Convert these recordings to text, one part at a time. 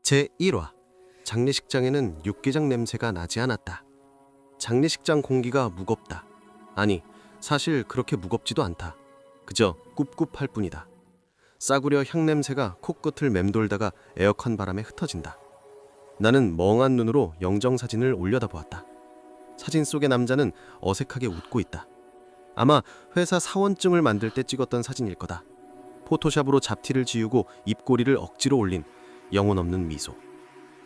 제1화 장례식장에는 육개장 냄새가 나지 않았다. 장례식장 공기가 무겁다. 아니, 사실 그렇게 무겁지도 않다. 그저 꿉꿉할 뿐이다. 싸구려 향냄새가 코끝을 맴돌다가 에어컨 바람에 흩어진다. 나는 멍한 눈으로 영정사진을 올려다보았다. 사진 속의 남자는 어색하게 웃고 있다. 아마 회사 사원증을 만들 때 찍었던 사진일 거다. 포토샵으로 잡티를 지우고 입꼬리를 억지로 올린 영혼 없는 미소.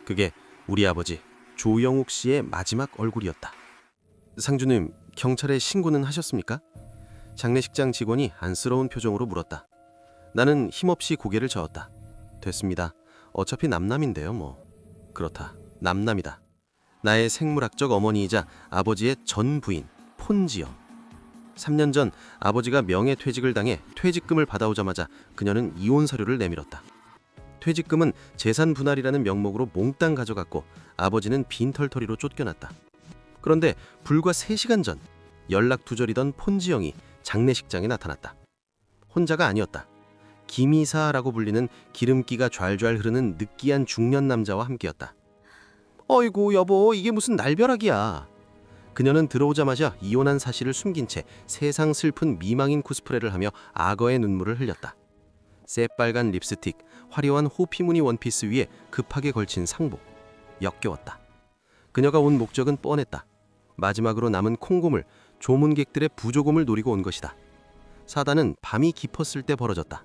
그게 우리 아버지 조영욱 씨의 마지막 얼굴이었다. 상주님, 경찰에 신고는 하셨습니까? 장례식장 직원이 안쓰러운 표정으로 물었다. 나는 힘없이 고개를 저었다. 됐습니다. 어차피 남남인데요 뭐. 그렇다. 남남이다. 나의 생물학적 어머니이자 아버지의 전 부인 폰지영. 3년 전 아버지가 명예퇴직을 당해 퇴직금을 받아오자마자 그녀는 이혼 서류를 내밀었다. 퇴직금은 재산 분할이라는 명목으로 몽땅 가져갔고 아버지는 빈털터리로 쫓겨났다. 그런데 불과 3시간 전 연락 두절이던 폰지영이 장례식장에 나타났다. 혼자가 아니었다. 김이사라고 불리는 기름기가 좔좔 흐르는 느끼한 중년 남자와 함께였다. 어이구 여보, 이게 무슨 날벼락이야. 그녀는 들어오자마자 이혼한 사실을 숨긴 채 세상 슬픈 미망인 코스프레를 하며 악어의 눈물을 흘렸다. 새빨간 립스틱, 화려한 호피무늬 원피스 위에 급하게 걸친 상복. 역겨웠다. 그녀가 온 목적은 뻔했다. 마지막으로 남은 콩고물, 조문객들의 부조금을 노리고 온 것이다. 사단은 밤이 깊었을 때 벌어졌다.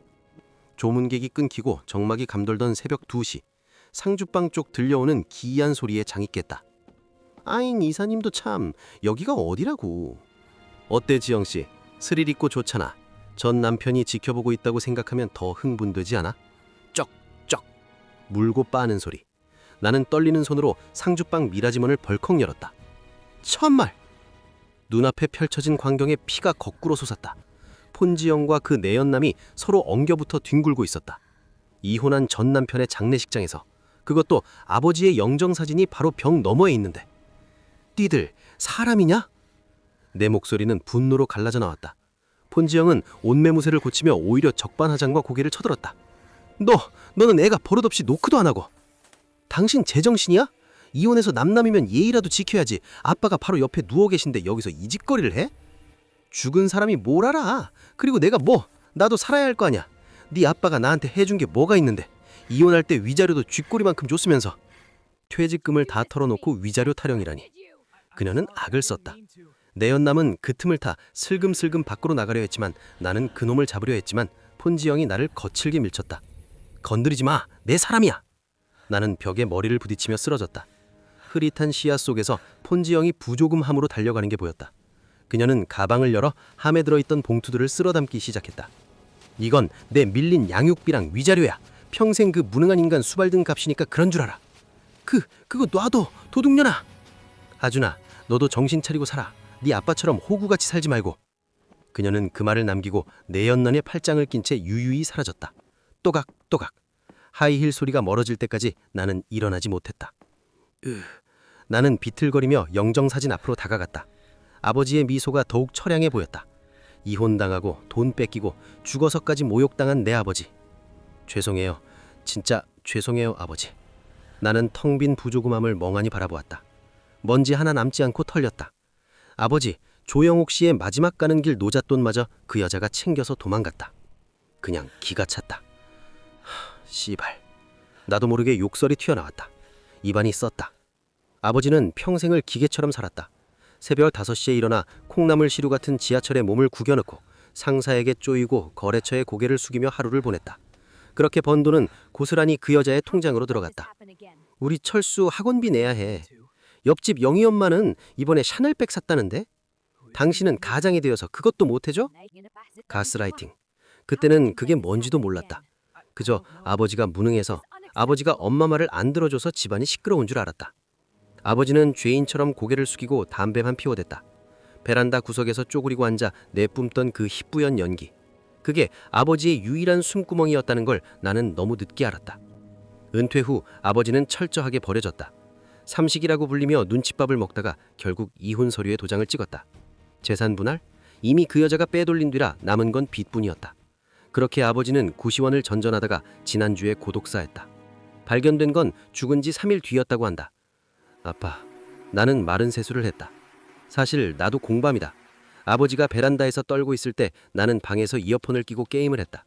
조문객이 끊기고 정막이 감돌던 새벽 2시, 상주방 쪽 들려오는 기이한 소리에 장이 깼다. 아잉, 이사님도 참, 여기가 어디라고. 어때 지영씨, 스릴 있고 좋잖아. 전 남편이 지켜보고 있다고 생각하면 더 흥분되지 않아? 쩍쩍 물고 빠는 소리. 나는 떨리는 손으로 상주방 미라지문을 벌컥 열었다. 천말! 눈앞에 펼쳐진 광경에 피가 거꾸로 솟았다. 폰지영과 그 내연남이 서로 엉겨붙어 뒹굴고 있었다. 이혼한 전 남편의 장례식장에서. 그것도 아버지의 영정사진이 바로 벽 너머에 있는데. 니들 사람이냐? 내 목소리는 분노로 갈라져 나왔다. 폰지영은 옷매무새를 고치며 오히려 적반하장과 고개를 쳐들었다. 너는 애가 버릇없이 노크도 안 하고. 당신 제정신이야? 이혼해서 남남이면 예의라도 지켜야지. 아빠가 바로 옆에 누워 계신데 여기서 이 짓거리를 해? 죽은 사람이 뭘 알아? 그리고 내가 나도 살아야 할 거 아니야. 네 아빠가 나한테 해준 게 뭐가 있는데. 이혼할 때 위자료도 쥐꼬리만큼 줬으면서. 퇴직금을 다 털어놓고 위자료 타령이라니. 그녀는 악을 썼다. 내연남은 그 틈을 타 슬금슬금 밖으로 나가려 했지만 나는 그놈을 잡으려 했지만 폰지영이 나를 거칠게 밀쳤다. 건드리지 마, 내 사람이야. 나는 벽에 머리를 부딪히며 쓰러졌다. 흐릿한 시야 속에서 폰지영이 부조금 함으로 달려가는 게 보였다. 그녀는 가방을 열어 함에 들어있던 봉투들을 쓸어담기 시작했다. 이건 내 밀린 양육비랑 위자료야. 평생 그 무능한 인간 수발등 값이니까 그런 줄 알아. 그거 놔둬, 도둑년아. 하준아, 너도 정신 차리고 살아. 네 아빠처럼 호구같이 살지 말고. 그녀는 그 말을 남기고 내연남의 팔짱을 낀 채 유유히 사라졌다. 또각또각. 하이힐 소리가 멀어질 때까지 나는 일어나지 못했다. 나는 비틀거리며 영정사진 앞으로 다가갔다. 아버지의 미소가 더욱 처량해 보였다. 이혼당하고 돈 뺏기고 죽어서까지 모욕당한 내 아버지. 죄송해요. 진짜 죄송해요, 아버지. 나는 텅 빈 부조금함을 멍하니 바라보았다. 먼지 하나 남지 않고 털렸다. 아버지, 조영욱 씨의 마지막 가는 길 노잣돈마저 그 여자가 챙겨서 도망갔다. 그냥 기가 찼다. 씨발. 나도 모르게 욕설이 튀어나왔다. 입안이 썼다. 아버지는 평생을 기계처럼 살았다. 새벽 5시에 일어나 콩나물 시루 같은 지하철에 몸을 구겨넣고 상사에게 쪼이고 거래처에 고개를 숙이며 하루를 보냈다. 그렇게 번 돈은 고스란히 그 여자의 통장으로 들어갔다. 우리 철수 학원비 내야 해. 옆집 영희 엄마는 이번에 샤넬백 샀다는데? 당신은 가장이 되어서 그것도 못해줘? 가스라이팅. 그때는 그게 뭔지도 몰랐다. 그저 아버지가 무능해서, 아버지가 엄마 말을 안 들어줘서 집안이 시끄러운 줄 알았다. 아버지는 죄인처럼 고개를 숙이고 담배만 피워댔다. 베란다 구석에서 쪼그리고 앉아 내뿜던 그 희뿌연 연기. 그게 아버지의 유일한 숨구멍이었다는 걸 나는 너무 늦게 알았다. 은퇴 후 아버지는 철저하게 버려졌다. 삼식이라고 불리며 눈칫밥을 먹다가 결국 이혼 서류에 도장을 찍었다. 재산 분할? 이미 그 여자가 빼돌린 뒤라 남은 건 빚뿐이었다. 그렇게 아버지는 고시원을 전전하다가 지난주에 고독사했다. 발견된 건 죽은 지 3일 뒤였다고 한다. 아빠, 나는 마른 세수를 했다. 사실 나도 공밤이다. 아버지가 베란다에서 떨고 있을 때 나는 방에서 이어폰을 끼고 게임을 했다.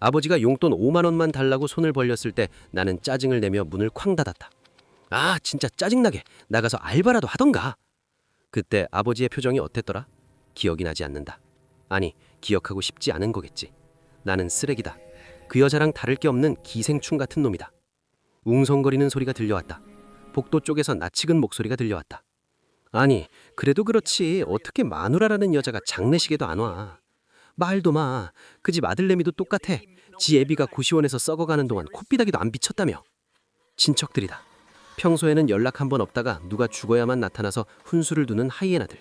아버지가 용돈 5만 원만 달라고 손을 벌렸을 때 나는 짜증을 내며 문을 쾅 닫았다. 아, 진짜 짜증나게 나가서 알바라도 하던가. 그때 아버지의 표정이 어땠더라? 기억이 나지 않는다. 아니, 기억하고 싶지 않은 거겠지. 나는 쓰레기다. 그 여자랑 다를 게 없는 기생충 같은 놈이다. 웅성거리는 소리가 들려왔다. 복도 쪽에서 낯익은 목소리가 들려왔다. 아니, 그래도 그렇지 어떻게 마누라라는 여자가 장례식에도 안 와. 말도 마. 그 집 아들내미도 똑같아. 지 애비가 고시원에서 썩어가는 동안 코비다기도 안 비쳤다며. 친척들이다. 평소에는 연락 한 번 없다가 누가 죽어야만 나타나서 훈수를 두는 하이에나들.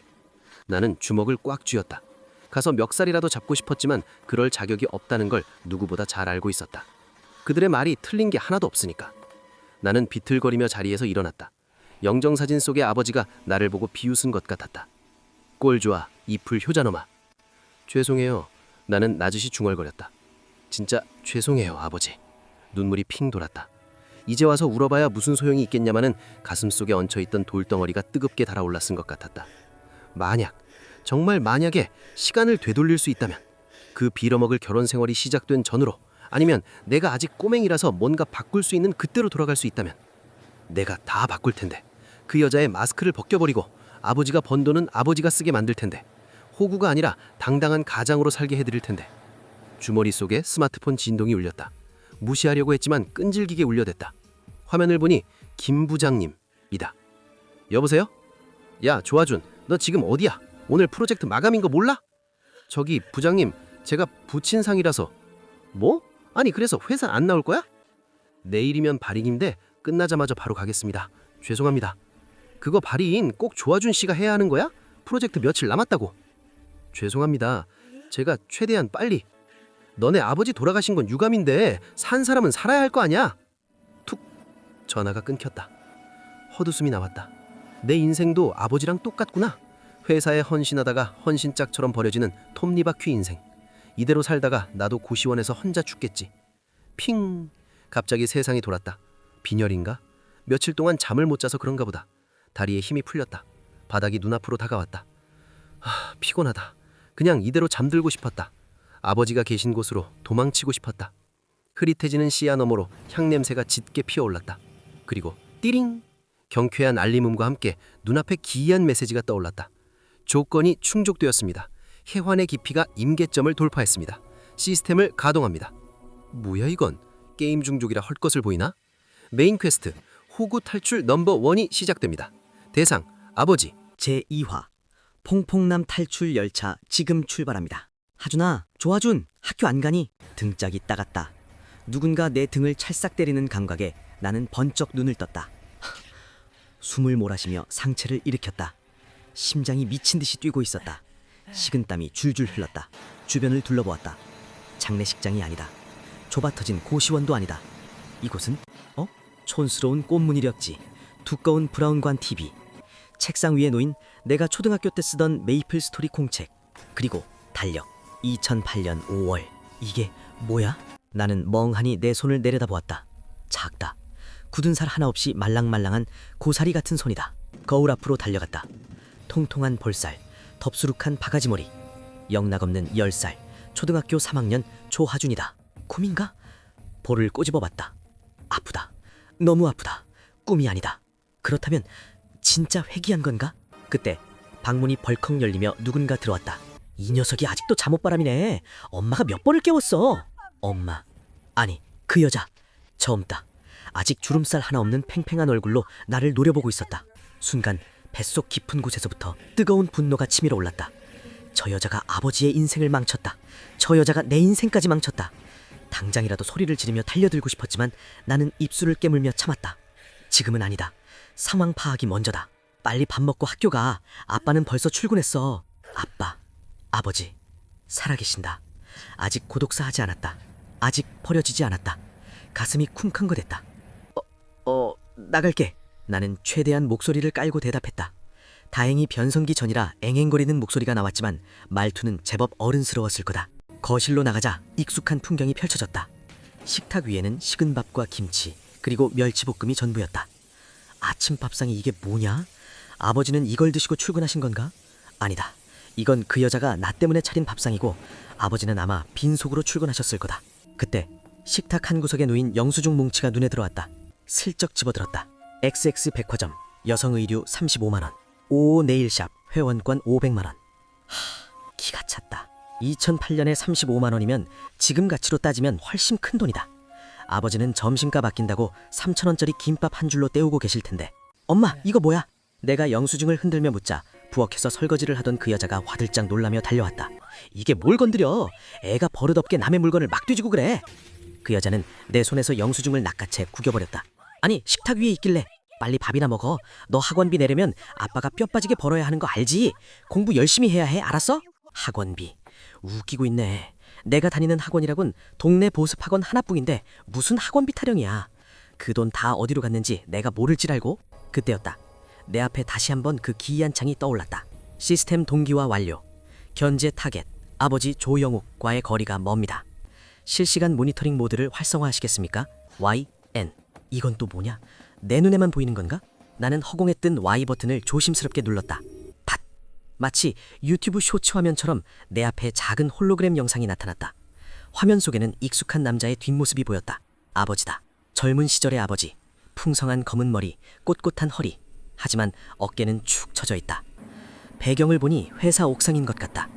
나는 주먹을 꽉 쥐었다. 가서 멱살이라도 잡고 싶었지만 그럴 자격이 없다는 걸 누구보다 잘 알고 있었다. 그들의 말이 틀린 게 하나도 없으니까. 나는 비틀거리며 자리에서 일어났다. 영정사진 속의 아버지가 나를 보고 비웃은 것 같았다. 꼴 좋아, 이풀 효자놈아. 죄송해요. 나는 나짓이 중얼거렸다. 진짜 죄송해요, 아버지. 눈물이 핑 돌았다. 이제 와서 울어봐야 무슨 소용이 있겠냐마는 가슴속에 얹혀있던 돌덩어리가 뜨겁게 달아올랐은 것 같았다. 만약, 정말 만약에 시간을 되돌릴 수 있다면 그 빌어먹을 결혼 생활이 시작된 전으로, 아니면 내가 아직 꼬맹이라서 뭔가 바꿀 수 있는 그때로 돌아갈 수 있다면 내가 다 바꿀 텐데. 그 여자의 마스크를 벗겨버리고 아버지가 번 돈은 아버지가 쓰게 만들 텐데. 호구가 아니라 당당한 가장으로 살게 해드릴 텐데. 주머니 속에 스마트폰 진동이 울렸다. 무시하려고 했지만 끈질기게 울려댔다. 화면을 보니 김 부장님이다. 여보세요? 야, 조아준, 너 지금 어디야? 오늘 프로젝트 마감인 거 몰라? 저기 부장님, 제가 부친상이라서. 뭐? 아니 그래서 회사 안 나올 거야? 내일이면 발인인데 끝나자마자 바로 가겠습니다. 죄송합니다. 그거 발인 꼭 조아준 씨가 해야 하는 거야? 프로젝트 며칠 남았다고. 죄송합니다. 제가 최대한 빨리. 너네 아버지 돌아가신 건 유감인데 산 사람은 살아야 할 거 아니야? 툭. 전화가 끊겼다. 헛웃음이 나왔다. 내 인생도 아버지랑 똑같구나. 회사에 헌신하다가 헌신짝처럼 버려지는 톱니바퀴 인생. 이대로 살다가 나도 고시원에서 혼자 죽겠지. 핑. 갑자기 세상이 돌았다. 빈혈인가? 며칠 동안 잠을 못 자서 그런가 보다. 다리에 힘이 풀렸다. 바닥이 눈앞으로 다가왔다. 피곤하다. 그냥 이대로 잠들고 싶었다. 아버지가 계신 곳으로 도망치고 싶었다. 흐릿해지는 시야 너머로 향냄새가 짙게 피어올랐다. 그리고 띠링! 경쾌한 알림음과 함께 눈앞에 기이한 메시지가 떠올랐다. 조건이 충족되었습니다. 해환의 깊이가 임계점을 돌파했습니다. 시스템을 가동합니다. 뭐야 이건? 게임 중족이라 헐것을 보이나? 메인 퀘스트 호구 탈출 넘버 1이 시작됩니다. 대상 아버지. 제2화 퐁퐁남 탈출 열차 지금 출발합니다. 하준아, 조아준, 학교 안 가니? 등짝이 따갑다. 누군가 내 등을 찰싹 때리는 감각에 나는 번쩍 눈을 떴다. 숨을 몰아쉬며 상체를 일으켰다. 심장이 미친 듯이 뛰고 있었다. 식은땀이 줄줄 흘렀다. 주변을 둘러보았다. 장례식장이 아니다. 좁아터진 고시원도 아니다. 이곳은 촌스러운 꽃무늬력지, 두꺼운 브라운관 TV, 책상 위에 놓인 내가 초등학교 때 쓰던 메이플 스토리 공책, 그리고 달력 2008년 5월. 이게 뭐야? 나는 멍하니 내 손을 내려다보았다. 작다. 굳은 살 하나 없이 말랑말랑한 고사리 같은 손이다. 거울 앞으로 달려갔다. 통통한 볼살, 덥수룩한 바가지머리, 영락없는 10살, 초등학교 3학년 조하준이다. 꿈인가? 볼을 꼬집어봤다. 아프다. 너무 아프다. 꿈이 아니다. 그렇다면 진짜 회귀한 건가? 그때 방문이 벌컥 열리며 누군가 들어왔다. 이 녀석이 아직도 잠옷바람이네. 엄마가 몇 번을 깨웠어. 엄마. 아니, 그 여자. 젊다. 아직 주름살 하나 없는 팽팽한 얼굴로 나를 노려보고 있었다. 순간 뱃속 깊은 곳에서부터 뜨거운 분노가 치밀어 올랐다. 저 여자가 아버지의 인생을 망쳤다. 저 여자가 내 인생까지 망쳤다. 당장이라도 소리를 지르며 달려들고 싶었지만 나는 입술을 깨물며 참았다. 지금은 아니다. 상황 파악이 먼저다. 빨리 밥 먹고 학교 가. 아빠는 벌써 출근했어. 아빠, 아버지, 살아계신다. 아직 고독사하지 않았다. 아직 버려지지 않았다. 가슴이 쿵쾅거렸다. 나갈게. 나는 최대한 목소리를 깔고 대답했다. 다행히 변성기 전이라 앵앵거리는 목소리가 나왔지만 말투는 제법 어른스러웠을 거다. 거실로 나가자 익숙한 풍경이 펼쳐졌다. 식탁 위에는 식은 밥과 김치, 그리고 멸치볶음이 전부였다. 아침 밥상이 이게 뭐냐? 아버지는 이걸 드시고 출근하신 건가? 아니다. 이건 그 여자가 나 때문에 차린 밥상이고 아버지는 아마 빈속으로 출근하셨을 거다. 그때 식탁 한 구석에 놓인 영수증 뭉치가 눈에 들어왔다. 슬쩍 집어들었다. XX 백화점 여성 의류 35만 원, 55 네일샵 회원권 500만 원. 기가 찼다. 2008년에 35만 원이면 지금 가치로 따지면 훨씬 큰 돈이다. 아버지는 점심값 아낀다고 3천 원짜리 김밥 한 줄로 때우고 계실 텐데. 엄마, 이거 뭐야? 내가 영수증을 흔들며 묻자 부엌에서 설거지를 하던 그 여자가 화들짝 놀라며 달려왔다. 이게 뭘 건드려? 애가 버릇없게 남의 물건을 막 뒤지고 그래. 그 여자는 내 손에서 영수증을 낚아채 구겨버렸다. 아니, 식탁 위에 있길래. 빨리 밥이나 먹어. 너 학원비 내려면 아빠가 뼈 빠지게 벌어야 하는 거 알지? 공부 열심히 해야 해, 알았어? 학원비. 웃기고 있네. 내가 다니는 학원이라곤 동네 보습학원 하나뿐인데 무슨 학원비 타령이야. 그 돈 다 어디로 갔는지 내가 모를 줄 알고. 그때였다. 내 앞에 다시 한번 그 기이한 창이 떠올랐다. 시스템 동기화 완료. 견제 타겟 아버지 조영욱과의 거리가 멉니다. 실시간 모니터링 모드를 활성화하시겠습니까? YN. 이건 또 뭐냐? 내 눈에만 보이는 건가? 나는 허공에 뜬 Y 버튼을 조심스럽게 눌렀다. 팟! 마치 유튜브 쇼츠 화면처럼 내 앞에 작은 홀로그램 영상이 나타났다. 화면 속에는 익숙한 남자의 뒷모습이 보였다. 아버지다. 젊은 시절의 아버지. 풍성한 검은 머리, 꼿꼿한 허리. 하지만 어깨는 축 처져 있다. 배경을 보니 회사 옥상인 것 같다.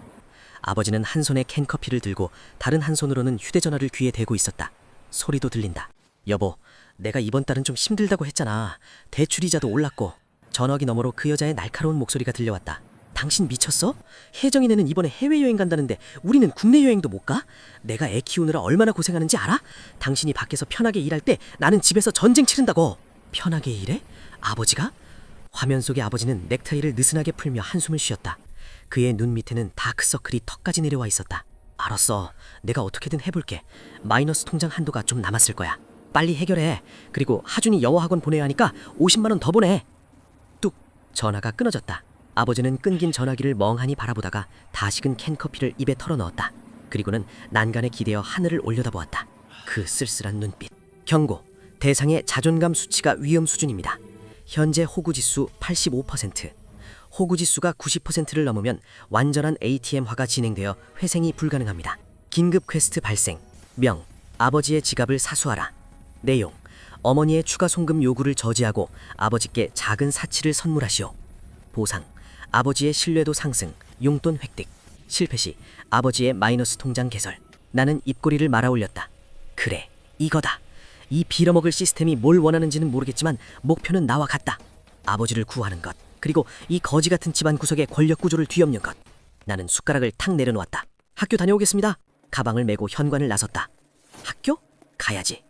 아버지는 한 손에 캔커피를 들고 다른 한 손으로는 휴대전화를 귀에 대고 있었다. 소리도 들린다. 여보, 내가 이번 달은 좀 힘들다고 했잖아. 대출이자도 올랐고. 전화기 너머로 그 여자의 날카로운 목소리가 들려왔다. 당신 미쳤어? 혜정이네는 이번에 해외여행 간다는데 우리는 국내 여행도 못 가? 내가 애 키우느라 얼마나 고생하는지 알아? 당신이 밖에서 편하게 일할 때 나는 집에서 전쟁 치른다고. 편하게 일해? 아버지가? 화면 속의 아버지는 넥타이를 느슨하게 풀며 한숨을 쉬었다. 그의 눈 밑에는 다크서클이 턱까지 내려와 있었다. 알았어. 내가 어떻게든 해볼게. 마이너스 통장 한도가 좀 남았을 거야. 빨리 해결해. 그리고 하준이 영어학원 보내야 하니까 50만 원 더 보내. 뚝. 전화가 끊어졌다. 아버지는 끊긴 전화기를 멍하니 바라보다가 다시금 캔커피를 입에 털어넣었다. 그리고는 난간에 기대어 하늘을 올려다보았다. 그 쓸쓸한 눈빛. 경고. 대상의 자존감 수치가 위험 수준입니다. 현재 호구지수 85%. 호구지수가 90%를 넘으면 완전한 ATM화가 진행되어 회생이 불가능합니다. 긴급 퀘스트 발생. 명. 아버지의 지갑을 사수하라. 내용. 어머니의 추가 송금 요구를 저지하고 아버지께 작은 사치를 선물하시오. 보상. 아버지의 신뢰도 상승. 용돈 획득. 실패 시 아버지의 마이너스 통장 개설. 나는 입꼬리를 말아 올렸다. 그래, 이거다. 이 빌어먹을 시스템이 뭘 원하는지는 모르겠지만 목표는 나와 같다. 아버지를 구하는 것. 그리고 이 거지 같은 집안 구석의 권력 구조를 뒤엎는 것. 나는 숟가락을 탁 내려놓았다. 학교 다녀오겠습니다. 가방을 메고 현관을 나섰다. 학교? 가야지.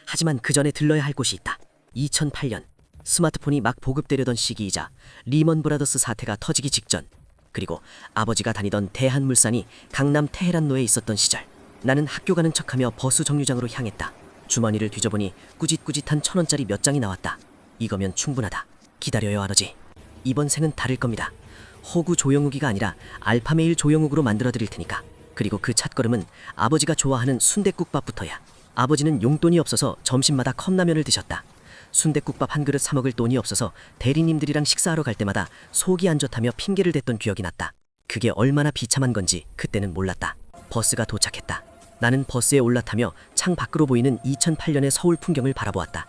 하지만 그 전에 들러야 할 곳이 있다. 2008년 스마트폰이 막 보급되려던 시기이자 리먼 브라더스 사태가 터지기 직전, 그리고 아버지가 다니던 대한물산이 강남 테헤란로에 있었던 시절. 나는 학교 가는 척하며 버스 정류장으로 향했다. 주머니를 뒤져보니 꾸짓꾸짓한 1,000원짜리 몇 장이 나왔다. 이거면 충분하다. 기다려요, 아버지. 이번 생은 다를 겁니다. 호구 조영욱이가 아니라 알파메일 조영욱으로 만들어드릴 테니까. 그리고 그 첫걸음은 아버지가 좋아하는 순댓국밥부터야. 아버지는 용돈이 없어서 점심마다 컵라면을 드셨다. 순댓국밥 한 그릇 사 먹을 돈이 없어서 대리님들이랑 식사하러 갈 때마다 속이 안 좋다며 핑계를 댔던 기억이 났다. 그게 얼마나 비참한 건지 그때는 몰랐다. 버스가 도착했다. 나는 버스에 올라타며 창 밖으로 보이는 2008년의 서울 풍경을 바라보았다.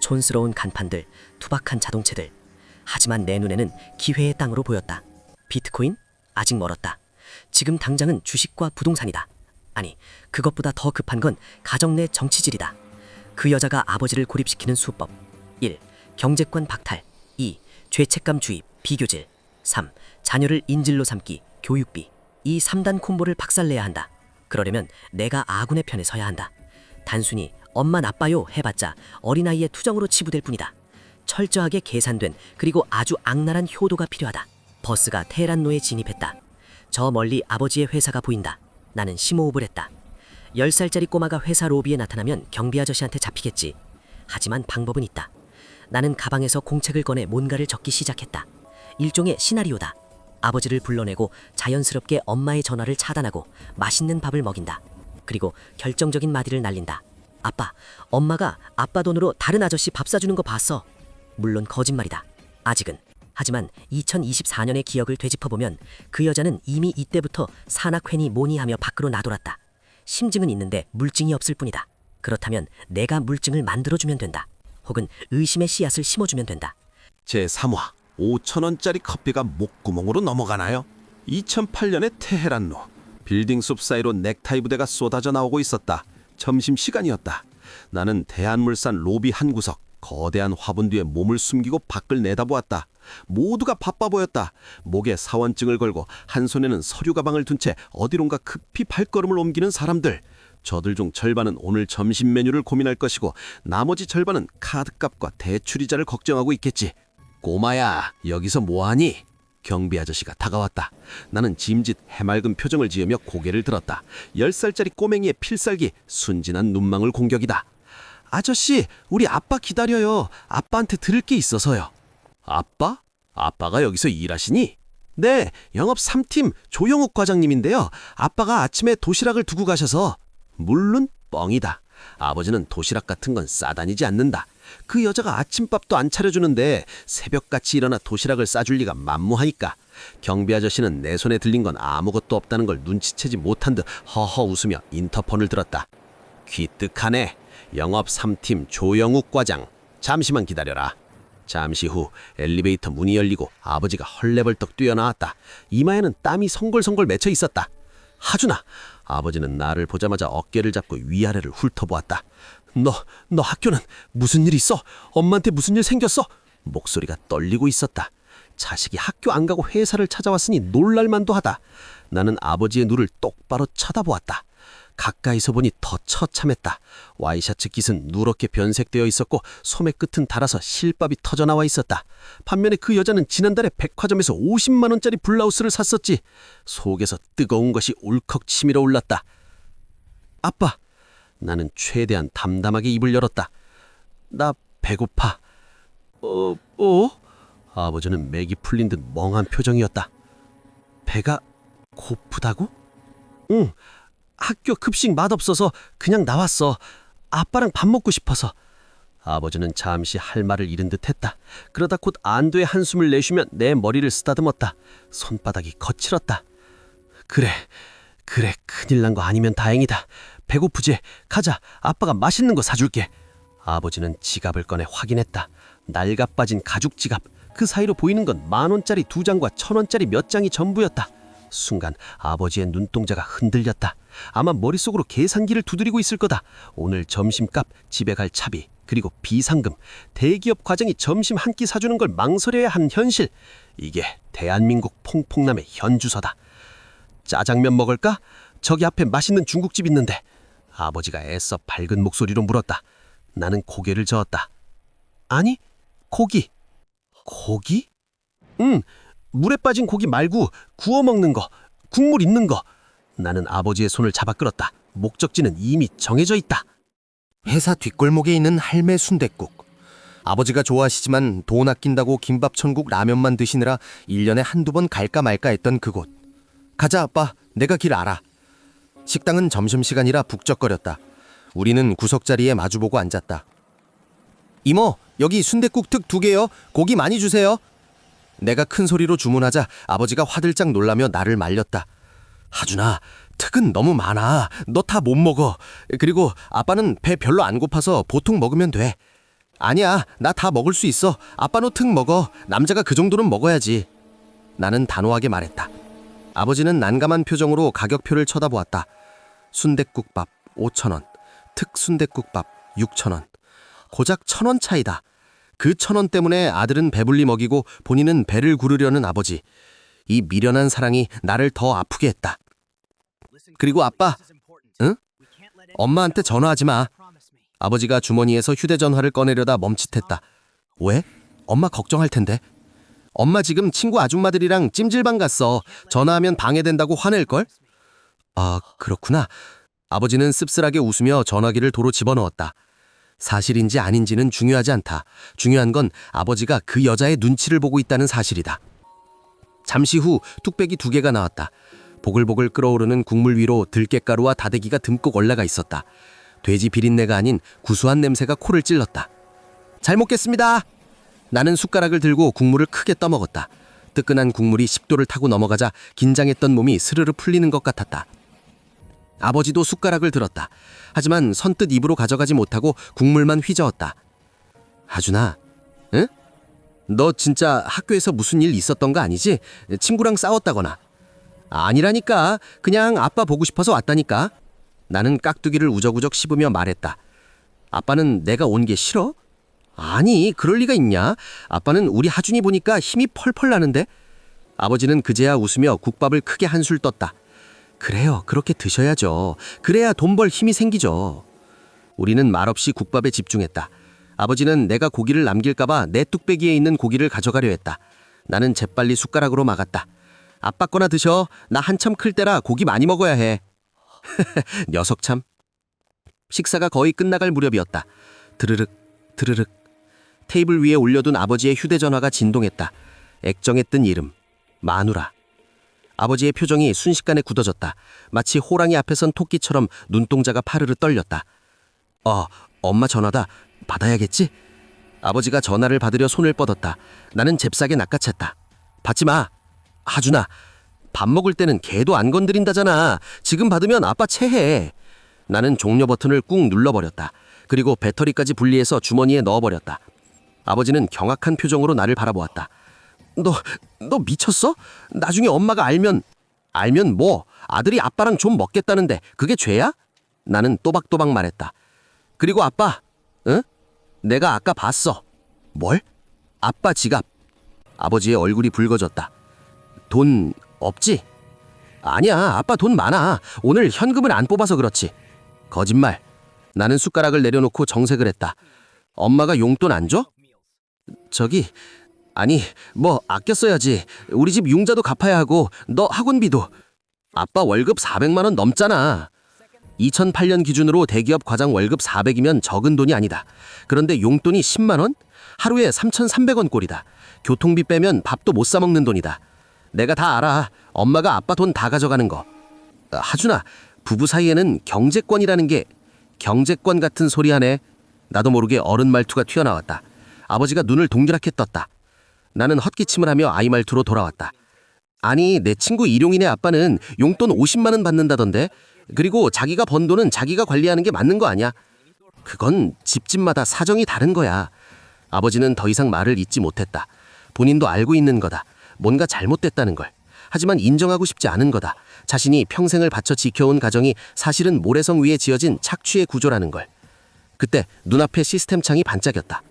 촌스러운 간판들, 투박한 자동차들. 하지만 내 눈에는 기회의 땅으로 보였다. 비트코인? 아직 멀었다. 지금 당장은 주식과 부동산이다. 아니, 그것보다 더 급한 건 가정 내 정치질이다. 그 여자가 아버지를 고립시키는 수법. 1. 경제권 박탈. 2. 죄책감 주입, 비교질. 3. 자녀를 인질로 삼기, 교육비. 이 3단 콤보를 박살내야 한다. 그러려면 내가 아군의 편에 서야 한다. 단순히 엄마 나빠요 해봤자 어린아이의 투정으로 치부될 뿐이다. 철저하게 계산된 그리고 아주 악랄한 효도가 필요하다. 버스가 테헤란로에 진입했다. 저 멀리 아버지의 회사가 보인다. 나는 심호흡을 했다. 10살짜리 꼬마가 회사 로비에 나타나면 경비 아저씨한테 잡히겠지. 하지만 방법은 있다. 나는 가방에서 공책을 꺼내 뭔가를 적기 시작했다. 일종의 시나리오다. 아버지를 불러내고 자연스럽게 엄마의 전화를 차단하고 맛있는 밥을 먹인다. 그리고 결정적인 마디를 날린다. 아빠, 엄마가 아빠 돈으로 다른 아저씨 밥 사주는 거 봤어. 물론 거짓말이다. 아직은. 하지만 2024년의 기억을 되짚어보면 그 여자는 이미 이때부터 산악회니 뭐니 하며 밖으로 나돌았다. 심증은 있는데 물증이 없을 뿐이다. 그렇다면 내가 물증을 만들어주면 된다. 혹은 의심의 씨앗을 심어주면 된다. 제3화 5,000원짜리 커피가 목구멍으로 넘어가나요? 2008년의 테헤란로 빌딩 숲 사이로 넥타이 부대가 쏟아져 나오고 있었다. 점심시간이었다. 나는 대한물산 로비 한 구석 거대한 화분 뒤에 몸을 숨기고 밖을 내다보았다. 모두가 바빠 보였다. 목에 사원증을 걸고 한 손에는 서류 가방을 둔 채 어디론가 급히 발걸음을 옮기는 사람들. 저들 중 절반은 오늘 점심 메뉴를 고민할 것이고 나머지 절반은 카드값과 대출이자를 걱정하고 있겠지. 꼬마야, 여기서 뭐하니? 경비 아저씨가 다가왔다. 나는 짐짓 해맑은 표정을 지으며 고개를 들었다. 10살짜리 꼬맹이의 필살기, 순진한 눈망울 공격이다. 아저씨, 우리 아빠 기다려요. 아빠한테 들을 게 있어서요. 아빠? 아빠가 여기서 일하시니? 네, 영업 3팀 조영욱 과장님인데요. 아빠가 아침에 도시락을 두고 가셔서. 물론 뻥이다. 아버지는 도시락 같은 건 싸다니지 않는다. 그 여자가 아침밥도 안 차려주는데 새벽같이 일어나 도시락을 싸줄 리가 만무하니까. 경비 아저씨는 내 손에 들린 건 아무것도 없다는 걸 눈치채지 못한 듯 허허 웃으며 인터폰을 들었다. 기특하네. 영업 3팀 조영욱 과장. 잠시만 기다려라. 잠시 후 엘리베이터 문이 열리고 아버지가 헐레벌떡 뛰어나왔다. 이마에는 땀이 성골성골 맺혀 있었다. 하준아! 아버지는 나를 보자마자 어깨를 잡고 위아래를 훑어보았다. 너 학교는 무슨 일 있어? 엄마한테 무슨 일 생겼어? 목소리가 떨리고 있었다. 자식이 학교 안 가고 회사를 찾아왔으니 놀랄만도 하다. 나는 아버지의 눈을 똑바로 쳐다보았다. 가까이서 보니 더 처참했다. 와이셔츠 깃은 누렇게 변색되어 있었고 소매 끝은 닳아서 실밥이 터져나와 있었다. 반면에 그 여자는 지난달에 백화점에서 50만 원짜리 블라우스를 샀었지. 속에서 뜨거운 것이 울컥 치밀어 올랐다. 아빠! 나는 최대한 담담하게 입을 열었다. 나 배고파. 아버지는 맥이 풀린 듯 멍한 표정이었다. 배가 고프다고? 응. 학교 급식 맛없어서 그냥 나왔어. 아빠랑 밥 먹고 싶어서. 아버지는 잠시 할 말을 잃은 듯 했다. 그러다 곧 안도의 한숨을 내쉬며 내 머리를 쓰다듬었다. 손바닥이 거칠었다. 그래, 큰일 난 거 아니면 다행이다. 배고프지? 가자, 아빠가 맛있는 거 사줄게. 아버지는 지갑을 꺼내 확인했다. 낡아 빠진 가죽 지갑. 그 사이로 보이는 건 10,000원짜리 2장과 1,000원짜리 몇 장이 전부였다. 순간 아버지의 눈동자가 흔들렸다. 아마 머릿속으로 계산기를 두드리고 있을 거다. 오늘 점심값, 집에 갈 차비, 그리고 비상금. 대기업 과장이 점심 한 끼 사주는 걸 망설여야 하는 현실. 이게 대한민국 퐁퐁남의 현주소다. 짜장면 먹을까? 저기 앞에 맛있는 중국집 있는데. 아버지가 애써 밝은 목소리로 물었다. 나는 고개를 저었다. 아니, 고기. 고기? 응. 물에 빠진 고기 말고 구워 먹는 거, 국물 있는 거. 나는 아버지의 손을 잡아 끌었다. 목적지는 이미 정해져 있다. 회사 뒷골목에 있는 할매 순댓국. 아버지가 좋아하시지만 돈 아낀다고 김밥 천국 라면만 드시느라 1년에 한두 번 갈까 말까 했던 그곳. 가자 아빠, 내가 길 알아. 식당은 점심시간이라 북적거렸다. 우리는 구석자리에 마주보고 앉았다. 이모, 여기 순댓국 특 2개요. 고기 많이 주세요. 내가 큰 소리로 주문하자 아버지가 화들짝 놀라며 나를 말렸다. 하준아, 특은 너무 많아. 너 다 못 먹어. 그리고 아빠는 배 별로 안 고파서 보통 먹으면 돼. 아니야, 나 다 먹을 수 있어. 아빠 너 특 먹어. 남자가 그 정도는 먹어야지. 나는 단호하게 말했다. 아버지는 난감한 표정으로 가격표를 쳐다보았다. 순댓국밥 5,000원, 특 순댓국밥 6,000원. 고작 1,000원 차이다. 그 1,000원 때문에 아들은 배불리 먹이고 본인은 배를 구르려는 아버지. 이 미련한 사랑이 나를 더 아프게 했다. 그리고 아빠, 응? 엄마한테 전화하지 마. 아버지가 주머니에서 휴대전화를 꺼내려다 멈칫했다. 왜? 엄마 걱정할 텐데. 엄마 지금 친구 아줌마들이랑 찜질방 갔어. 전화하면 방해된다고 화낼걸? 아, 그렇구나. 아버지는 씁쓸하게 웃으며 전화기를 도로 집어넣었다. 사실인지 아닌지는 중요하지 않다. 중요한 건 아버지가 그 여자의 눈치를 보고 있다는 사실이다. 잠시 후 뚝배기 2개가 나왔다. 보글보글 끓어오르는 국물 위로 들깨가루와 다대기가 듬뿍 올라가 있었다. 돼지 비린내가 아닌 구수한 냄새가 코를 찔렀다. 잘 먹겠습니다. 나는 숟가락을 들고 국물을 크게 떠먹었다. 뜨끈한 국물이 10도를 타고 넘어가자 긴장했던 몸이 스르르 풀리는 것 같았다. 아버지도 숟가락을 들었다. 하지만 선뜻 입으로 가져가지 못하고 국물만 휘저었다. 하준아, 응? 너 진짜 학교에서 무슨 일 있었던 거 아니지? 친구랑 싸웠다거나. 아니라니까. 그냥 아빠 보고 싶어서 왔다니까. 나는 깍두기를 우적우적 씹으며 말했다. 아빠는 내가 온 게 싫어? 아니, 그럴 리가 있냐? 아빠는 우리 하준이 보니까 힘이 펄펄 나는데? 아버지는 그제야 웃으며 국밥을 크게 한술 떴다. 그래요, 그렇게 드셔야죠. 그래야 돈 벌 힘이 생기죠. 우리는 말없이 국밥에 집중했다. 아버지는 내가 고기를 남길까봐 내 뚝배기에 있는 고기를 가져가려 했다. 나는 재빨리 숟가락으로 막았다. 아빠 거나 드셔. 나 한참 클 때라 고기 많이 먹어야 해. 녀석 참. 식사가 거의 끝나갈 무렵이었다. 드르륵 드르륵. 테이블 위에 올려둔 아버지의 휴대전화가 진동했다. 액정에 뜬 이름 마누라. 아버지의 표정이 순식간에 굳어졌다. 마치 호랑이 앞에 선 토끼처럼 눈동자가 파르르 떨렸다. 엄마 전화다. 받아야겠지? 아버지가 전화를 받으려 손을 뻗었다. 나는 잽싸게 낚아챘다. 받지 마. 하준아, 밥 먹을 때는 개도 안 건드린다잖아. 지금 받으면 아빠 체해. 나는 종료 버튼을 꾹 눌러버렸다. 그리고 배터리까지 분리해서 주머니에 넣어버렸다. 아버지는 경악한 표정으로 나를 바라보았다. 너 미쳤어? 나중에 엄마가 알면 뭐? 아들이 아빠랑 좀 먹겠다는데 그게 죄야? 나는 또박또박 말했다. 그리고 아빠, 응? 내가 아까 봤어. 뭘? 아빠 지갑. 아버지의 얼굴이 붉어졌다. 돈 없지? 아니야, 아빠 돈 많아. 오늘 현금을 안 뽑아서 그렇지. 거짓말. 나는 숟가락을 내려놓고 정색을 했다. 엄마가 용돈 안 줘? 아니, 뭐 아껴 써야지. 우리 집 융자도 갚아야 하고 너 학원비도. 아빠 월급 400만 원 넘잖아. 2008년 기준으로 대기업 과장 월급 400이면 적은 돈이 아니다. 그런데 용돈이 10만 원? 하루에 3,300원 꼴이다. 교통비 빼면 밥도 못 사 먹는 돈이다. 내가 다 알아. 엄마가 아빠 돈 다 가져가는 거. 하준아, 부부 사이에는 경제권이라는 게 경제권 같은 소리 하네. 나도 모르게 어른 말투가 튀어나왔다. 아버지가 눈을 동그랗게 떴다. 나는 헛기침을 하며 아이 말투로 돌아왔다. 아니, 내 친구 일용이네 아빠는 용돈 50만 원 받는다던데. 그리고 자기가 번 돈은 자기가 관리하는 게 맞는 거 아니야? 그건 집집마다 사정이 다른 거야. 아버지는 더 이상 말을 잇지 못했다. 본인도 알고 있는 거다. 뭔가 잘못됐다는 걸. 하지만 인정하고 싶지 않은 거다. 자신이 평생을 바쳐 지켜온 가정이 사실은 모래성 위에 지어진 착취의 구조라는 걸. 그때 눈앞에 시스템 창이 반짝였다.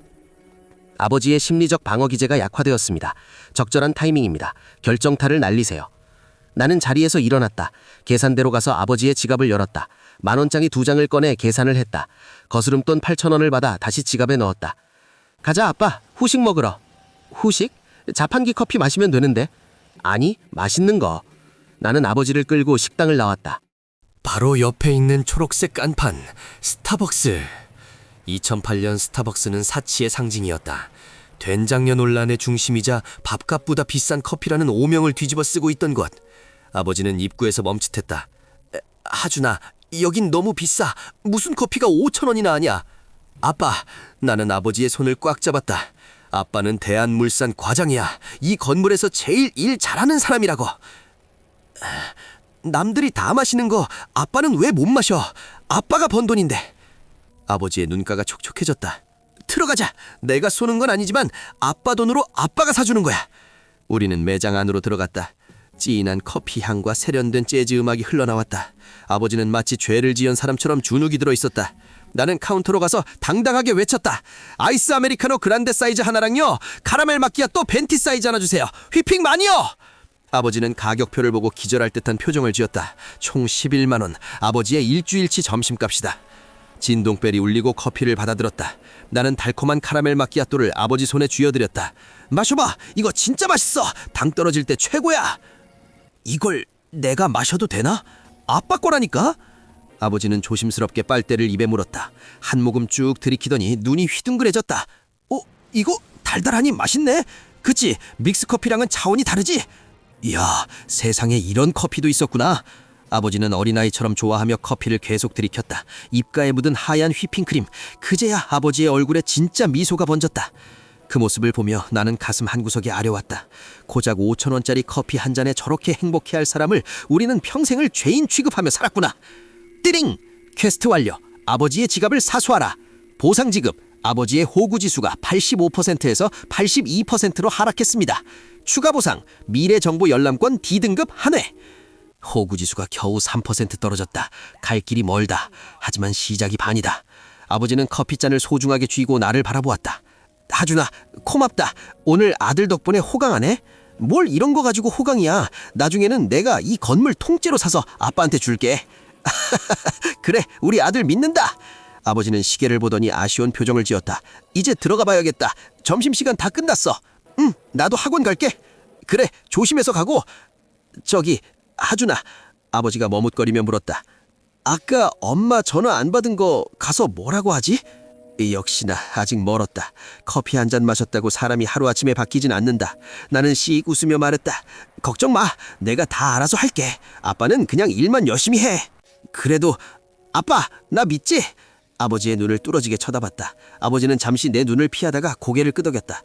아버지의 심리적 방어 기제가 약화되었습니다. 적절한 타이밍입니다. 결정타를 날리세요. 나는 자리에서 일어났다. 계산대로 가서 아버지의 지갑을 열었다. 만원짜리 2장을 꺼내 계산을 했다. 거스름돈 8,000원을 받아 다시 지갑에 넣었다. 가자 아빠, 후식 먹으러. 후식? 자판기 커피 마시면 되는데. 아니, 맛있는 거. 나는 아버지를 끌고 식당을 나왔다. 바로 옆에 있는 초록색 깐판, 스타벅스. 2008년 스타벅스는 사치의 상징이었다. 된장녀 논란의 중심이자 밥값보다 비싼 커피라는 오명을 뒤집어 쓰고 있던 곳. 아버지는 입구에서 멈칫했다. 하준아, 여긴 너무 비싸. 무슨 커피가 5,000원이나 하냐? 아빠, 나는 아버지의 손을 꽉 잡았다. 아빠는 대한물산 과장이야. 이 건물에서 제일 일 잘하는 사람이라고. 남들이 다 마시는 거 아빠는 왜 못 마셔? 아빠가 번 돈인데. 아버지의 눈가가 촉촉해졌다. 들어가자. 내가 쏘는 건 아니지만 아빠 돈으로 아빠가 사주는 거야. 우리는 매장 안으로 들어갔다. 진한 커피 향과 세련된 재즈 음악이 흘러나왔다. 아버지는 마치 죄를 지은 사람처럼 주눅이 들어 있었다. 나는 카운터로 가서 당당하게 외쳤다. 아이스 아메리카노 그란데 사이즈 하나랑요, 카라멜 마키아또 벤티 사이즈 하나 주세요. 휘핑 많이요. 아버지는 가격표를 보고 기절할 듯한 표정을 지었다. 총 11만 원, 아버지의 일주일치 점심값이다. 진동벨이 울리고 커피를 받아들었다. 나는 달콤한 카라멜 마키아또를 아버지 손에 쥐어드렸다. 마셔봐, 이거 진짜 맛있어. 당 떨어질 때 최고야. 이걸 내가 마셔도 되나? 아빠 거라니까. 아버지는 조심스럽게 빨대를 입에 물었다. 한 모금 쭉 들이키더니 눈이 휘둥그레졌다. 이거 달달하니 맛있네. 그치? 믹스커피랑은 차원이 다르지? 이야, 세상에 이런 커피도 있었구나. 아버지는 어린아이처럼 좋아하며 커피를 계속 들이켰다. 입가에 묻은 하얀 휘핑크림. 그제야 아버지의 얼굴에 진짜 미소가 번졌다. 그 모습을 보며 나는 가슴 한구석에 아려왔다. 고작 5,000원짜리 커피 한 잔에 저렇게 행복해할 사람을 우리는 평생을 죄인 취급하며 살았구나. 띠링! 퀘스트 완료. 아버지의 지갑을 사수하라. 보상 지급. 아버지의 호구지수가 85%에서 82%로 하락했습니다. 추가 보상. 미래정보 열람권 D등급 한 회. 호구지수가 겨우 3% 떨어졌다. 갈 길이 멀다. 하지만 시작이 반이다. 아버지는 커피잔을 소중하게 쥐고 나를 바라보았다. 하준아, 고맙다. 오늘 아들 덕분에 호강하네. 뭘 이런 거 가지고 호강이야. 나중에는 내가 이 건물 통째로 사서 아빠한테 줄게. 그래, 우리 아들 믿는다. 아버지는 시계를 보더니 아쉬운 표정을 지었다. 이제 들어가 봐야겠다. 점심시간 다 끝났어. 나도 학원 갈게. 그래, 조심해서 가고. 저기, 하준아. 아버지가 머뭇거리며 물었다. 아까 엄마 전화 안 받은 거 가서 뭐라고 하지? 역시나 아직 멀었다. 커피 한 잔 마셨다고 사람이 하루아침에 바뀌진 않는다. 나는 씩 웃으며 말했다. 걱정 마. 내가 다 알아서 할게. 아빠는 그냥 일만 열심히 해. 그래도 아빠, 나 믿지? 아버지의 눈을 뚫어지게 쳐다봤다. 아버지는 잠시 내 눈을 피하다가 고개를 끄덕였다.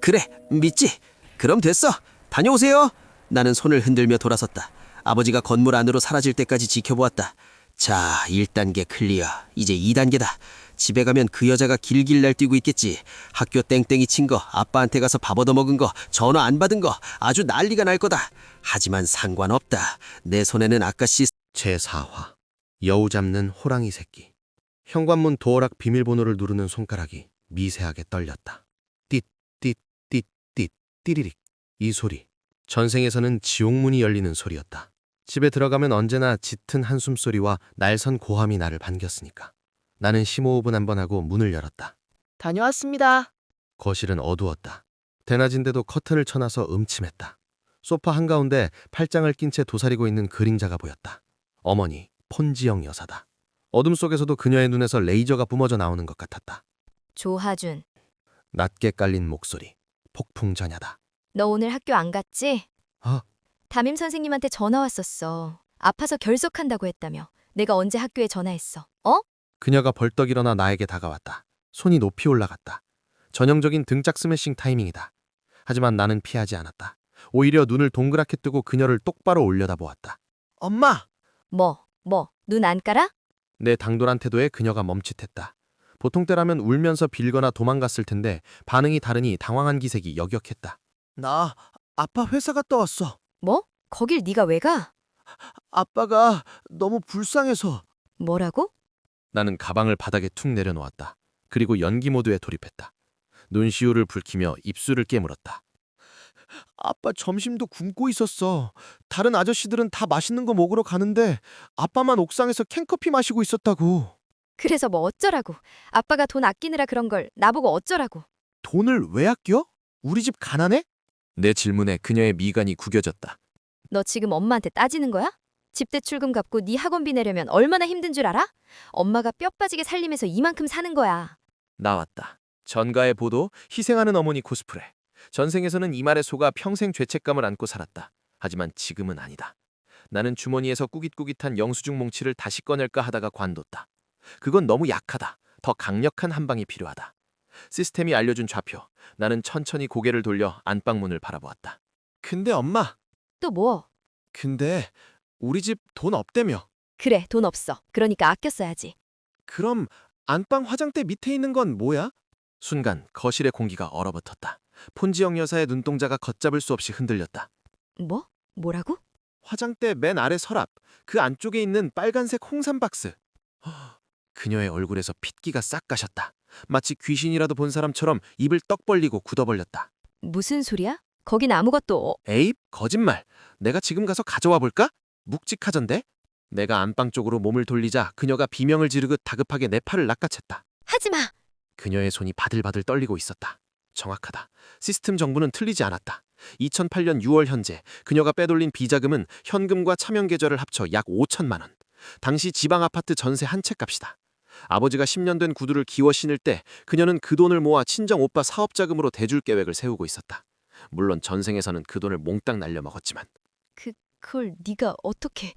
그래, 믿지? 그럼 됐어. 다녀오세요. 나는 손을 흔들며 돌아섰다. 아버지가 건물 안으로 사라질 때까지 지켜보았다. 자, 1단계 클리어. 이제 2단계다. 집에 가면 그 여자가 길길 날뛰고 있겠지. 학교 땡땡이 친 거, 아빠한테 가서 밥 얻어먹은 거, 전화 안 받은 거 아주 난리가 날 거다. 하지만 상관없다. 내 손에는 아까씨 제4화 여우 잡는 호랑이 새끼. 현관문 도어락 비밀번호를 누르는 손가락이 미세하게 떨렸다. 띠띠띠띠 띠리릭. 이 소리. 전생에서는 지옥문이 열리는 소리였다. 집에 들어가면 언제나 짙은 한숨소리와 날선 고함이 나를 반겼으니까. 나는 심호흡은 한번 하고 문을 열었다. 다녀왔습니다. 거실은 어두웠다. 대낮인데도 커튼을 쳐놔서 음침했다. 소파 한가운데 팔짱을 낀 채 도사리고 있는 그림자가 보였다. 어머니, 폰지영 여사다. 어둠 속에서도 그녀의 눈에서 레이저가 뿜어져 나오는 것 같았다. 조하준, 낮게 깔린 목소리. 폭풍전야다. 너 오늘 학교 안 갔지? 아. 담임 선생님한테 전화 왔었어. 아파서 결석한다고 했다며. 내가 언제 학교에 전화했어? 어? 그녀가 벌떡 일어나 나에게 다가왔다. 손이 높이 올라갔다. 전형적인 등짝 스매싱 타이밍이다. 하지만 나는 피하지 않았다. 오히려 눈을 동그랗게 뜨고 그녀를 똑바로 올려다보았다. 엄마! 뭐? 눈 안 깔아? 내 당돌한 태도에 그녀가 멈칫했다. 보통 때라면 울면서 빌거나 도망갔을 텐데 반응이 다르니 당황한 기색이 역역했다. 나 아빠 회사 갔다 왔어. 뭐? 거길 네가 왜 가? 아빠가 너무 불쌍해서. 뭐라고? 나는 가방을 바닥에 툭 내려놓았다. 그리고 연기 모드에 돌입했다. 눈시울을 붉히며 입술을 깨물었다. 아빠 점심도 굶고 있었어. 다른 아저씨들은 다 맛있는 거 먹으러 가는데 아빠만 옥상에서 캔커피 마시고 있었다고. 그래서 뭐 어쩌라고? 아빠가 돈 아끼느라 그런 걸 나보고 어쩌라고? 돈을 왜 아껴? 우리 집 가난해? 내 질문에 그녀의 미간이 구겨졌다. 너 지금 엄마한테 따지는 거야? 집대출금 갚고 네 학원비 내려면 얼마나 힘든 줄 알아? 엄마가 뼈 빠지게 살림해서 이만큼 사는 거야. 나왔다. 전가의 보도, 희생하는 어머니 코스프레. 전생에서는 이 말에 속아 평생 죄책감을 안고 살았다. 하지만 지금은 아니다. 나는 주머니에서 꾸깃꾸깃한 영수증 몽치를 다시 꺼낼까 하다가 관뒀다. 그건 너무 약하다. 더 강력한 한 방이 필요하다. 시스템이 알려준 좌표. 나는 천천히 고개를 돌려 안방문을 바라보았다. 근데 엄마, 또 뭐? 근데 우리 집 돈 없대며. 그래, 돈 없어. 그러니까 아껴 써야지. 그럼 안방 화장대 밑에 있는 건 뭐야? 순간 거실의 공기가 얼어붙었다. 폰지영 여사의 눈동자가 걷잡을 수 없이 흔들렸다. 뭐? 뭐라고? 화장대 맨 아래 서랍, 그 안쪽에 있는 빨간색 홍삼 박스. 그녀의 얼굴에서 핏기가 싹 가셨다. 마치 귀신이라도 본 사람처럼 입을 떡 벌리고 굳어버렸다. 무슨 소리야? 거긴 아무것도 에이, 거짓말. 내가 지금 가서 가져와 볼까? 묵직하던데? 내가 안방 쪽으로 몸을 돌리자 그녀가 비명을 지르듯 다급하게 내 팔을 낚아챘다. 하지 마. 그녀의 손이 바들바들 떨리고 있었다. 정확하다. 시스템 정보는 틀리지 않았다. 2008년 6월 현재 그녀가 빼돌린 비자금은 현금과 차명 계좌를 합쳐 약 5천만 원. 당시 지방 아파트 전세 한 채 값이다. 아버지가 10년 된 구두를 기워 신을 때 그녀는 그 돈을 모아 친정 오빠 사업 자금으로 대줄 계획을 세우고 있었다. 물론 전생에서는 그 돈을 몽땅 날려먹었지만 그걸 네가 어떻게...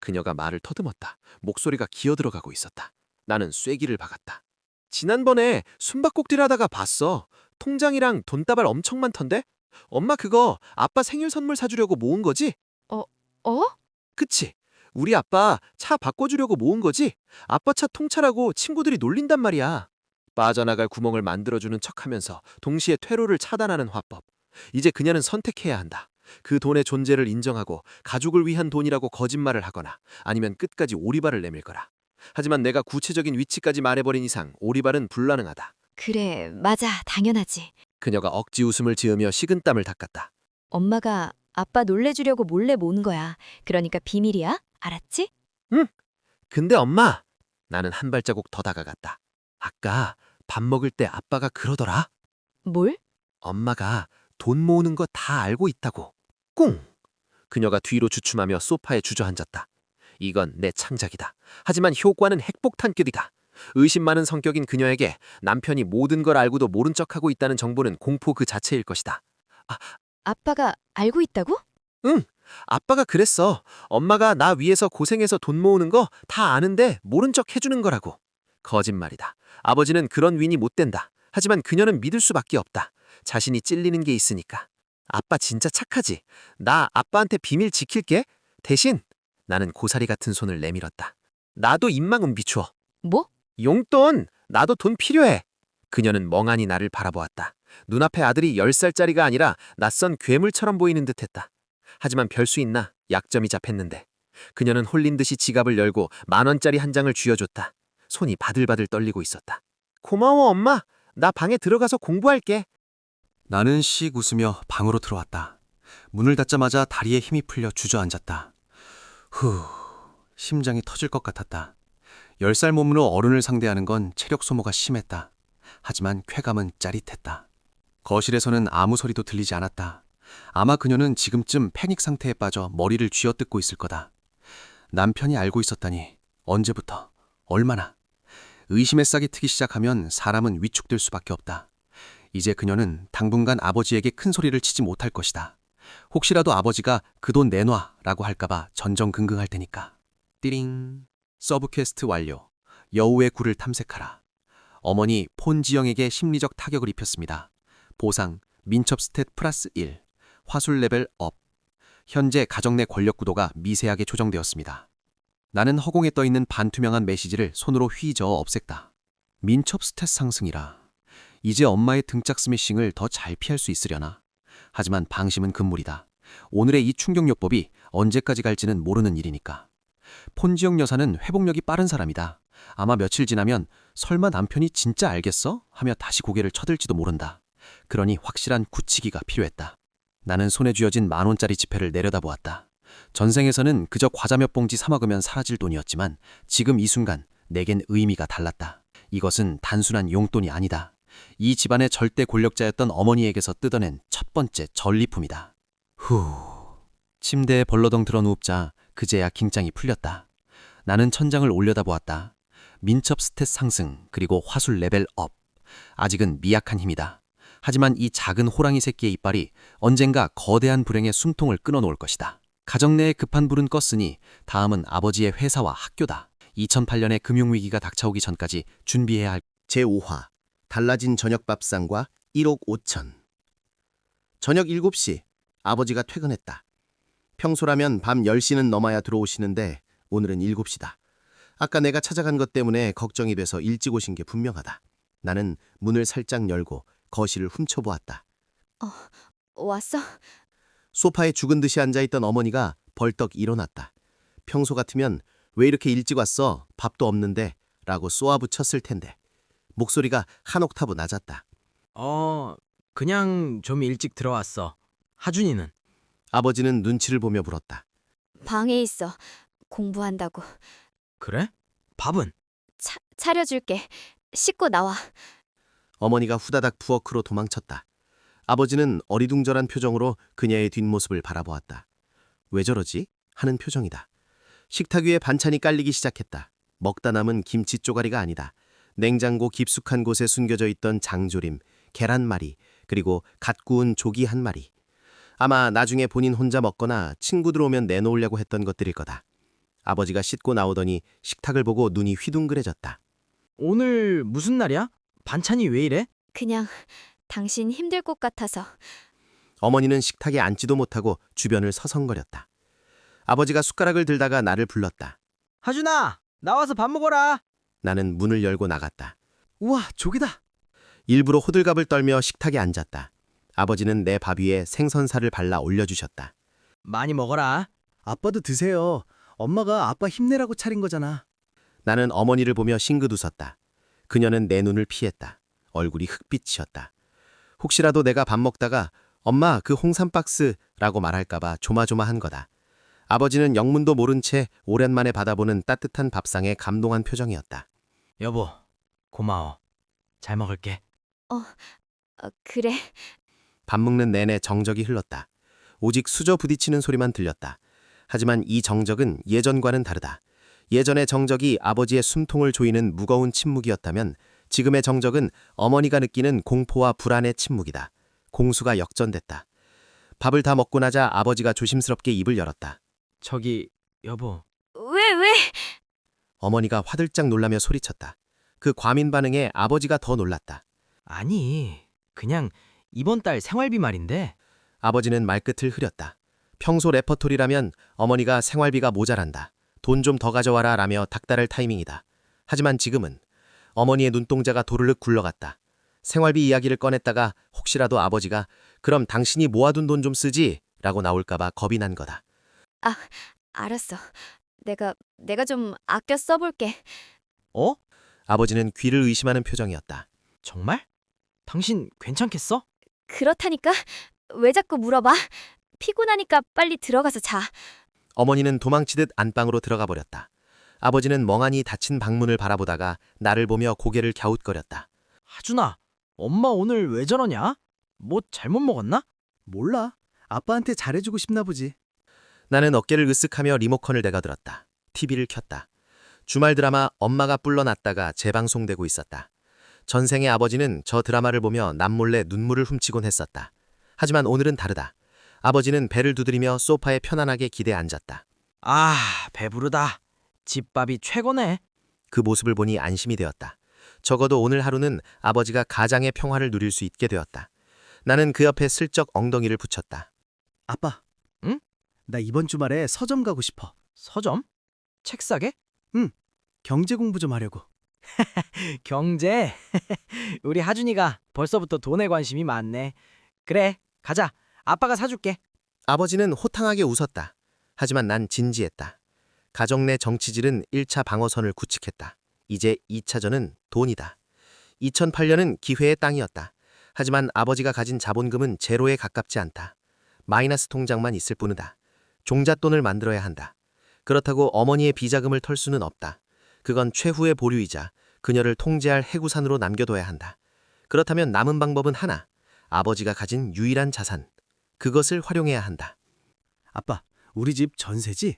그녀가 말을 더듬었다. 목소리가 기어들어가고 있었다. 나는 쐐기를 박았다. 지난번에 숨바꼭질 하다가 봤어. 통장이랑 돈다발 엄청 많던데? 엄마 그거 아빠 생일 선물 사주려고 모은 거지? 어? 그치? 우리 아빠 차 바꿔주려고 모은 거지? 아빠 차 통차라고 친구들이 놀린단 말이야. 빠져나갈 구멍을 만들어주는 척하면서 동시에 퇴로를 차단하는 화법. 이제 그녀는 선택해야 한다. 그 돈의 존재를 인정하고 가족을 위한 돈이라고 거짓말을 하거나 아니면 끝까지 오리발을 내밀 거라. 하지만 내가 구체적인 위치까지 말해버린 이상 오리발은 불가능하다. 그래, 맞아. 당연하지. 그녀가 억지 웃음을 지으며 식은땀을 닦았다. 엄마가 아빠 놀래주려고 몰래 모은 거야. 그러니까 비밀이야. 알았지? 근데 엄마! 나는 한 발자국 더 다가갔다. 아까 밥 먹을 때 아빠가 그러더라. 뭘? 엄마가 돈 모으는 거 다 알고 있다고. 꿍! 그녀가 뒤로 주춤하며 소파에 주저앉았다. 이건 내 창작이다. 하지만 효과는 핵폭탄급이다. 의심 많은 성격인 그녀에게 남편이 모든 걸 알고도 모른 척하고 있다는 정보는 공포 그 자체일 것이다. 아빠가 알고 있다고? 응, 아빠가 그랬어. 엄마가 나 위해서 고생해서 돈 모으는 거 다 아는데 모른 척 해주는 거라고. 거짓말이다. 아버지는 그런 윈이 못 된다. 하지만 그녀는 믿을 수밖에 없다. 자신이 찔리는 게 있으니까. 아빠 진짜 착하지? 나 아빠한테 비밀 지킬게. 대신 나는 고사리 같은 손을 내밀었다. 나도 입망은 비추어. 뭐? 용돈! 나도 돈 필요해! 그녀는 멍하니 나를 바라보았다. 눈앞에 아들이 10살짜리가 아니라 낯선 괴물처럼 보이는 듯했다. 하지만 별 수 있나? 약점이 잡혔는데. 그녀는 홀린 듯이 지갑을 열고 10,000원짜리 한 장을 쥐어줬다. 손이 바들바들 떨리고 있었다. 고마워 엄마. 나 방에 들어가서 공부할게. 나는 씩 웃으며 방으로 들어왔다. 문을 닫자마자 다리에 힘이 풀려 주저앉았다. 후, 심장이 터질 것 같았다. 10살 몸으로 어른을 상대하는 건 체력 소모가 심했다. 하지만 쾌감은 짜릿했다. 거실에서는 아무 소리도 들리지 않았다. 아마 그녀는 지금쯤 패닉 상태에 빠져 머리를 쥐어뜯고 있을 거다. 남편이 알고 있었다니 언제부터, 얼마나. 의심의 싹이 트기 시작하면 사람은 위축될 수밖에 없다. 이제 그녀는 당분간 아버지에게 큰 소리를 치지 못할 것이다. 혹시라도 아버지가 그 돈 내놔라고 할까봐 전전긍긍할 테니까. 띠링. 서브퀘스트 완료. 여우의 굴을 탐색하라. 어머니 폰지영에게 심리적 타격을 입혔습니다. 보상 민첩 스탯 플러스 1. 화술 레벨 업. 현재 가정 내 권력 구도가 미세하게 조정되었습니다. 나는 허공에 떠있는 반투명한 메시지를 손으로 휘저어 없앴다. 민첩 스탯 상승이라. 이제 엄마의 등짝 스매싱을 더 잘 피할 수 있으려나. 하지만 방심은 금물이다. 오늘의 이 충격요법이 언제까지 갈지는 모르는 일이니까. 폰지영 여사는 회복력이 빠른 사람이다. 아마 며칠 지나면 설마 남편이 진짜 알겠어? 하며 다시 고개를 쳐들지도 모른다. 그러니 확실한 굳히기가 필요했다. 나는 손에 쥐어진 10,000원짜리 지폐를 내려다보았다. 전생에서는 그저 과자 몇 봉지 사 먹으면 사라질 돈이었지만 지금 이 순간 내겐 의미가 달랐다. 이것은 단순한 용돈이 아니다. 이 집안의 절대 권력자였던 어머니에게서 뜯어낸 첫 번째 전리품이다. 후. 침대에 벌러덩 들어 누웁자 그제야 긴장이 풀렸다. 나는 천장을 올려다보았다. 민첩 스탯 상승 그리고 화술 레벨 업. 아직은 미약한 힘이다. 하지만 이 작은 호랑이 새끼의 이빨이 언젠가 거대한 불행의 숨통을 끊어놓을 것이다. 가정 내에 급한 불은 껐으니 다음은 아버지의 회사와 학교다. 2008년에 금융위기가 닥쳐오기 전까지 준비해야 할 제5화 달라진 저녁 밥상과 1억 5천. 저녁 7시 아버지가 퇴근했다. 평소라면 밤 10시는 넘어야 들어오시는데 오늘은 7시다. 아까 내가 찾아간 것 때문에 걱정이 돼서 일찍 오신 게 분명하다. 나는 문을 살짝 열고 거실을 훔쳐보았다. 왔어? 소파에 죽은 듯이 앉아있던 어머니가 벌떡 일어났다. 평소 같으면 왜 이렇게 일찍 왔어? 밥도 없는데 라고 쏘아붙였을 텐데 목소리가 한 옥타브 낮았다. 그냥 좀 일찍 들어왔어. 하준이는? 아버지는 눈치를 보며 물었다. 방에 있어. 공부한다고. 그래? 밥은? 차려줄게. 씻고 나와. 어머니가 후다닥 부엌으로 도망쳤다. 아버지는 어리둥절한 표정으로 그녀의 뒷모습을 바라보았다. 왜 저러지? 하는 표정이다. 식탁 위에 반찬이 깔리기 시작했다. 먹다 남은 김치 쪼가리가 아니다. 냉장고 깊숙한 곳에 숨겨져 있던 장조림, 계란말이, 그리고 갓 구운 조기 한 마리. 아마 나중에 본인 혼자 먹거나 친구들 오면 내놓으려고 했던 것들일 거다. 아버지가 씻고 나오더니 식탁을 보고 눈이 휘둥그레졌다. 오늘 무슨 날이야? 반찬이 왜 이래? 그냥 당신 힘들 것 같아서. 어머니는 식탁에 앉지도 못하고 주변을 서성거렸다. 아버지가 숟가락을 들다가 나를 불렀다. 하준아, 나와서 밥 먹어라. 나는 문을 열고 나갔다. 우와, 조개다. 일부러 호들갑을 떨며 식탁에 앉았다. 아버지는 내 밥 위에 생선살을 발라 올려주셨다. 많이 먹어라. 아빠도 드세요. 엄마가 아빠 힘내라고 차린 거잖아. 나는 어머니를 보며 싱긋 웃었다. 그녀는 내 눈을 피했다. 얼굴이 흑빛이었다. 혹시라도 내가 밥 먹다가 엄마 그 홍삼 박스라고 말할까봐 조마조마한 거다. 아버지는 영문도 모른 채 오랜만에 받아보는 따뜻한 밥상에 감동한 표정이었다. 여보, 고마워. 잘 먹을게. 그래. 밥 먹는 내내 정적이 흘렀다. 오직 수저 부딪히는 소리만 들렸다. 하지만 이 정적은 예전과는 다르다. 예전의 정적이 아버지의 숨통을 조이는 무거운 침묵이었다면 지금의 정적은 어머니가 느끼는 공포와 불안의 침묵이다. 공수가 역전됐다. 밥을 다 먹고 나자 아버지가 조심스럽게 입을 열었다. 저기, 여보. 왜? 어머니가 화들짝 놀라며 소리쳤다. 그 과민 반응에 아버지가 더 놀랐다. 아니, 그냥 이번 달 생활비 말인데. 아버지는 말끝을 흐렸다. 평소 레퍼토리라면 어머니가 생활비가 모자란다. 돈 좀 더 가져와라 라며 닥달할 타이밍이다. 하지만 지금은 어머니의 눈동자가 도르륵 굴러갔다. 생활비 이야기를 꺼냈다가 혹시라도 아버지가 그럼 당신이 모아둔 돈 좀 쓰지 라고 나올까봐 겁이 난 거다. 알았어. 내가 좀 아껴 써볼게. 어? 아버지는 귀를 의심하는 표정이었다. 정말? 당신 괜찮겠어? 그렇다니까? 왜 자꾸 물어봐? 피곤하니까 빨리 들어가서 자. 어머니는 도망치듯 안방으로 들어가 버렸다. 아버지는 멍하니 닫힌 방문을 바라보다가 나를 보며 고개를 갸웃거렸다. 하준아, 엄마 오늘 왜 저러냐? 뭐 잘못 먹었나? 몰라. 아빠한테 잘해주고 싶나 보지. 나는 어깨를 으쓱하며 리모컨을 내가들었다. TV를 켰다. 주말 드라마 엄마가 불러놨다가 재방송되고 있었다. 전생의 아버지는 저 드라마를 보며 남몰래 눈물을 훔치곤 했었다. 하지만 오늘은 다르다. 아버지는 배를 두드리며 소파에 편안하게 기대 앉았다. 아, 배부르다. 집밥이 최고네. 그 모습을 보니 안심이 되었다. 적어도 오늘 하루는 아버지가 가장의 평화를 누릴 수 있게 되었다. 나는 그 옆에 슬쩍 엉덩이를 붙였다. 아빠. 응? 나 이번 주말에 서점 가고 싶어. 서점? 책 사게? 경제 공부 좀 하려고. 경제? 우리 하준이가 벌써부터 돈에 관심이 많네. 그래, 가자. 아빠가 사줄게. 아버지는 호탕하게 웃었다. 하지만 난 진지했다. 가정 내 정치질은 1차 방어선을 구축했다. 이제 2차전은 돈이다. 2008년은 기회의 땅이었다. 하지만 아버지가 가진 자본금은 제로에 가깝지 않다. 마이너스 통장만 있을 뿐이다. 종잣돈을 만들어야 한다. 그렇다고 어머니의 비자금을 털 수는 없다. 그건 최후의 보류이자 그녀를 통제할 해구산으로 남겨둬야 한다. 그렇다면 남은 방법은 하나. 아버지가 가진 유일한 자산. 그것을 활용해야 한다. 아빠, 우리 집 전세지?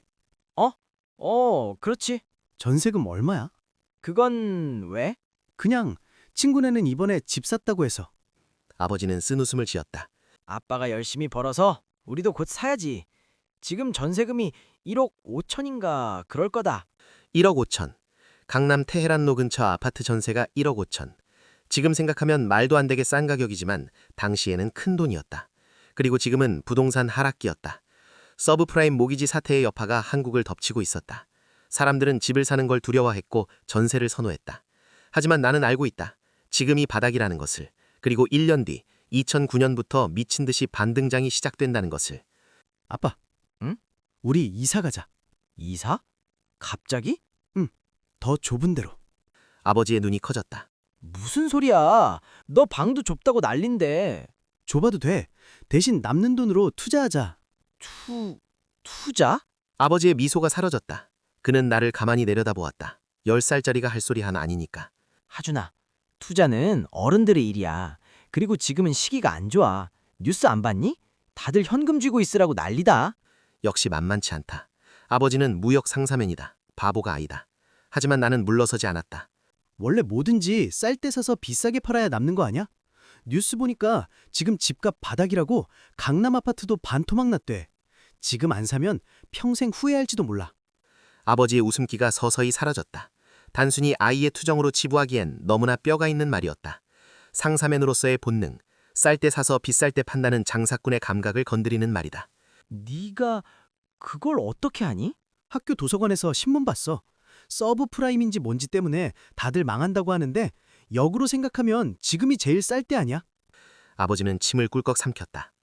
그렇지. 전세금 얼마야? 그건 왜? 그냥 친구네는 이번에 집 샀다고 해서. 아버지는 쓴웃음을 지었다. 아빠가 열심히 벌어서 우리도 곧 사야지. 지금 전세금이 1억 5천인가 그럴 거다. 1억 5천. 강남 테헤란로 근처 아파트 전세가 1억 5천. 지금 생각하면 말도 안 되게 싼 가격이지만 당시에는 큰 돈이었다. 그리고 지금은 부동산 하락기였다. 서브프라임 모기지 사태의 여파가 한국을 덮치고 있었다. 사람들은 집을 사는 걸 두려워했고 전세를 선호했다. 하지만 나는 알고 있다. 지금이 바닥이라는 것을. 그리고 1년 뒤 2009년부터 미친 듯이 반등장이 시작된다는 것을. 아빠. 응? 우리 이사 가자. 이사? 갑자기? 더 좁은 데로. 아버지의 눈이 커졌다. 무슨 소리야? 너 방도 좁다고 난린데. 좁아도 돼. 대신 남는 돈으로 투자하자. 투자? 아버지의 미소가 사라졌다. 그는 나를 가만히 내려다보았다. 10살짜리가 할 소리 하나 아니니까. 하준아, 투자는 어른들의 일이야. 그리고 지금은 시기가 안 좋아. 뉴스 안 봤니? 다들 현금 쥐고 있으라고 난리다. 역시 만만치 않다. 아버지는 무역 상사맨이다. 바보가 아니다. 하지만 나는 물러서지 않았다. 원래 뭐든지 쌀 때 사서 비싸게 팔아야 남는 거 아니야? 뉴스 보니까 지금 집값 바닥이라고 강남 아파트도 반토막 났대. 지금 안 사면 평생 후회할지도 몰라. 아버지의 웃음기가 서서히 사라졌다. 단순히 아이의 투정으로 치부하기엔 너무나 뼈가 있는 말이었다. 상사맨으로서의 본능, 쌀 때 사서 비쌀 때 판다는 장사꾼의 감각을 건드리는 말이다. 네가 그걸 어떻게 아니? 학교 도서관에서 신문 봤어. 서브프라임인지 뭔지 때문에 다들 망한다고 하는데 역으로 생각하면 지금이 제일 쌀 때 아니야? 아버지는 침을 꿀꺽 삼켰다.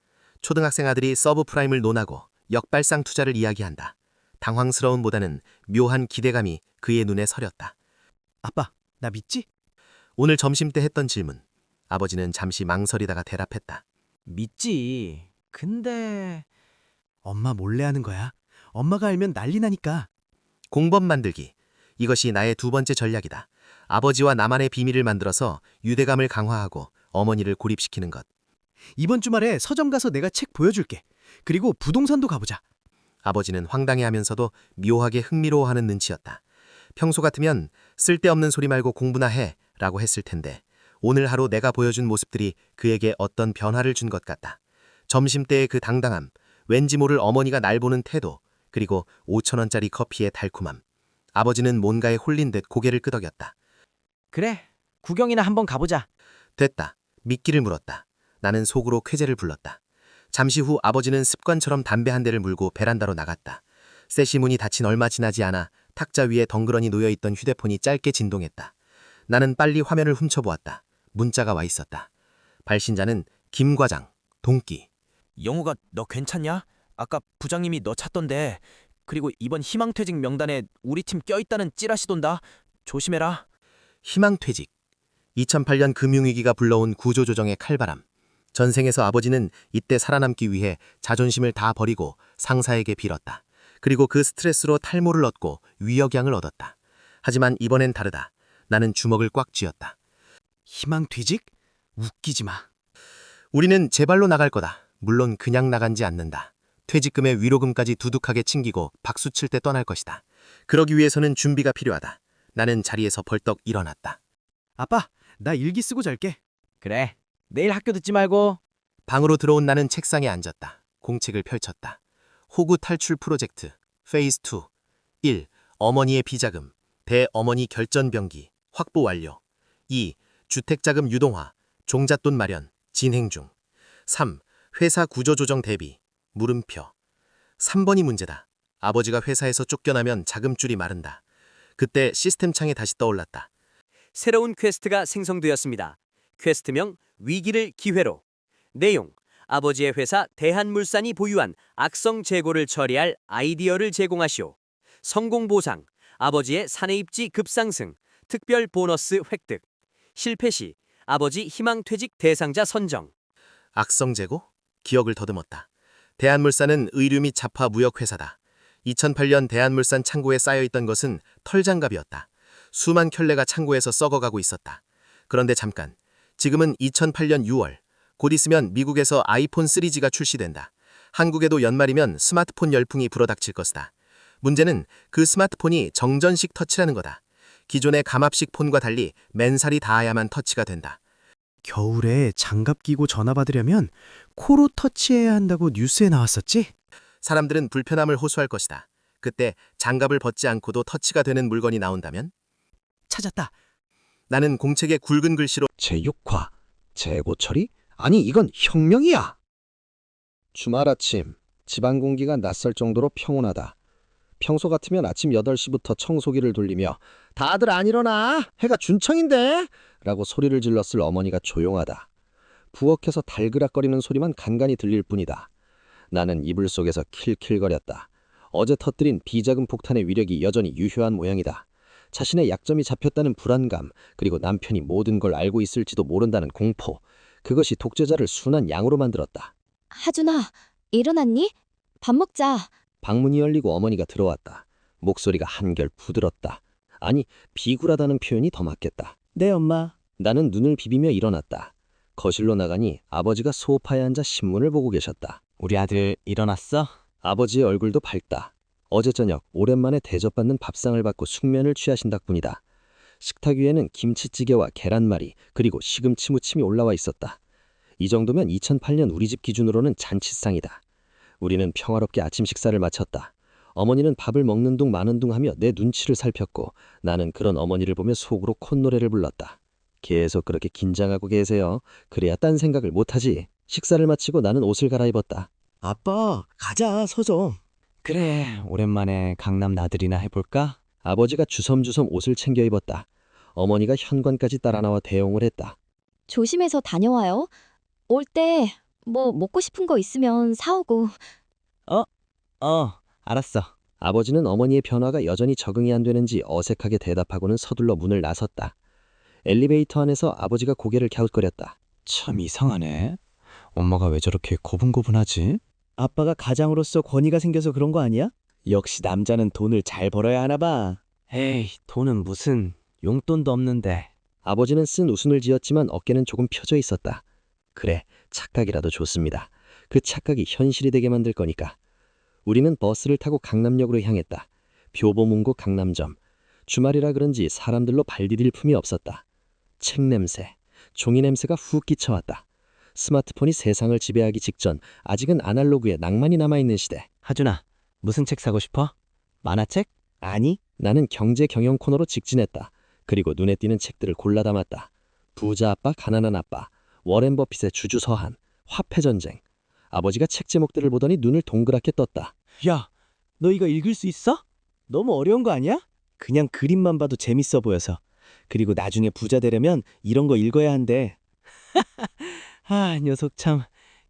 초등학생 아들이 서브프라임을 논하고 역발상 투자를 이야기한다. 당황스러움보다는 묘한 기대감이 그의 눈에 서렸다. 아빠, 나 믿지? 오늘 점심 때 했던 질문. 아버지는 잠시 망설이다가 대답했다. 믿지. 근데 엄마 몰래 하는 거야. 엄마가 알면 난리 나니까. 공범 만들기. 이것이 나의 두 번째 전략이다. 아버지와 나만의 비밀을 만들어서 유대감을 강화하고 어머니를 고립시키는 것. 이번 주말에 서점 가서 내가 책 보여줄게. 그리고 부동산도 가보자. 아버지는 황당해하면서도 묘하게 흥미로워하는 눈치였다. 평소 같으면 쓸데없는 소리 말고 공부나 해 라고 했을 텐데 오늘 하루 내가 보여준 모습들이 그에게 어떤 변화를 준 것 같다. 점심때의 그 당당함, 왠지 모를 어머니가 날 보는 태도, 그리고 5,000원짜리 커피의 달콤함. 아버지는 뭔가에 홀린 듯 고개를 끄덕였다. 그래, 구경이나 한번 가보자. 됐다. 미끼를 물었다. 나는 속으로 쾌재를 불렀다. 잠시 후 아버지는 습관처럼 담배 한 대를 물고 베란다로 나갔다. 세시 문이 닫힌 얼마 지나지 않아 탁자 위에 덩그러니 놓여있던 휴대폰이 짧게 진동했다. 나는 빨리 화면을 훔쳐보았다. 문자가 와 있었다. 발신자는 김 과장, 동기. 영우가 너 괜찮냐? 아까 부장님이 너 찾던데. 그리고 이번 희망퇴직 명단에 우리 팀 껴있다는 찌라시 돈다. 조심해라. 희망퇴직. 2008년 금융위기가 불러온 구조조정의 칼바람. 전생에서 아버지는 이때 살아남기 위해 자존심을 다 버리고 상사에게 빌었다. 그리고 그 스트레스로 탈모를 얻고 위역양을 얻었다. 하지만 이번엔 다르다. 나는 주먹을 꽉 쥐었다. 희망퇴직? 웃기지 마. 우리는 제 발로 나갈 거다. 물론 그냥 나간지 않는다. 퇴직금에 위로금까지 두둑하게 챙기고 박수 칠 때 떠날 것이다. 그러기 위해서는 준비가 필요하다. 나는 자리에서 벌떡 일어났다. 아빠, 나 일기 쓰고 잘게. 그래, 내일 학교 듣지 말고. 방으로 들어온 나는 책상에 앉았다. 공책을 펼쳤다. 호구 탈출 프로젝트 페이즈 2. 1. 어머니의 비자금 대어머니 결전병기 확보 완료. 2. 주택자금 유동화 종잣돈 마련 진행 중. 3. 회사 구조조정 대비 물음표. 3번이 문제다. 아버지가 회사에서 쫓겨나면 자금줄이 마른다. 그때 시스템 창에 다시 떠올랐다. 새로운 퀘스트가 생성되었습니다. 퀘스트명 위기를 기회로. 내용: 아버지의 회사 대한물산이 보유한 악성 재고를 처리할 아이디어를 제공하시오. 성공 보상: 아버지의 사내입지 급상승, 특별 보너스 획득. 실패 시 아버지 희망퇴직 대상자 선정. 악성 재고? 기억을 더듬었다. 대한물산은 의류 및 자파 무역회사다. 2008년 대한물산 창고에 쌓여있던 것은 털장갑이었다. 수만 켤레가 창고에서 썩어가고 있었다. 그런데 잠깐, 지금은 2008년 6월. 곧 있으면 미국에서 아이폰 3G가 출시된다. 한국에도 연말이면 스마트폰 열풍이 불어닥칠 것이다. 문제는 그 스마트폰이 정전식 터치라는 거다. 기존의 감압식 폰과 달리 맨살이 닿아야만 터치가 된다. 겨울에 장갑 끼고 전화 받으려면 코로 터치해야 한다고 뉴스에 나왔었지? 사람들은 불편함을 호소할 것이다. 그때 장갑을 벗지 않고도 터치가 되는 물건이 나온다면? 찾았다. 나는 공책에 굵은 글씨로 제6화 재고 처리? 아니 이건 혁명이야. 주말 아침, 집안 공기가 낯설 정도로 평온하다. 평소 같으면 아침 8시부터 청소기를 돌리며 다들 안 일어나? 해가 준청인데? 라고 소리를 질렀을 어머니가 조용하다. 부엌에서 달그락거리는 소리만 간간히 들릴 뿐이다. 나는 이불 속에서 킬킬거렸다. 어제 터뜨린 비자금 폭탄의 위력이 여전히 유효한 모양이다. 자신의 약점이 잡혔다는 불안감, 그리고 남편이 모든 걸 알고 있을지도 모른다는 공포. 그것이 독재자를 순한 양으로 만들었다. 하준아, 일어났니? 밥 먹자. 방문이 열리고 어머니가 들어왔다. 목소리가 한결 부드럽다. 아니, 비굴하다는 표현이 더 맞겠다. 네, 엄마. 나는 눈을 비비며 일어났다. 거실로 나가니 아버지가 소파에 앉아 신문을 보고 계셨다. 우리 아들 일어났어? 아버지의 얼굴도 밝다. 어제 저녁 오랜만에 대접받는 밥상을 받고 숙면을 취하신 덕분이다. 식탁 위에는 김치찌개와 계란말이 그리고 시금치 무침이 올라와 있었다. 이 정도면 2008년 우리 집 기준으로는 잔치상이다. 우리는 평화롭게 아침 식사를 마쳤다. 어머니는 밥을 먹는 둥 마는 둥 하며 내 눈치를 살폈고 나는 그런 어머니를 보며 속으로 콧노래를 불렀다. 계속 그렇게 긴장하고 계세요. 그래야 딴 생각을 못하지. 식사를 마치고 나는 옷을 갈아입었다. 아빠, 가자, 서점. 그래, 오랜만에 강남 나들이나 해볼까? 아버지가 주섬주섬 옷을 챙겨 입었다. 어머니가 현관까지 따라 나와 대용을 했다. 조심해서 다녀와요. 올 때 뭐 먹고 싶은 거 있으면 사오고. 알았어. 아버지는 어머니의 변화가 여전히 적응이 안 되는지 어색하게 대답하고는 서둘러 문을 나섰다. 엘리베이터 안에서 아버지가 고개를 갸웃거렸다. 참 이상하네. 엄마가 왜 저렇게 고분고분하지? 아빠가 가장으로서 권위가 생겨서 그런 거 아니야? 역시 남자는 돈을 잘 벌어야 하나 봐. 에이, 돈은 무슨 용돈도 없는데. 아버지는 쓴 웃음을 지었지만 어깨는 조금 펴져 있었다. 그래, 착각이라도 좋습니다. 그 착각이 현실이 되게 만들 거니까. 우리는 버스를 타고 강남역으로 향했다. 표보문고 강남점. 주말이라 그런지 사람들로 발 디딜 품이 없었다. 책 냄새, 종이 냄새가 훅 끼쳐왔다. 스마트폰이 세상을 지배하기 직전 아직은 아날로그에 낭만이 남아있는 시대. 하준아, 무슨 책 사고 싶어? 만화책? 아니. 나는 경제 경영 코너로 직진했다. 그리고 눈에 띄는 책들을 골라 담았다. 부자 아빠, 가난한 아빠, 워렌 버핏의 주주서한, 화폐전쟁. 아버지가 책 제목들을 보더니 눈을 동그랗게 떴다. 야, 너 이거 읽을 수 있어? 너무 어려운 거 아니야? 그냥 그림만 봐도 재밌어 보여서. 그리고 나중에 부자 되려면 이런 거 읽어야 한대. 녀석 참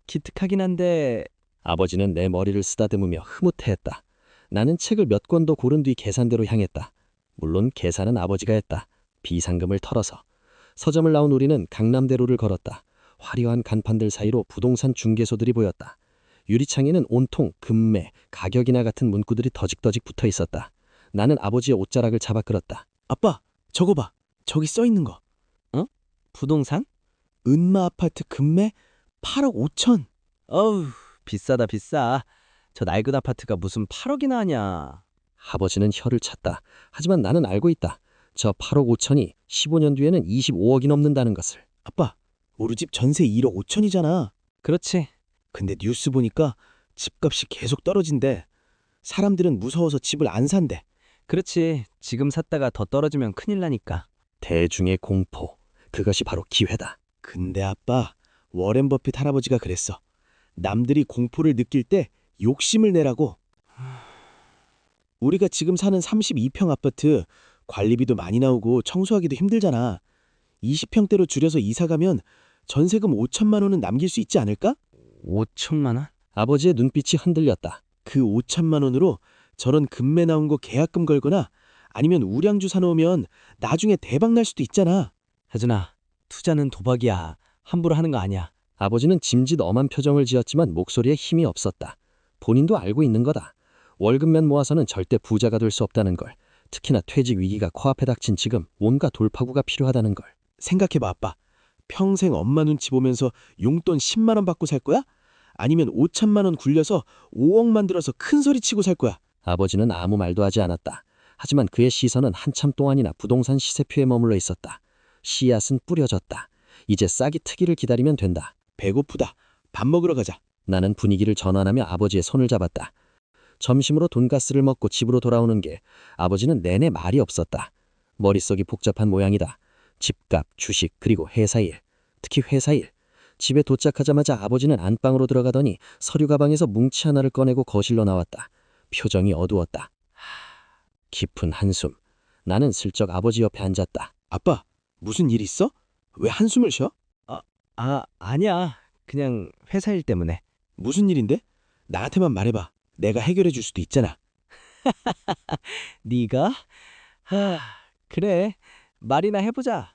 기특하긴 한데. 아버지는 내 머리를 쓰다듬으며 흐뭇해했다. 나는 책을 몇 권 더 고른 뒤 계산대로 향했다. 물론 계산은 아버지가 했다. 비상금을 털어서. 서점을 나온 우리는 강남대로를 걸었다. 화려한 간판들 사이로 부동산 중개소들이 보였다. 유리창에는 온통 금매, 가격이나 같은 문구들이 더직더직 붙어 있었다. 나는 아버지의 옷자락을 잡아 끌었다. 아빠, 저거 봐. 저기 써 있는 거. 부동산? 은마 아파트 금매 8억 5천. 어우, 비싸다 비싸. 저 낡은 아파트가 무슨 8억이나 하냐. 아버지는 혀를 찼다. 하지만 나는 알고 있다. 저 8억 5천이 15년 뒤에는 25억이 넘는다는 것을. 아빠, 우리 집 전세 1억 5천이잖아. 그렇지. 근데 뉴스 보니까 집값이 계속 떨어진대. 사람들은 무서워서 집을 안 산대. 그렇지. 지금 샀다가 더 떨어지면 큰일 나니까. 대중의 공포. 그것이 바로 기회다. 근데 아빠, 워렌 버핏 할아버지가 그랬어. 남들이 공포를 느낄 때 욕심을 내라고. 우리가 지금 사는 32평 아파트 관리비도 많이 나오고 청소하기도 힘들잖아. 20평대로 줄여서 이사 가면 전세금 5천만 원은 남길 수 있지 않을까? 5천만 원? 아버지의 눈빛이 흔들렸다. 그 5천만 원으로 저런 금매 나온 거 계약금 걸거나 아니면 우량주 사놓으면 나중에 대박 날 수도 있잖아. 하준아, 투자는 도박이야. 함부로 하는 거 아니야. 아버지는 짐짓 엄한 표정을 지었지만 목소리에 힘이 없었다. 본인도 알고 있는 거다. 월급만 모아서는 절대 부자가 될 수 없다는 걸. 특히나 퇴직 위기가 코앞에 닥친 지금 온갖 돌파구가 필요하다는 걸. 생각해봐, 아빠. 평생 엄마 눈치 보면서 용돈 10만 원 받고 살 거야? 아니면 5천만 원 굴려서 5억 만들어서 큰 소리 치고 살 거야? 아버지는 아무 말도 하지 않았다. 하지만 그의 시선은 한참 동안이나 부동산 시세표에 머물러 있었다. 씨앗은 뿌려졌다. 이제 싹이 트기를 기다리면 된다. 배고프다. 밥 먹으러 가자. 나는 분위기를 전환하며 아버지의 손을 잡았다. 점심으로 돈가스를 먹고 집으로 돌아오는 게 아버지는 내내 말이 없었다. 머릿속이 복잡한 모양이다. 집값, 주식, 그리고 회사 일. 특히 회사 일. 집에 도착하자마자 아버지는 안방으로 들어가더니 서류 가방에서 뭉치 하나를 꺼내고 거실로 나왔다. 표정이 어두웠다. 깊은 한숨. 나는 슬쩍 아버지 옆에 앉았다. 아빠, 무슨 일 있어? 왜 한숨을 쉬어? 아니야. 그냥 회사 일 때문에. 무슨 일인데? 나한테만 말해봐. 내가 해결해 줄 수도 있잖아. 네가? 그래. 말이나 해보자.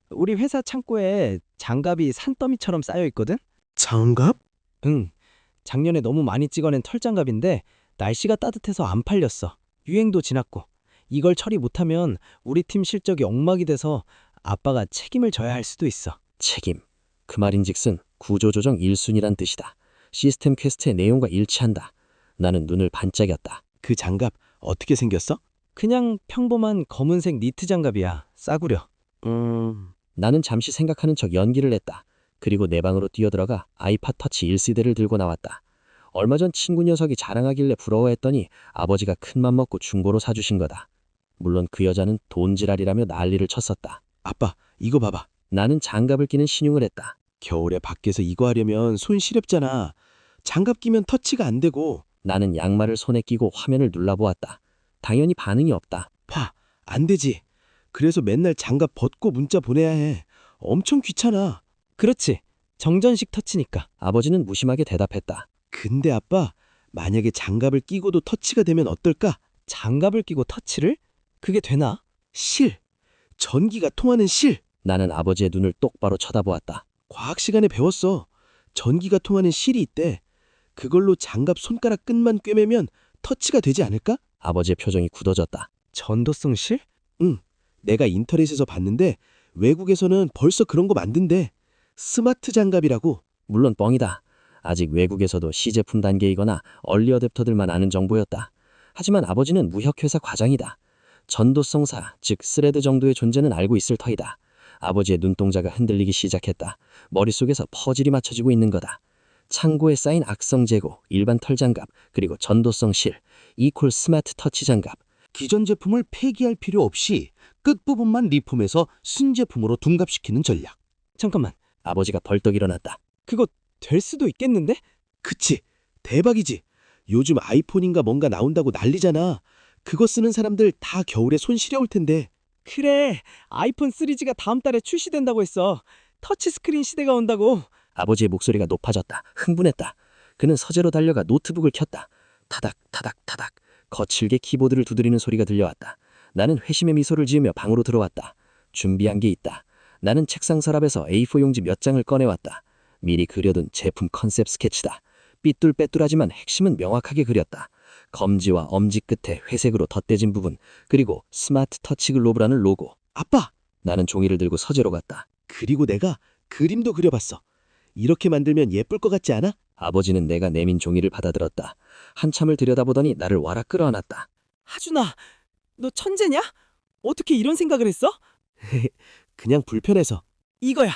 우리 회사 창고에 장갑이 산더미처럼 쌓여 있거든? 장갑? 응. 작년에 너무 많이 찍어낸 털장갑인데 날씨가 따뜻해서 안 팔렸어. 유행도 지났고. 이걸 처리 못하면 우리 팀 실적이 엉망이 돼서 아빠가 책임을 져야 할 수도 있어. 책임. 그 말인즉슨 구조조정 1순위란 뜻이다. 시스템 퀘스트의 내용과 일치한다. 나는 눈을 반짝였다. 그 장갑 어떻게 생겼어? 그냥 평범한 검은색 니트 장갑이야. 싸구려. 나는 잠시 생각하는 척 연기를 했다. 그리고 내 방으로 뛰어들어가 아이팟 터치 1세대를 들고 나왔다. 얼마 전 친구 녀석이 자랑하길래 부러워했더니 아버지가 큰맘 먹고 중고로 사주신 거다. 물론 그 여자는 돈지랄이라며 난리를 쳤었다. 아빠, 이거 봐봐. 나는 장갑을 끼는 신용을 했다. 겨울에 밖에서 이거 하려면 손 시렵잖아. 장갑 끼면 터치가 안 되고. 나는 양말을 손에 끼고 화면을 눌러보았다. 당연히 반응이 없다. 봐, 안 되지. 그래서 맨날 장갑 벗고 문자 보내야 해. 엄청 귀찮아. 그렇지. 정전식 터치니까. 아버지는 무심하게 대답했다. 근데 아빠, 만약에 장갑을 끼고도 터치가 되면 어떨까? 장갑을 끼고 터치를? 그게 되나? 실. 전기가 통하는 실. 나는 아버지의 눈을 똑바로 쳐다보았다. 과학 시간에 배웠어. 전기가 통하는 실이 있대. 그걸로 장갑 손가락 끝만 꿰매면 터치가 되지 않을까? 아버지의 표정이 굳어졌다. 전도성 실? 응. 내가 인터넷에서 봤는데 외국에서는 벌써 그런 거 만든대. 스마트 장갑이라고. 물론 뻥이다. 아직 외국에서도 시제품 단계이거나 얼리 어댑터들만 아는 정보였다. 하지만 아버지는 무역회사 과장이다. 전도성사, 즉 스레드 정도의 존재는 알고 있을 터이다. 아버지의 눈동자가 흔들리기 시작했다. 머릿속에서 퍼즐이 맞춰지고 있는 거다. 창고에 쌓인 악성 재고, 일반 털장갑, 그리고 전도성 실, 이퀄 스마트 터치 장갑. 기존 제품을 폐기할 필요 없이 끝부분만 리폼해서 신제품으로 둔갑시키는 전략. 잠깐만. 아버지가 벌떡 일어났다. 그거 될 수도 있겠는데? 그치. 대박이지. 요즘 아이폰인가 뭔가 나온다고 난리잖아. 그거 쓰는 사람들 다 겨울에 손 시려울 텐데. 그래. 아이폰 3G가 다음 달에 출시된다고 했어. 터치스크린 시대가 온다고. 아버지의 목소리가 높아졌다. 흥분했다. 그는 서재로 달려가 노트북을 켰다. 타닥 타닥 타닥 거칠게 키보드를 두드리는 소리가 들려왔다. 나는 회심의 미소를 지으며 방으로 들어왔다. 준비한 게 있다. 나는 책상 서랍에서 A4 용지 몇 장을 꺼내왔다. 미리 그려둔 제품 컨셉 스케치다. 삐뚤빼뚤하지만 핵심은 명확하게 그렸다. 검지와 엄지 끝에 회색으로 덧대진 부분, 그리고 스마트 터치 글로브라는 로고. 아빠! 나는 종이를 들고 서재로 갔다. 그리고 내가 그림도 그려봤어. 이렇게 만들면 예쁠 것 같지 않아? 아버지는 내가 내민 종이를 받아들었다. 한참을 들여다보더니 나를 와라 끌어안았다. 하준아, 너 천재냐? 어떻게 이런 생각을 했어? 그냥 불편해서. 이거야.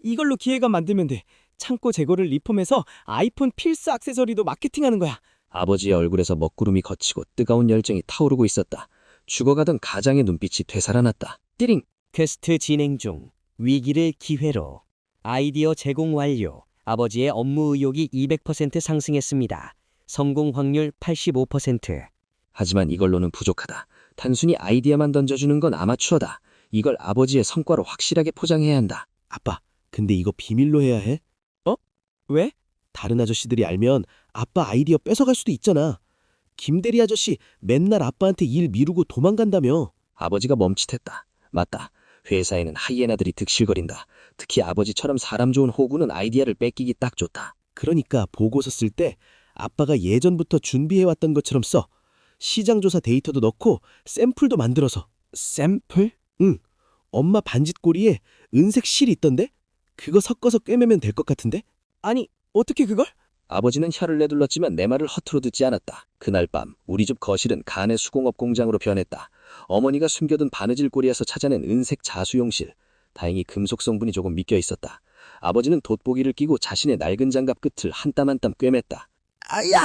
이걸로 기획안 만들면 돼. 창고 재고를 리폼해서 아이폰 필수 액세서리도 마케팅하는 거야. 아버지의 얼굴에서 먹구름이 걷히고 뜨거운 열정이 타오르고 있었다. 죽어가던 가장의 눈빛이 되살아났다. 띠링! 퀘스트 진행 중. 위기를 기회로. 아이디어 제공 완료. 아버지의 업무 의욕이 200% 상승했습니다. 성공 확률 85%. 하지만 이걸로는 부족하다. 단순히 아이디어만 던져주는 건 아마추어다. 이걸 아버지의 성과로 확실하게 포장해야 한다. 아빠, 근데 이거 비밀로 해야 해? 왜? 다른 아저씨들이 알면 아빠 아이디어 뺏어갈 수도 있잖아. 김대리 아저씨 맨날 아빠한테 일 미루고 도망간다며. 아버지가 멈칫했다. 맞다. 회사에는 하이에나들이 득실거린다. 특히 아버지처럼 사람 좋은 호구는 아이디어를 뺏기기 딱 좋다. 그러니까 보고서 쓸 때 아빠가 예전부터 준비해왔던 것처럼 써. 시장조사 데이터도 넣고 샘플도 만들어서. 샘플? 응. 엄마 반짓고리에 은색 실이 있던데? 그거 섞어서 꿰매면 될 것 같은데? 아니, 어떻게 그걸? 아버지는 혀를 내둘렀지만 내 말을 허투루 듣지 않았다. 그날 밤 우리 집 거실은 간의 수공업 공장으로 변했다. 어머니가 숨겨둔 바느질 고리에서 찾아낸 은색 자수용실. 다행히 금속 성분이 조금 믿겨 있었다. 아버지는 돋보기를 끼고 자신의 낡은 장갑 끝을 한 땀 한 땀 꿰맸다. 아야!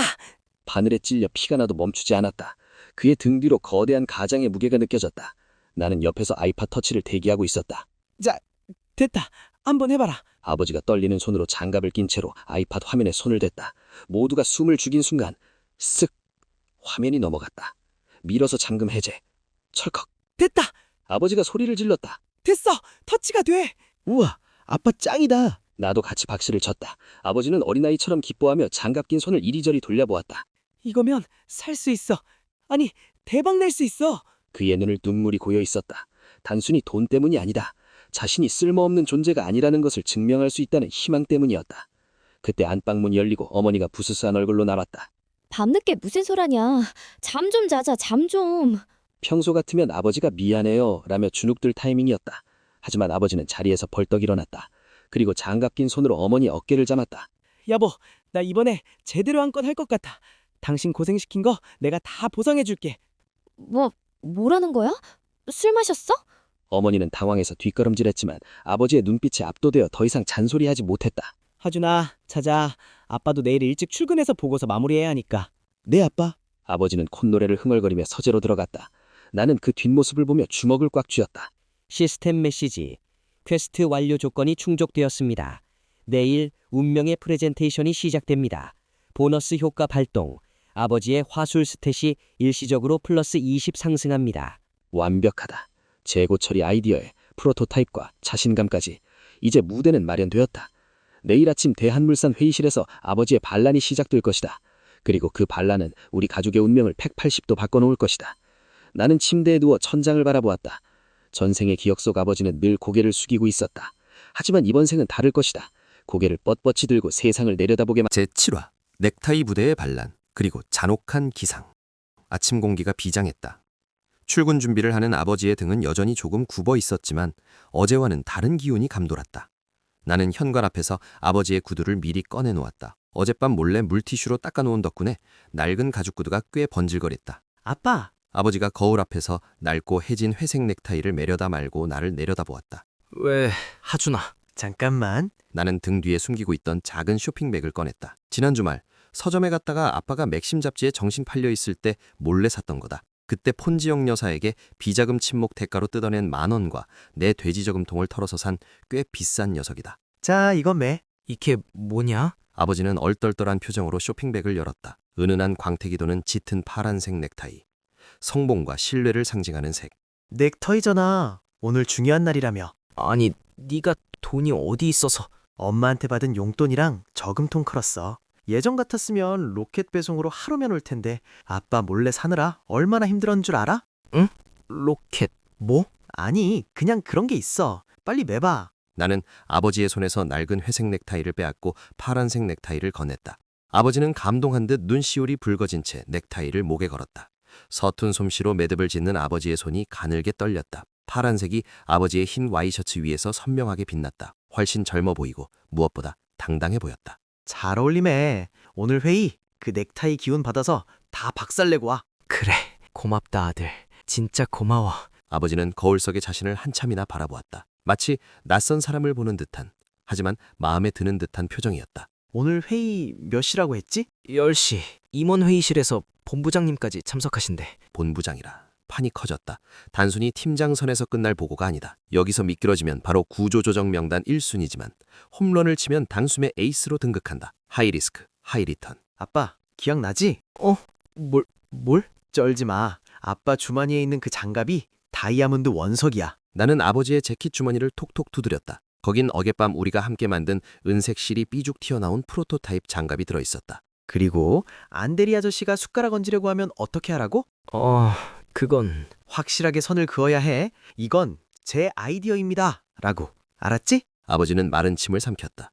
바늘에 찔려 피가 나도 멈추지 않았다. 그의 등 뒤로 거대한 가장의 무게가 느껴졌다. 나는 옆에서 아이팟 터치를 대기하고 있었다. 자, 됐다. 한번 해봐라. 아버지가 떨리는 손으로 장갑을 낀 채로 아이팟 화면에 손을 댔다. 모두가 숨을 죽인 순간 쓱! 화면이 넘어갔다. 밀어서 잠금 해제. 철컥! 됐다. 아버지가 소리를 질렀다. 됐어. 터치가 돼. 우와, 아빠 짱이다. 나도 같이 박수를 쳤다. 아버지는 어린아이처럼 기뻐하며 장갑 낀 손을 이리저리 돌려보았다. 이거면 살 수 있어. 아니, 대박 낼 수 있어. 그의 눈을 눈물이 고여 있었다. 단순히 돈 때문이 아니다. 자신이 쓸모없는 존재가 아니라는 것을 증명할 수 있다는 희망 때문이었다. 그때 안방문이 열리고 어머니가 부스스한 얼굴로 나왔다. 밤늦게 무슨 소라냐. 잠 좀 자자, 잠 좀. 평소 같으면 아버지가 미안해요 라며 주눅들 타이밍이었다. 하지만 아버지는 자리에서 벌떡 일어났다. 그리고 장갑 낀 손으로 어머니 어깨를 잡았다. 여보, 나 이번에 제대로 한 건 할 것 같아. 당신 고생시킨 거 내가 다 보상해줄게. 뭐라는 거야? 술 마셨어? 어머니는 당황해서 뒷걸음질했지만 아버지의 눈빛에 압도되어 더 이상 잔소리하지 못했다. 화준아, 자자. 아빠도 내일 일찍 출근해서 보고서 마무리해야 하니까. 네, 아빠. 아버지는 콧노래를 흥얼거리며 서재로 들어갔다. 나는 그 뒷모습을 보며 주먹을 꽉 쥐었다. 시스템 메시지. 퀘스트 완료 조건이 충족되었습니다. 내일 운명의 프레젠테이션이 시작됩니다. 보너스 효과 발동. 아버지의 화술 스탯이 일시적으로 플러스 20 상승합니다. 완벽하다. 재고 처리 아이디어에 프로토타입과 자신감까지. 이제 무대는 마련되었다. 내일 아침 대한물산 회의실에서 아버지의 반란이 시작될 것이다. 그리고 그 반란은 우리 가족의 운명을 180도 바꿔놓을 것이다. 나는 침대에 누워 천장을 바라보았다. 전생의 기억 속 아버지는 늘 고개를 숙이고 있었다. 하지만 이번 생은 다를 것이다. 고개를 뻣뻣이 들고 세상을 내려다보게 제7화 넥타이 부대의 반란 그리고 잔혹한 기상. 아침 공기가 비장했다. 출근 준비를 하는 아버지의 등은 여전히 조금 굽어 있었지만 어제와는 다른 기운이 감돌았다. 나는 현관 앞에서 아버지의 구두를 미리 꺼내놓았다. 어젯밤 몰래 물티슈로 닦아놓은 덕분에 낡은 가죽 구두가 꽤 번질거렸다. 아빠, 아버지가 거울 앞에서 낡고 해진 회색 넥타이를 매려다 말고 나를 내려다보았다. 왜, 하준아, 잠깐만. 나는 등 뒤에 숨기고 있던 작은 쇼핑백을 꺼냈다. 지난 주말 서점에 갔다가 아빠가 맥심 잡지에 정신 팔려 있을 때 몰래 샀던 거다. 그때 폰지영 여사에게 비자금 친목 대가로 뜯어낸 10,000원과 내 돼지 저금통을 털어서 산 꽤 비싼 녀석이다. 자, 이건 매. 이게 뭐냐? 아버지는 얼떨떨한 표정으로 쇼핑백을 열었다. 은은한 광택이 도는 짙은 파란색 넥타이. 성공과 신뢰를 상징하는 색. 넥타이잖아. 오늘 중요한 날이라며. 아니, 네가 돈이 어디 있어서. 엄마한테 받은 용돈이랑 저금통 걸었어. 예전 같았으면 로켓 배송으로 하루면 올 텐데 아빠 몰래 사느라 얼마나 힘들었는 줄 알아? 응? 로켓 뭐? 아니, 그냥 그런 게 있어. 빨리 매봐. 나는 아버지의 손에서 낡은 회색 넥타이를 빼앗고 파란색 넥타이를 건넸다. 아버지는 감동한 듯 눈시울이 붉어진 채 넥타이를 목에 걸었다. 서툰 솜씨로 매듭을 짓는 아버지의 손이 가늘게 떨렸다. 파란색이 아버지의 흰 와이셔츠 위에서 선명하게 빛났다. 훨씬 젊어 보이고 무엇보다 당당해 보였다. 잘 어울리매. 오늘 회의 그 넥타이 기운 받아서 다 박살내고 와. 그래, 고맙다 아들. 진짜 고마워. 아버지는 거울 속의 자신을 한참이나 바라보았다. 마치 낯선 사람을 보는 듯한, 하지만 마음에 드는 듯한 표정이었다. 오늘 회의 몇 시라고 했지? 10시 임원 회의실에서 본부장님까지 참석하신대. 본부장이라. 판이 커졌다. 단순히 팀장 선에서 끝날 보고가 아니다. 여기서 미끄러지면 바로 구조조정 명단 1순위지만 홈런을 치면 단숨에 에이스로 등극한다. 하이리스크, 하이리턴. 아빠, 기억나지? 뭘? 쩔지 마. 아빠 주머니에 있는 그 장갑이 다이아몬드 원석이야. 나는 아버지의 재킷 주머니를 톡톡 두드렸다. 거긴 어젯밤 우리가 함께 만든 은색 실이 삐죽 튀어나온 프로토타입 장갑이 들어있었다. 그리고 안대리 아저씨가 숟가락 얹으려고 하면 어떻게 하라고? 그건 확실하게 선을 그어야 해. 이건 제 아이디어입니다. 라고. 알았지? 아버지는 마른 침을 삼켰다.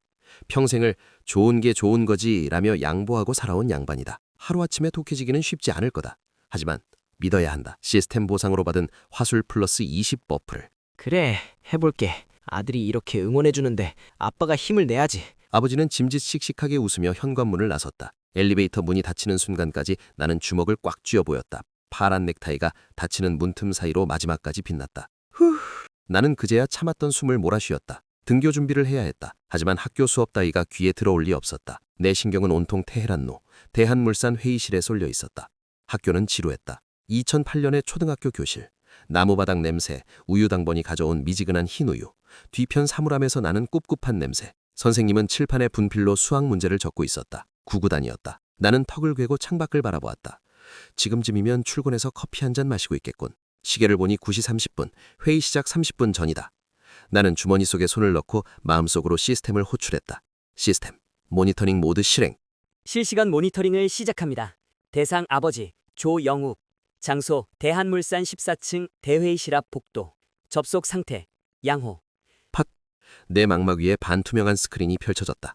평생을 좋은 게 좋은 거지 라며 양보하고 살아온 양반이다. 하루아침에 독해지기는 쉽지 않을 거다. 하지만 믿어야 한다. 시스템 보상으로 받은 화술 플러스 20 버프를. 그래, 해볼게. 아들이 이렇게 응원해주는데 아빠가 힘을 내야지. 아버지는 짐짓 씩씩하게 웃으며 현관문을 나섰다. 엘리베이터 문이 닫히는 순간까지 나는 주먹을 꽉 쥐어 보였다. 파란 넥타이가 닫히는 문틈 사이로 마지막까지 빛났다. 나는 그제야 참았던 숨을 몰아쉬었다. 등교 준비를 해야 했다. 하지만 학교 수업 따위가 귀에 들어올 리 없었다. 내 신경은 온통 테헤란로, 대한물산 회의실에 쏠려 있었다. 학교는 지루했다. 2008년의 초등학교 교실. 나무바닥 냄새, 우유당번이 가져온 미지근한 흰우유. 뒤편 사물함에서 나는 꿉꿉한 냄새. 선생님은 칠판에 분필로 수학 문제를 적고 있었다. 구구단이었다. 나는 턱을 괴고 창밖을 바라보았다. 지금쯤이면 출근해서 커피 한 잔 마시고 있겠군. 시계를 보니 9시 30분, 회의 시작 30분 전이다. 나는 주머니 속에 손을 넣고 마음속으로 시스템을 호출했다. 시스템, 모니터링 모드 실행. 실시간 모니터링을 시작합니다. 대상 아버지 조영욱. 장소 대한물산 14층 대회의실 앞 복도. 접속 상태 양호. 내 망막 위에 반투명한 스크린이 펼쳐졌다.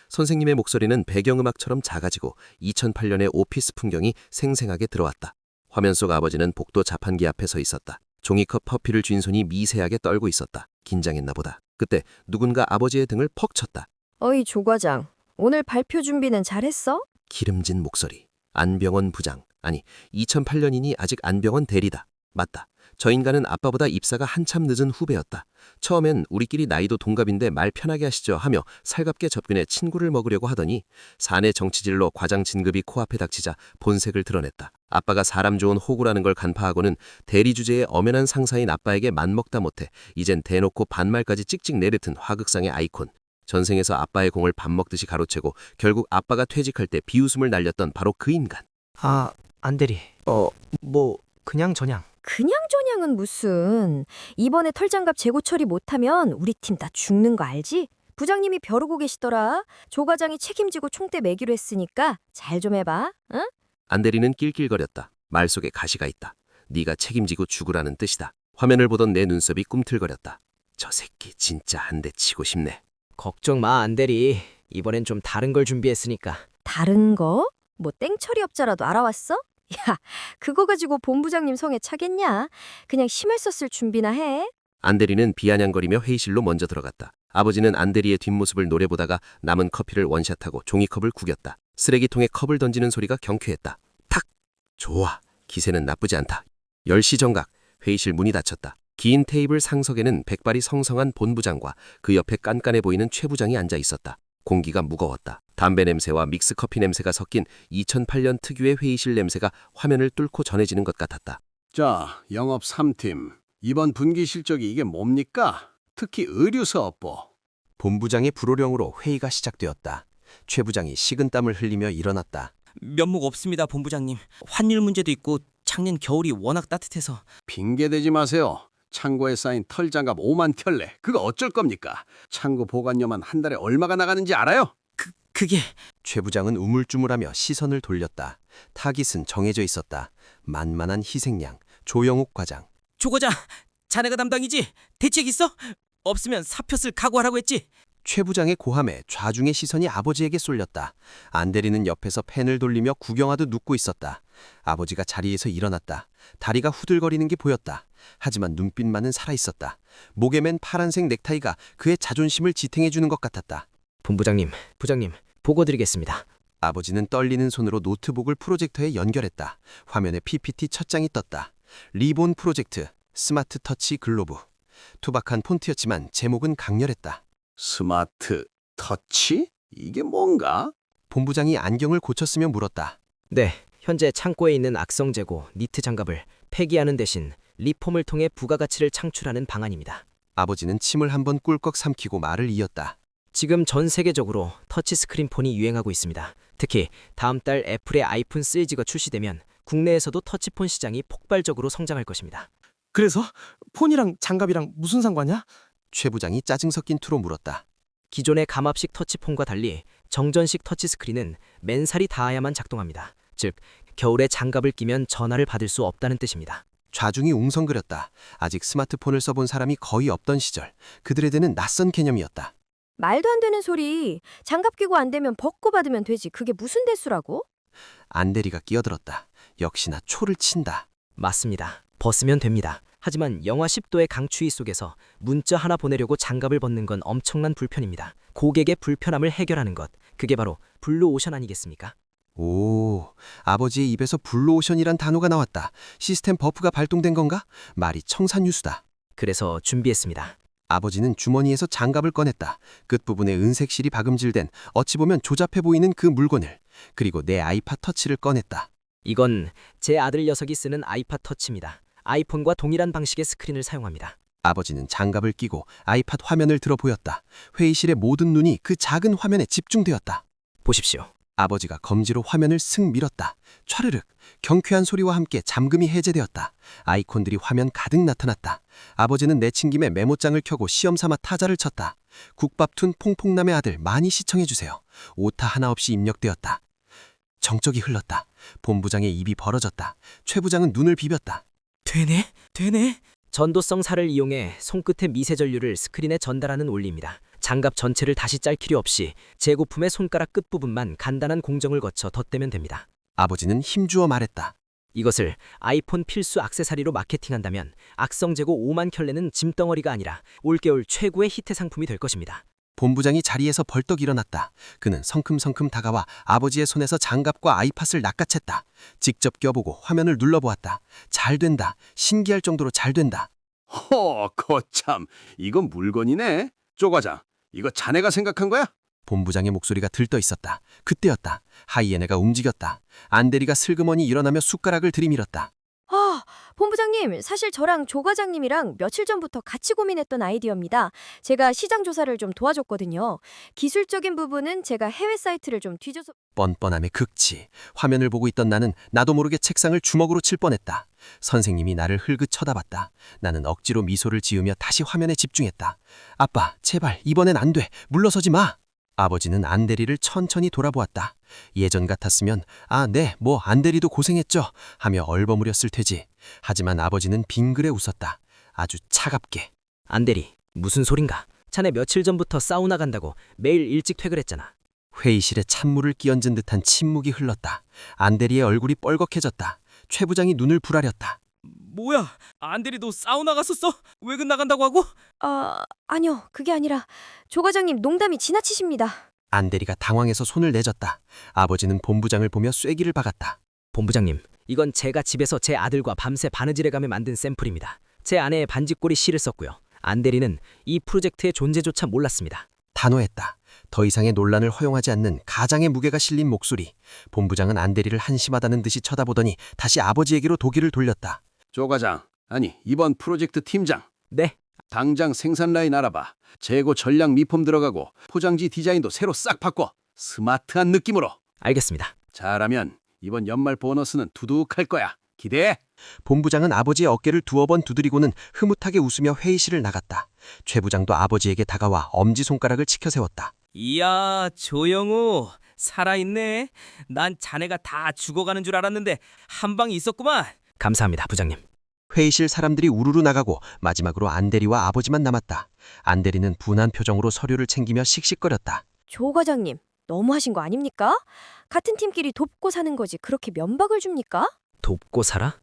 선생님의 목소리는 배경음악처럼 작아지고 2008년의 오피스 풍경이 생생하게 들어왔다. 화면 속 아버지는 복도 자판기 앞에 서 있었다. 종이컵 커피를 쥔 손이 미세하게 떨고 있었다. 긴장했나 보다. 그때 누군가 아버지의 등을 퍽 쳤다. 어이 조 과장, 오늘 발표 준비는 잘했어? 기름진 목소리. 안병원 부장. 아니, 2008년이니 아직 안병원 대리다. 맞다. 저 인간은 아빠보다 입사가 한참 늦은 후배였다. 처음엔 우리끼리 나이도 동갑인데 말 편하게 하시죠 하며 살갑게 접근해 친구를 먹으려고 하더니 사내 정치질로 과장 진급이 코앞에 닥치자 본색을 드러냈다. 아빠가 사람 좋은 호구라는 걸 간파하고는 대리 주제에 엄연한 상사인 아빠에게 맘먹다 못해 이젠 대놓고 반말까지 찍찍 내뱉은 화극상의 아이콘. 전생에서 아빠의 공을 밥 먹듯이 가로채고 결국 아빠가 퇴직할 때 비웃음을 날렸던 바로 그 인간. 안대리. 그냥 저냥. 그냥 저냥은 무슨. 이번에 털장갑 재고 처리 못하면 우리 팀 다 죽는 거 알지? 부장님이 벼르고 계시더라. 조 과장이 책임지고 총대 매기로 했으니까 잘 좀 해봐. 응? 안대리는 낄낄거렸다. 말 속에 가시가 있다. 네가 책임지고 죽으라는 뜻이다. 화면을 보던 내 눈썹이 꿈틀거렸다. 저 새끼 진짜 한 대 치고 싶네. 걱정 마, 안대리. 이번엔 좀 다른 걸 준비했으니까. 다른 거? 뭐 땡처리 업자라도 알아왔어? 야, 그거 가지고 본부장님 성에 차겠냐? 그냥 힘을 썼을 준비나 해. 안대리는 비아냥거리며 회의실로 먼저 들어갔다. 아버지는 안대리의 뒷모습을 노려보다가 남은 커피를 원샷하고 종이컵을 구겼다. 쓰레기통에 컵을 던지는 소리가 경쾌했다. 탁! 좋아. 기세는 나쁘지 않다. 10시 정각. 회의실 문이 닫혔다. 긴 테이블 상석에는 백발이 성성한 본부장과 그 옆에 깐깐해 보이는 최 부장이 앉아 있었다. 공기가 무거웠다. 담배 냄새와 믹스커피 냄새가 섞인 2008년 특유의 회의실 냄새가 화면을 뚫고 전해지는 것 같았다. 자, 영업 3팀. 이번 분기 실적이 이게 뭡니까? 특히 의류 사업부. 본부장의 불호령으로 회의가 시작되었다. 최 부장이 식은땀을 흘리며 일어났다. 면목 없습니다, 본부장님. 환율 문제도 있고 작년 겨울이 워낙 따뜻해서. 핑계대지 마세요. 창고에 쌓인 털장갑 5만 켤레. 그거 어쩔 겁니까? 창고 보관료만 한 달에 얼마가 나가는지 알아요? 그게... 최 부장은 우물쭈물하며 시선을 돌렸다. 타깃은 정해져 있었다. 만만한 희생양, 조영욱 과장. 조 과장, 자네가 담당이지? 대책 있어? 없으면 사표 쓸 각오하라고 했지? 최 부장의 고함에 좌중의 시선이 아버지에게 쏠렸다. 안대리는 옆에서 펜을 돌리며 구경하듯 눕고 있었다. 아버지가 자리에서 일어났다. 다리가 후들거리는 게 보였다. 하지만 눈빛만은 살아있었다. 목에 맨 파란색 넥타이가 그의 자존심을 지탱해주는 것 같았다. 본부장님, 부장님, 보고 드리겠습니다. 아버지는 떨리는 손으로 노트북을 프로젝터에 연결했다. 화면에 PPT 첫 장이 떴다. 리본 프로젝트, 스마트 터치 글로브. 투박한 폰트였지만 제목은 강렬했다. 스마트 터치? 이게 뭔가? 본부장이 안경을 고쳤으며 물었다. 네, 현재 창고에 있는 악성 재고 니트 장갑을 폐기하는 대신 리폼을 통해 부가가치를 창출하는 방안입니다. 아버지는 침을 한번 꿀꺽 삼키고 말을 이었다. 지금 전 세계적으로 터치스크린 폰이 유행하고 있습니다. 특히 다음 달 애플의 아이폰 시리즈가 출시되면 국내에서도 터치폰 시장이 폭발적으로 성장할 것입니다. 그래서 폰이랑 장갑이랑 무슨 상관이야? 최 부장이 짜증 섞인 투로 물었다. 기존의 감압식 터치폰과 달리 정전식 터치스크린은 맨살이 닿아야만 작동합니다. 즉, 겨울에 장갑을 끼면 전화를 받을 수 없다는 뜻입니다. 좌중이 웅성거렸다. 아직 스마트폰을 써본 사람이 거의 없던 시절, 그들에게는 낯선 개념이었다. 말도 안 되는 소리. 장갑 끼고 안 되면 벗고 받으면 되지. 그게 무슨 대수라고? 안대리가 끼어들었다. 역시나 초를 친다. 맞습니다. 벗으면 됩니다. 하지만 영하 10도의 강추위 속에서 문자 하나 보내려고 장갑을 벗는 건 엄청난 불편입니다. 고객의 불편함을 해결하는 것, 그게 바로 블루오션 아니겠습니까? 오, 아버지의 입에서 블루오션이란 단어가 나왔다. 시스템 버프가 발동된 건가? 말이 청산유수다. 그래서 준비했습니다. 아버지는 주머니에서 장갑을 꺼냈다. 끝부분에 은색 실이 박음질된 어찌 보면 조잡해 보이는 그 물건을. 그리고 내 아이팟 터치를 꺼냈다. 이건 제 아들 녀석이 쓰는 아이팟 터치입니다. 아이폰과 동일한 방식의 스크린을 사용합니다. 아버지는 장갑을 끼고 아이팟 화면을 들어 보였다. 회의실의 모든 눈이 그 작은 화면에 집중되었다. 보십시오. 아버지가 검지로 화면을 슥 밀었다. 촤르륵 경쾌한 소리와 함께 잠금이 해제되었다. 아이콘들이 화면 가득 나타났다. 아버지는 내친김에 메모장을 켜고 시험삼아 타자를 쳤다. 국밥툰 퐁퐁남의 아들 많이 시청해주세요. 오타 하나 없이 입력되었다. 정적이 흘렀다. 본부장의 입이 벌어졌다. 최 부장은 눈을 비볐다. 되네. 전도성 살을 이용해 손끝의 미세 전류를 스크린에 전달하는 원리입니다. 장갑 전체를 다시 짤 필요 없이 재고품의 손가락 끝부분만 간단한 공정을 거쳐 덧대면 됩니다. 아버지는 힘주어 말했다. 이것을 아이폰 필수 액세서리로 마케팅한다면 악성 재고 5만 켤레는 짐덩어리가 아니라 올겨울 최고의 히트 상품이 될 것입니다. 본부장이 자리에서 벌떡 일어났다. 그는 성큼성큼 다가와 아버지의 손에서 장갑과 아이팟을 낚아챘다. 직접 껴보고 화면을 눌러보았다. 잘 된다. 신기할 정도로 잘 된다. 거참, 이건 물건이네. 쪼과장, 이거 자네가 생각한 거야? 본부장의 목소리가 들떠 있었다. 그때였다. 하이에네가 움직였다. 안대리가 슬그머니 일어나며 숟가락을 들이밀었다. 아, 본부장님, 사실 저랑 조 과장님이랑 며칠 전부터 같이 고민했던 아이디어입니다. 제가 시장 조사를 좀 도와줬거든요. 기술적인 부분은 제가 해외 사이트를 좀 뒤져서... 뻔뻔함의 극치. 화면을 보고 있던 나는 나도 모르게 책상을 주먹으로 칠 뻔했다. 선생님이 나를 흘긋 쳐다봤다. 나는 억지로 미소를 지으며 다시 화면에 집중했다. 아빠, 제발 이번엔 안 돼. 물러서지 마. 아버지는 안대리를 천천히 돌아보았다. 예전 같았으면 네, 뭐 안대리도 고생했죠 하며 얼버무렸을 테지. 하지만 아버지는 빙그레 웃었다. 아주 차갑게. 안대리, 무슨 소린가? 자네 며칠 전부터 사우나 간다고 매일 일찍 퇴근했잖아. 회의실에 찬물을 끼얹은 듯한 침묵이 흘렀다. 안대리의 얼굴이 뻘겋해졌다. 최 부장이 눈을 부라렸다. 뭐야? 안대리도 사우나 갔었어? 외근 나간다고 하고? 아니요, 그게 아니라 조 과장님 농담이 지나치십니다. 안대리가 당황해서 손을 내줬다. 아버지는 본부장을 보며 쐐기를 박았다. 본부장님, 이건 제가 집에서 제 아들과 밤새 바느질해가며 만든 샘플입니다. 제 아내의 반지꼬리 실을 썼고요. 안대리는 이 프로젝트의 존재조차 몰랐습니다. 단호했다. 더 이상의 논란을 허용하지 않는 가장의 무게가 실린 목소리. 본부장은 안대리를 한심하다는 듯이 쳐다보더니 다시 아버지에게로 도기를 돌렸다. 쪼과장, 아니 이번 프로젝트 팀장. 네. 당장 생산 라인 알아봐. 재고 전량 미품 들어가고 포장지 디자인도 새로 싹 바꿔. 스마트한 느낌으로. 알겠습니다. 잘하면 이번 연말 보너스는 두둑할 거야. 기대해. 본부장은 아버지의 어깨를 두어 번 두드리고는 흐뭇하게 웃으며 회의실을 나갔다. 최 부장도 아버지에게 다가와 엄지손가락을 치켜 세웠다. 이야, 조영우 살아있네. 난 자네가 다 죽어가는 줄 알았는데 한 방이 있었구만. 감사합니다, 부장님. 회의실 사람들이 우르르 나가고 마지막으로 안대리와 아버지만 남았다. 안대리는 분한 표정으로 서류를 챙기며 씩씩거렸다. 조 과장님, 너무하신 거 아닙니까? 같은 팀끼리 돕고 사는 거지 그렇게 면박을 줍니까? 돕고 살아?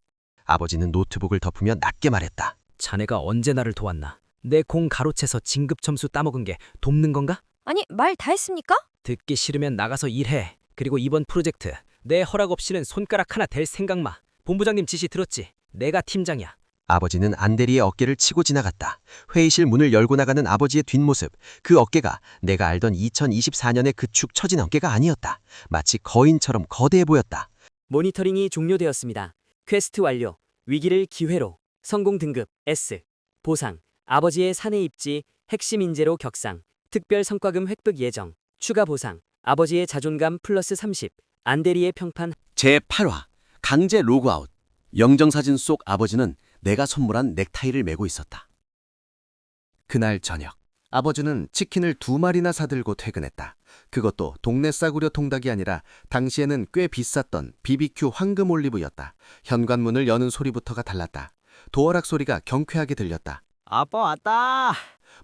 아버지는 노트북을 덮으며 낮게 말했다. 자네가 언제 나를 도왔나? 내 공 가로채서 진급 점수 따먹은 게 돕는 건가? 아니, 말 다 했습니까? 듣기 싫으면 나가서 일해. 그리고 이번 프로젝트 내 허락 없이는 손가락 하나 댈 생각 마. 본부장님 지시 들었지? 내가 팀장이야. 아버지는 안대리의 어깨를 치고 지나갔다. 회의실 문을 열고 나가는 아버지의 뒷모습. 그 어깨가 내가 알던 2024년의 그 축 처진 어깨가 아니었다. 마치 거인처럼 거대해 보였다. 모니터링이 종료되었습니다. 퀘스트 완료. 위기를 기회로. 성공 등급 S. 보상. 아버지의 사내 입지. 핵심 인재로 격상. 특별 성과금 획득 예정. 추가 보상. 아버지의 자존감 플러스 30. 안대리의 평판. 제8화 강제 로그아웃. 영정사진 속 아버지는 내가 선물한 넥타이를 메고 있었다. 그날 저녁 아버지는 치킨을 2마리나 사들고 퇴근했다. 그것도 동네 싸구려 통닭이 아니라 당시에는 꽤 비쌌던 BBQ 황금 올리브였다. 현관문을 여는 소리부터가 달랐다. 도어락 소리가 경쾌하게 들렸다. 아빠 왔다.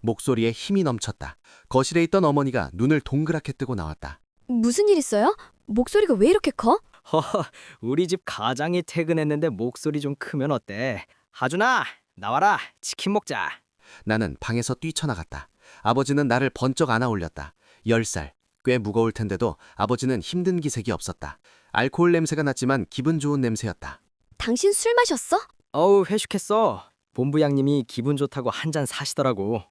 목소리에 힘이 넘쳤다. 거실에 있던 어머니가 눈을 동그랗게 뜨고 나왔다. 무슨 일 있어요? 목소리가 왜 이렇게 커? 우리 집 가장이 퇴근했는데 목소리 좀 크면 어때? 하준아, 나와라. 치킨 먹자. 나는 방에서 뛰쳐나갔다. 아버지는 나를 번쩍 안아 올렸다. 10살, 꽤 무거울 텐데도 아버지는 힘든 기색이 없었다. 알코올 냄새가 났지만 기분 좋은 냄새였다. 당신 술 마셨어? 어우, 회식했어. 본부장님이 기분 좋다고 한 잔 사시더라고.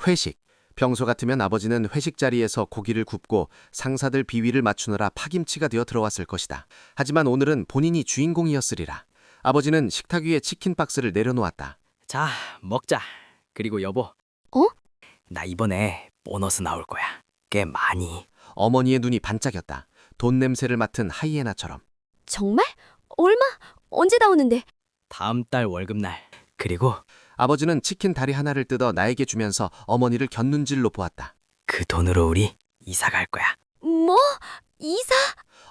회식. 평소 같으면 아버지는 회식 자리에서 고기를 굽고 상사들 비위를 맞추느라 파김치가 되어 들어왔을 것이다. 하지만 오늘은 본인이 주인공이었으리라. 아버지는 식탁 위에 치킨 박스를 내려놓았다. 자, 먹자. 그리고 여보. 나 이번에 보너스 나올 거야. 꽤 많이. 어머니의 눈이 반짝였다. 돈 냄새를 맡은 하이에나처럼. 정말? 얼마? 언제 나오는데? 다음 달 월급날. 그리고 아버지는 치킨 다리 하나를 뜯어 나에게 주면서 어머니를 곁눈질로 보았다. 그 돈으로 우리 이사 갈 거야. 뭐? 이사?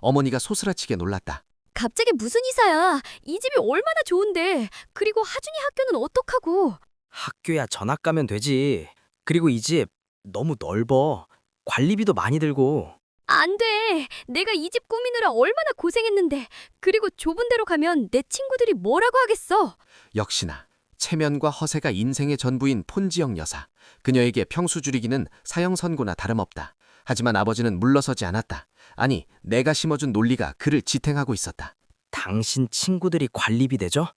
어머니가 소스라치게 놀랐다. 갑자기 무슨 이사야? 이 집이 얼마나 좋은데. 그리고 하준이 학교는 어떡하고? 학교야 전학 가면 되지. 그리고 이 집 너무 넓어. 관리비도 많이 들고. 안 돼. 내가 이 집 꾸미느라 얼마나 고생했는데. 그리고 좁은 데로 가면 내 친구들이 뭐라고 하겠어. 역시나 체면과 허세가 인생의 전부인 폰지영 여사. 그녀에게 평수 줄이기는 사형선고나 다름없다. 하지만 아버지는 물러서지 않았다. 아니, 내가 심어준 논리가 그를 지탱하고 있었다. 당신 친구들이 관리비 대줘?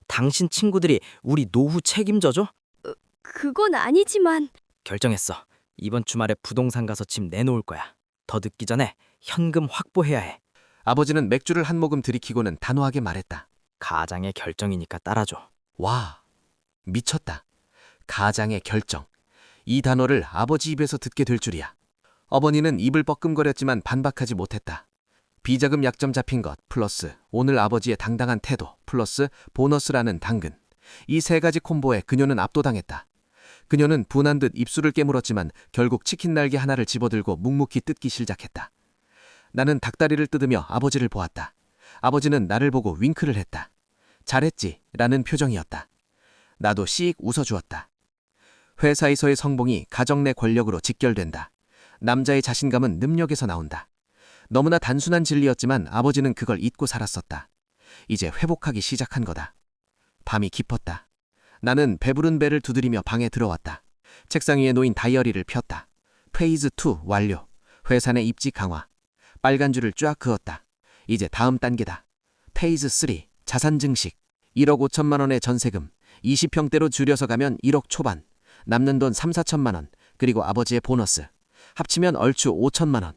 당신 친구들이 우리 노후 책임져줘? 그건 아니지만 결정했어. 이번 주말에 부동산 가서 집 내놓을 거야. 더 늦기 전에 현금 확보해야 해. 아버지는 맥주를 한 모금 들이키고는 단호하게 말했다. 가장의 결정이니까 따라줘. 와, 미쳤다. 가장의 결정. 이 단어를 아버지 입에서 듣게 될 줄이야. 어머니는 입을 뻐끔거렸지만 반박하지 못했다. 비자금 약점 잡힌 것 플러스 오늘 아버지의 당당한 태도 플러스 보너스라는 당근. 이 세 가지 콤보에 그녀는 압도당했다. 그녀는 분한 듯 입술을 깨물었지만 결국 치킨 날개 하나를 집어들고 묵묵히 뜯기 시작했다. 나는 닭다리를 뜯으며 아버지를 보았다. 아버지는 나를 보고 윙크를 했다. 잘했지 라는 표정이었다. 나도 씩 웃어주었다. 회사에서의 성공이 가정 내 권력으로 직결된다. 남자의 자신감은 능력에서 나온다. 너무나 단순한 진리였지만 아버지는 그걸 잊고 살았었다. 이제 회복하기 시작한 거다. 밤이 깊었다. 나는 배부른 배를 두드리며 방에 들어왔다. 책상 위에 놓인 다이어리를 폈다. 페이즈 2 완료. 회사 내 입지 강화. 빨간 줄을 쫙 그었다. 이제 다음 단계다. 페이즈 3 자산 증식. 1억 5천만 원의 전세금. 20평대로 줄여서 가면 1억 초반. 남는 돈 3, 4천만 원. 그리고 아버지의 보너스. 합치면 얼추 5천만 원.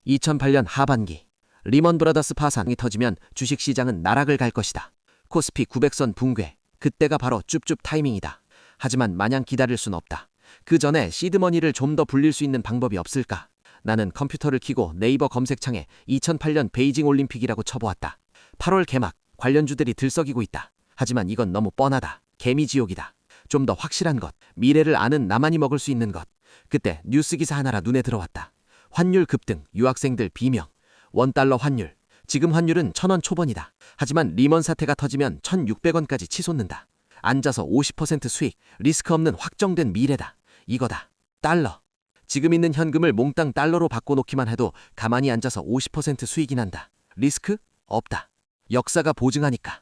2008년 하반기. 리먼 브라더스 파산이 터지면 주식시장은 나락을 갈 것이다. 코스피 900선 붕괴. 그때가 바로 쭈쭈 타이밍이다. 하지만 마냥 기다릴 순 없다. 그 전에 시드머니를 좀 더 불릴 수 있는 방법이 없을까? 나는 컴퓨터를 켜고 네이버 검색창에 2008년 베이징 올림픽이라고 쳐보았다. 8월 개막, 관련주들이 들썩이고 있다. 하지만 이건 너무 뻔하다. 개미지옥이다. 좀 더 확실한 것, 미래를 아는 나만이 먹을 수 있는 것. 그때 뉴스 기사 하나라 눈에 들어왔다. 환율 급등, 유학생들 비명, $1 환율. 지금 환율은 1,000원 초반이다. 하지만 리먼 사태가 터지면 1,600원까지 치솟는다. 앉아서 50% 수익, 리스크 없는 확정된 미래다. 이거다. 달러. 지금 있는 현금을 몽땅 달러로 바꿔놓기만 해도 가만히 앉아서 50% 수익이 난다. 리스크? 없다. 역사가 보증하니까.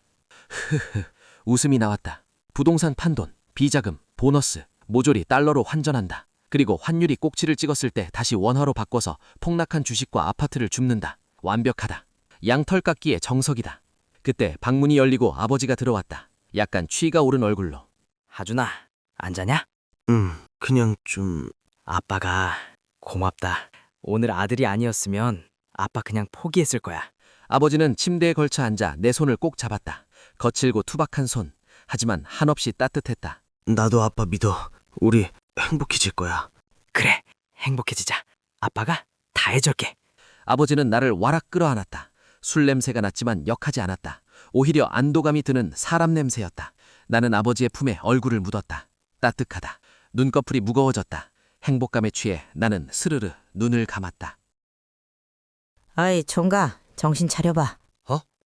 흐흐. 웃음이 나왔다. 부동산 판돈, 비자금, 보너스, 모조리 달러로 환전한다. 그리고 환율이 꼭지를 찍었을 때 다시 원화로 바꿔서 폭락한 주식과 아파트를 줍는다. 완벽하다. 양털 깎기의 정석이다. 그때 방문이 열리고 아버지가 들어왔다. 약간 취가 오른 얼굴로. 하준아, 안 자냐? 그냥 좀... 아빠가 고맙다. 오늘 아들이 아니었으면 아빠 그냥 포기했을 거야. 아버지는 침대에 걸쳐 앉아 내 손을 꼭 잡았다. 거칠고 투박한 손. 하지만 한없이 따뜻했다. 나도 아빠 믿어. 우리 행복해질 거야. 그래, 행복해지자. 아빠가 다 해줄게. 아버지는 나를 와락 끌어안았다. 술 냄새가 났지만 역하지 않았다. 오히려 안도감이 드는 사람 냄새였다. 나는 아버지의 품에 얼굴을 묻었다. 따뜻하다. 눈꺼풀이 무거워졌다. 행복감에 취해 나는 스르르 눈을 감았다. 아이, 총각, 정신 차려봐.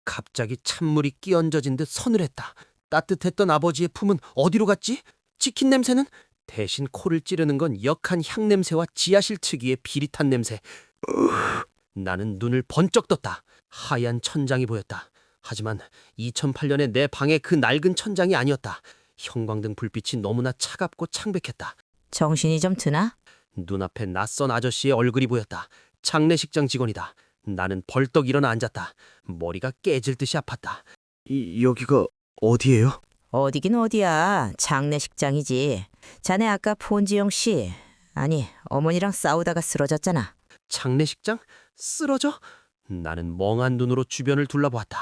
갑자기 찬물이 끼얹어진 듯 서늘했다. 따뜻했던 아버지의 품은 어디로 갔지? 치킨 냄새는? 대신 코를 찌르는 건 역한 향냄새와 지하실 특유의 비릿한 냄새. 나는 눈을 번쩍 떴다. 하얀 천장이 보였다. 하지만 2008년에 내 방의 그 낡은 천장이 아니었다. 형광등 불빛이 너무나 차갑고 창백했다. 정신이 좀 드나? 눈앞에 낯선 아저씨의 얼굴이 보였다. 장례식장 직원이다. 나는 벌떡 일어나 앉았다. 머리가 깨질 듯이 아팠다. 여기가 어디예요? 어디긴 어디야. 장례식장이지. 자네 아까 폰지영 씨, 아니 어머니랑 싸우다가 쓰러졌잖아. 장례식장? 쓰러져? 나는 멍한 눈으로 주변을 둘러보았다.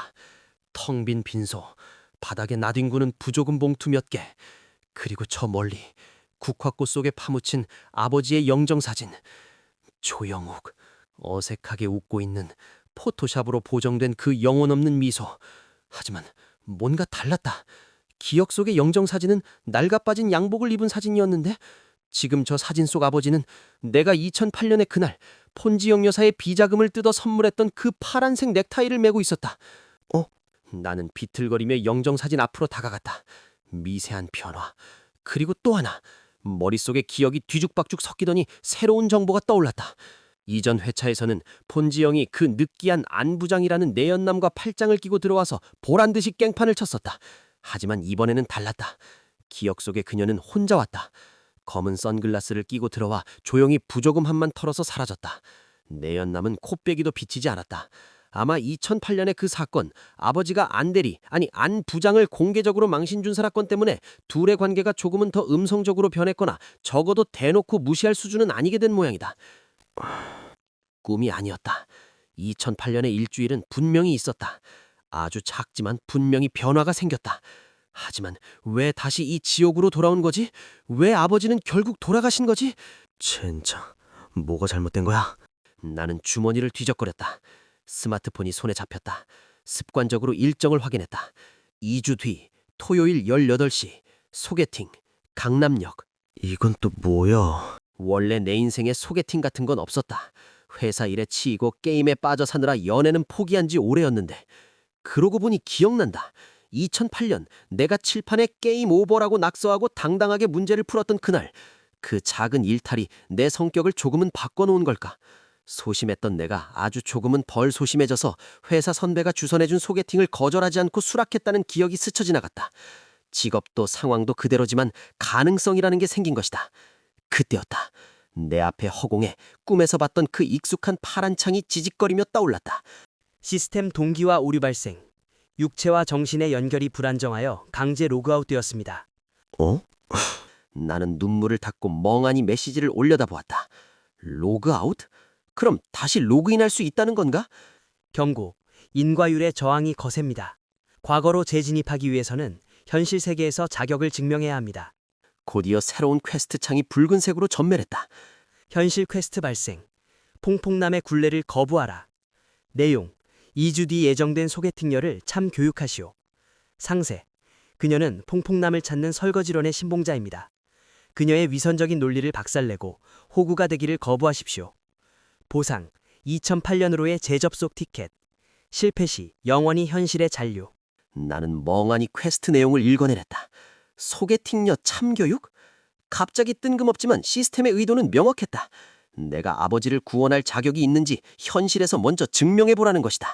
텅 빈 빈소, 바닥에 나뒹구는 부조금 봉투 몇 개, 그리고 저 멀리 국화꽃 속에 파묻힌 아버지의 영정사진. 조영욱, 어색하게 웃고 있는 포토샵으로 보정된 그 영혼 없는 미소. 하지만 뭔가 달랐다. 기억 속의 영정사진은 낡아빠진 양복을 입은 사진이었는데 지금 저 사진 속 아버지는 내가 2008년의 그날 폰지영 여사의 비자금을 뜯어 선물했던 그 파란색 넥타이를 메고 있었다. 나는 비틀거리며 영정사진 앞으로 다가갔다. 미세한 변화. 그리고 또 하나. 머릿속에 기억이 뒤죽박죽 섞이더니 새로운 정보가 떠올랐다. 이전 회차에서는 폰지영이 그 느끼한 안부장이라는 내연남과 팔짱을 끼고 들어와서 보란듯이 깽판을 쳤었다. 하지만 이번에는 달랐다. 기억 속에 그녀는 혼자 왔다. 검은 선글라스를 끼고 들어와 조용히 부조금 한만 털어서 사라졌다. 내 연남은 코빼기도 비치지 않았다. 아마 2008년의 그 사건, 아버지가 안 대리, 아니 안 부장을 공개적으로 망신 준 사건 때문에 둘의 관계가 조금은 더 음성적으로 변했거나 적어도 대놓고 무시할 수준은 아니게 된 모양이다. 꿈이 아니었다. 2008년의 일주일은 분명히 있었다. 아주 작지만 분명히 변화가 생겼다. 하지만 왜 다시 이 지옥으로 돌아온 거지? 왜 아버지는 결국 돌아가신 거지? 진짜 뭐가 잘못된 거야? 나는 주머니를 뒤적거렸다. 스마트폰이 손에 잡혔다. 습관적으로 일정을 확인했다. 2주 뒤 토요일 18시 소개팅 강남역. 이건 또 뭐야? 원래 내 인생에 소개팅 같은 건 없었다. 회사 일에 치이고 게임에 빠져 사느라 연애는 포기한 지 오래였는데 그러고 보니 기억난다. 2008년 내가 칠판에 게임 오버라고 낙서하고 당당하게 문제를 풀었던 그날, 그 작은 일탈이 내 성격을 조금은 바꿔놓은 걸까? 소심했던 내가 아주 조금은 덜 소심해져서 회사 선배가 주선해준 소개팅을 거절하지 않고 수락했다는 기억이 스쳐 지나갔다. 직업도 상황도 그대로지만 가능성이라는 게 생긴 것이다. 그때였다. 내 앞에 허공에 꿈에서 봤던 그 익숙한 파란 창이 지직거리며 떠올랐다. 시스템 동기화 오류 발생. 육체와 정신의 연결이 불안정하여 강제 로그아웃되었습니다. 어? 나는 눈물을 닦고 멍하니 메시지를 올려다보았다. 로그아웃? 그럼 다시 로그인할 수 있다는 건가? 경고. 인과율의 저항이 거셉니다. 과거로 재진입하기 위해서는 현실 세계에서 자격을 증명해야 합니다. 곧이어 새로운 퀘스트 창이 붉은색으로 전멸했다. 현실 퀘스트 발생. 퐁퐁남의 굴레를 거부하라. 내용. 2주 뒤 예정된 소개팅녀를 참 교육하시오. 상세. 그녀는 퐁퐁남을 찾는 설거지론의 신봉자입니다. 그녀의 위선적인 논리를 박살내고 호구가 되기를 거부하십시오. 보상. 2008년으로의 재접속 티켓. 실패 시 영원히 현실에 잔류. 나는 멍하니 퀘스트 내용을 읽어내렸다. 소개팅녀 참교육? 갑자기 뜬금없지만 시스템의 의도는 명확했다. 내가 아버지를 구원할 자격이 있는지 현실에서 먼저 증명해보라는 것이다.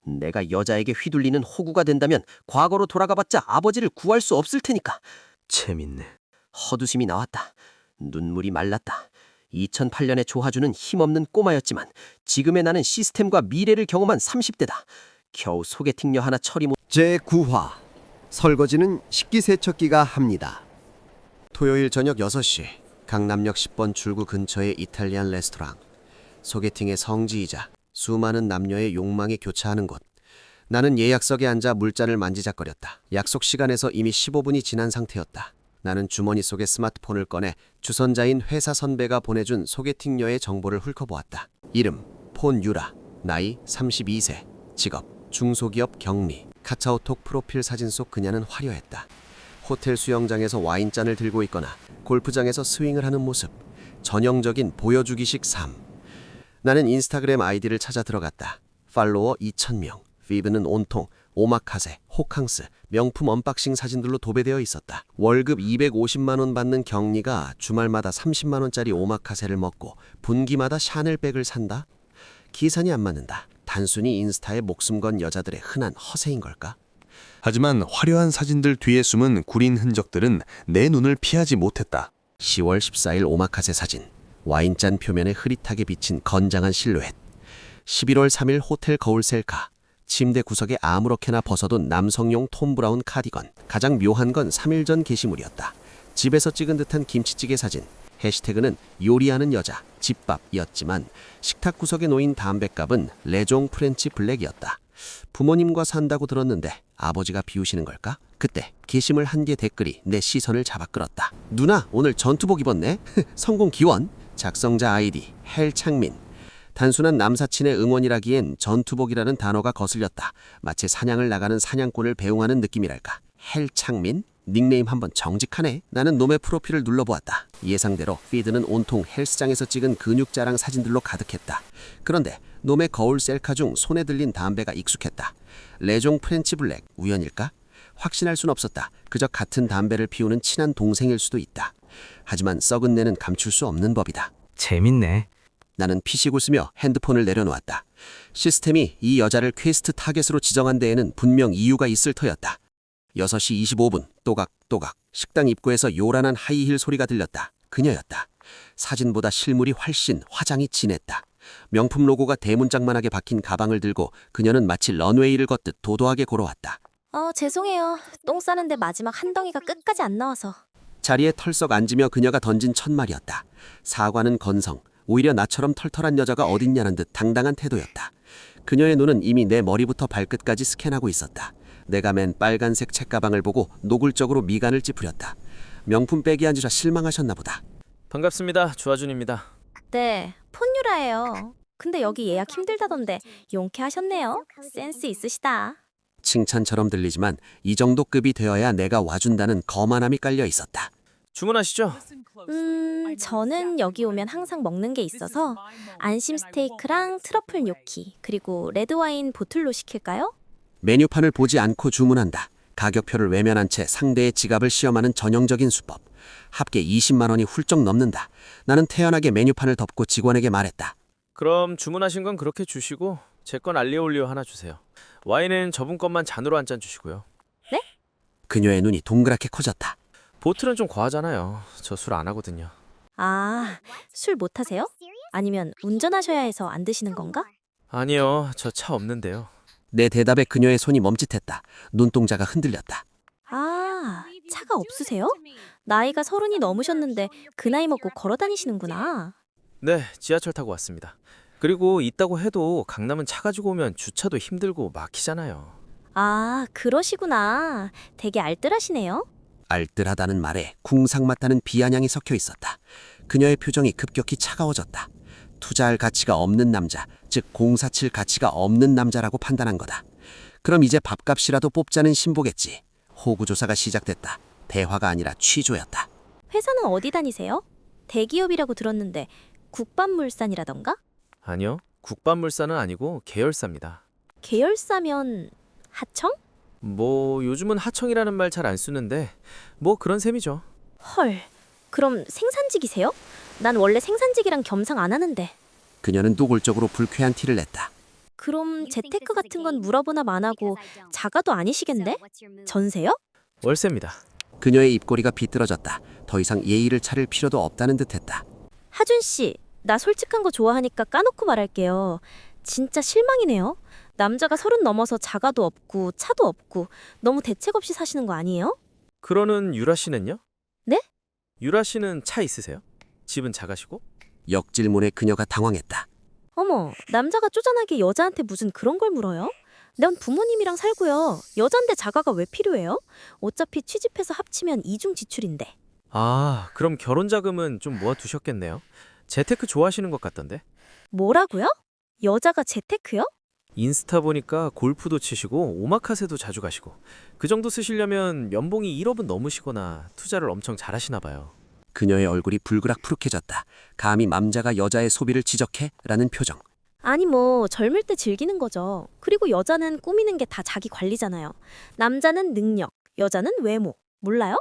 내가 여자에게 휘둘리는 호구가 된다면 과거로 돌아가봤자 아버지를 구할 수 없을 테니까. 재밌네. 헛웃음이 나왔다. 눈물이 말랐다. 2008년의 조하주는 힘없는 꼬마였지만 지금의 나는 시스템과 미래를 경험한 30대다. 겨우 소개팅녀 하나 처리 못... 제9화 설거지는 식기세척기가 합니다. 토요일 저녁 6시 강남역 10번 출구 근처의 이탈리안 레스토랑. 소개팅의 성지이자 수많은 남녀의 욕망이 교차하는 곳. 나는 예약석에 앉아 물잔을 만지작거렸다. 약속 시간에서 이미 15분이 지난 상태였다. 나는 주머니 속에 스마트폰을 꺼내 주선자인 회사 선배가 보내준 소개팅녀의 정보를 훑어보았다. 이름 폰유라, 나이 32세, 직업 중소기업 경리. 카카오톡 프로필 사진 속 그녀는 화려했다. 호텔 수영장에서 와인잔을 들고 있거나 골프장에서 스윙을 하는 모습. 전형적인 보여주기식 삶. 나는 인스타그램 아이디를 찾아 들어갔다. 팔로워 2,000명. 피드는 온통 오마카세, 호캉스, 명품 언박싱 사진들로 도배되어 있었다. 월급 250만 원 받는 경리가 주말마다 30만 원짜리 오마카세를 먹고 분기마다 샤넬백을 산다? 기산이 안 맞는다. 단순히 인스타에 목숨 건 여자들의 흔한 허세인 걸까? 하지만 화려한 사진들 뒤에 숨은 구린 흔적들은 내 눈을 피하지 못했다. 10월 14일 오마카세 사진. 와인잔 표면에 흐릿하게 비친 건장한 실루엣. 11월 3일 호텔 거울 셀카. 침대 구석에 아무렇게나 벗어둔 남성용 톰 브라운 카디건. 가장 묘한 건 3일 전 게시물이었다. 집에서 찍은 듯한 김치찌개 사진. 해시태그는 요리하는 여자, 집밥이었지만 식탁 구석에 놓인 담뱃갑은 레종 프렌치 블랙이었다. 부모님과 산다고 들었는데 아버지가 비우시는 걸까? 그때 게시물 한 개 댓글이 내 시선을 잡아 끌었다. 누나 오늘 전투복 입었네? 성공 기원? 작성자 아이디 헬창민. 단순한 남사친의 응원이라기엔 전투복이라는 단어가 거슬렸다. 마치 사냥을 나가는 사냥꾼을 배웅하는 느낌이랄까. 헬창민? 닉네임 한번 정직하네. 나는 놈의 프로필을 눌러보았다. 예상대로 피드는 온통 헬스장에서 찍은 근육 자랑 사진들로 가득했다. 그런데 놈의 거울 셀카 중 손에 들린 담배가 익숙했다. 레종 프렌치 블랙 우연일까? 확신할 순 없었다. 그저 같은 담배를 피우는 친한 동생일 수도 있다. 하지만 썩은 내는 감출 수 없는 법이다. 재밌네. 나는 피식을 쓰며 핸드폰을 내려놓았다. 시스템이 이 여자를 퀘스트 타겟으로 지정한 데에는 분명 이유가 있을 터였다. 6시 25분 또각또각 식당 입구에서 요란한 하이힐 소리가 들렸다. 그녀였다. 사진보다 실물이 훨씬 화장이 진했다. 명품 로고가 대문짝만하게 박힌 가방을 들고 그녀는 마치 런웨이를 걷듯 도도하게 걸어왔다. 죄송해요. 똥 싸는데 마지막 한 덩이가 끝까지 안 나와서. 자리에 털썩 앉으며 그녀가 던진 첫 말이었다. 사과는 건성, 오히려 나처럼 털털한 여자가 어딨냐는 듯 당당한 태도였다. 그녀의 눈은 이미 내 머리부터 발끝까지 스캔하고 있었다. 내가 맨 빨간색 책가방을 보고 노골적으로 미간을 찌푸렸다. 명품 백이 아니라 실망하셨나 보다. 반갑습니다. 조아준입니다. 네, 폰유라예요. 근데 여기 예약 힘들다던데 용케하셨네요. 센스 있으시다. 칭찬처럼 들리지만 이 정도 급이 되어야 내가 와준다는 거만함이 깔려 있었다. 주문하시죠. 저는 여기 오면 항상 먹는 게 있어서 안심 스테이크랑 트러플 뇨키 그리고 레드와인 보틀로 시킬까요? 메뉴판을 보지 않고 주문한다. 가격표를 외면한 채 상대의 지갑을 시험하는 전형적인 수법. 합계 20만 원이 훌쩍 넘는다. 나는 태연하게 메뉴판을 덮고 직원에게 말했다. 그럼 주문하신 건 그렇게 주시고 제 건 알리올리오 하나 주세요. 와인은 저분 것만 잔으로 한 잔 주시고요. 네? 그녀의 눈이 동그랗게 커졌다. 보틀은 좀 과하잖아요. 저 술 안 하거든요. 술 못 하세요? 아니면 운전하셔야 해서 안 드시는 건가? 아니요. 저 차 없는데요. 내 대답에 그녀의 손이 멈칫했다. 눈동자가 흔들렸다. 차가 없으세요? 나이가 30이 넘으셨는데 그 나이 먹고 걸어 다니시는구나. 네, 지하철 타고 왔습니다. 그리고 있다고 해도 강남은 차 가지고 오면 주차도 힘들고 막히잖아요. 그러시구나. 되게 알뜰하시네요. 알뜰하다는 말에 궁상맞다는 비아냥이 섞여 있었다. 그녀의 표정이 급격히 차가워졌다. 투자할 가치가 없는 남자, 즉 공사칠 가치가 없는 남자라고 판단한 거다. 그럼 이제 밥값이라도 뽑자는 신보겠지. 호구조사가 시작됐다. 대화가 아니라 취조였다. 회사는 어디 다니세요? 대기업이라고 들었는데 국밥물산이라던가? 아니요. 국밥물산은 아니고 계열사입니다. 계열사면 하청? 뭐 요즘은 하청이라는 말 잘 안 쓰는데 뭐 그런 셈이죠. 헐, 그럼 생산직이세요? 난 원래 생산직이랑 겸상 안 하는데. 그녀는 노골적으로 불쾌한 티를 냈다. 그럼 재테크 같은 건 물어보나 마나고 자가도 아니시겠네? 전세요? 월세입니다. 그녀의 입꼬리가 비뚤어졌다. 더 이상 예의를 차릴 필요도 없다는 듯했다. 하준 씨, 나 솔직한 거 좋아하니까 까놓고 말할게요. 진짜 실망이네요. 남자가 30 넘어서 자가도 없고 차도 없고 너무 대책 없이 사시는 거 아니에요? 그러는 유라 씨는요? 네? 유라 씨는 차 있으세요? 집은 작으시고? 역질문에 그녀가 당황했다. 어머, 남자가 쪼잔하게 여자한테 무슨 그런 걸 물어요? 난 부모님이랑 살고요. 여잔데 자가가 왜 필요해요? 어차피 취집해서 합치면 이중 지출인데. 그럼 결혼 자금은 좀 모아두셨겠네요. 재테크 좋아하시는 것 같던데. 뭐라고요? 여자가 재테크요? 인스타 보니까 골프도 치시고 오마카세도 자주 가시고 그 정도 쓰시려면 연봉이 1억은 넘으시거나 투자를 엄청 잘하시나 봐요. 그녀의 얼굴이 불그락푸르해졌다. 감히 남자가 여자의 소비를 지적해? 라는 표정. 아니 뭐 젊을 때 즐기는 거죠. 그리고 여자는 꾸미는 게 다 자기 관리잖아요. 남자는 능력, 여자는 외모. 몰라요?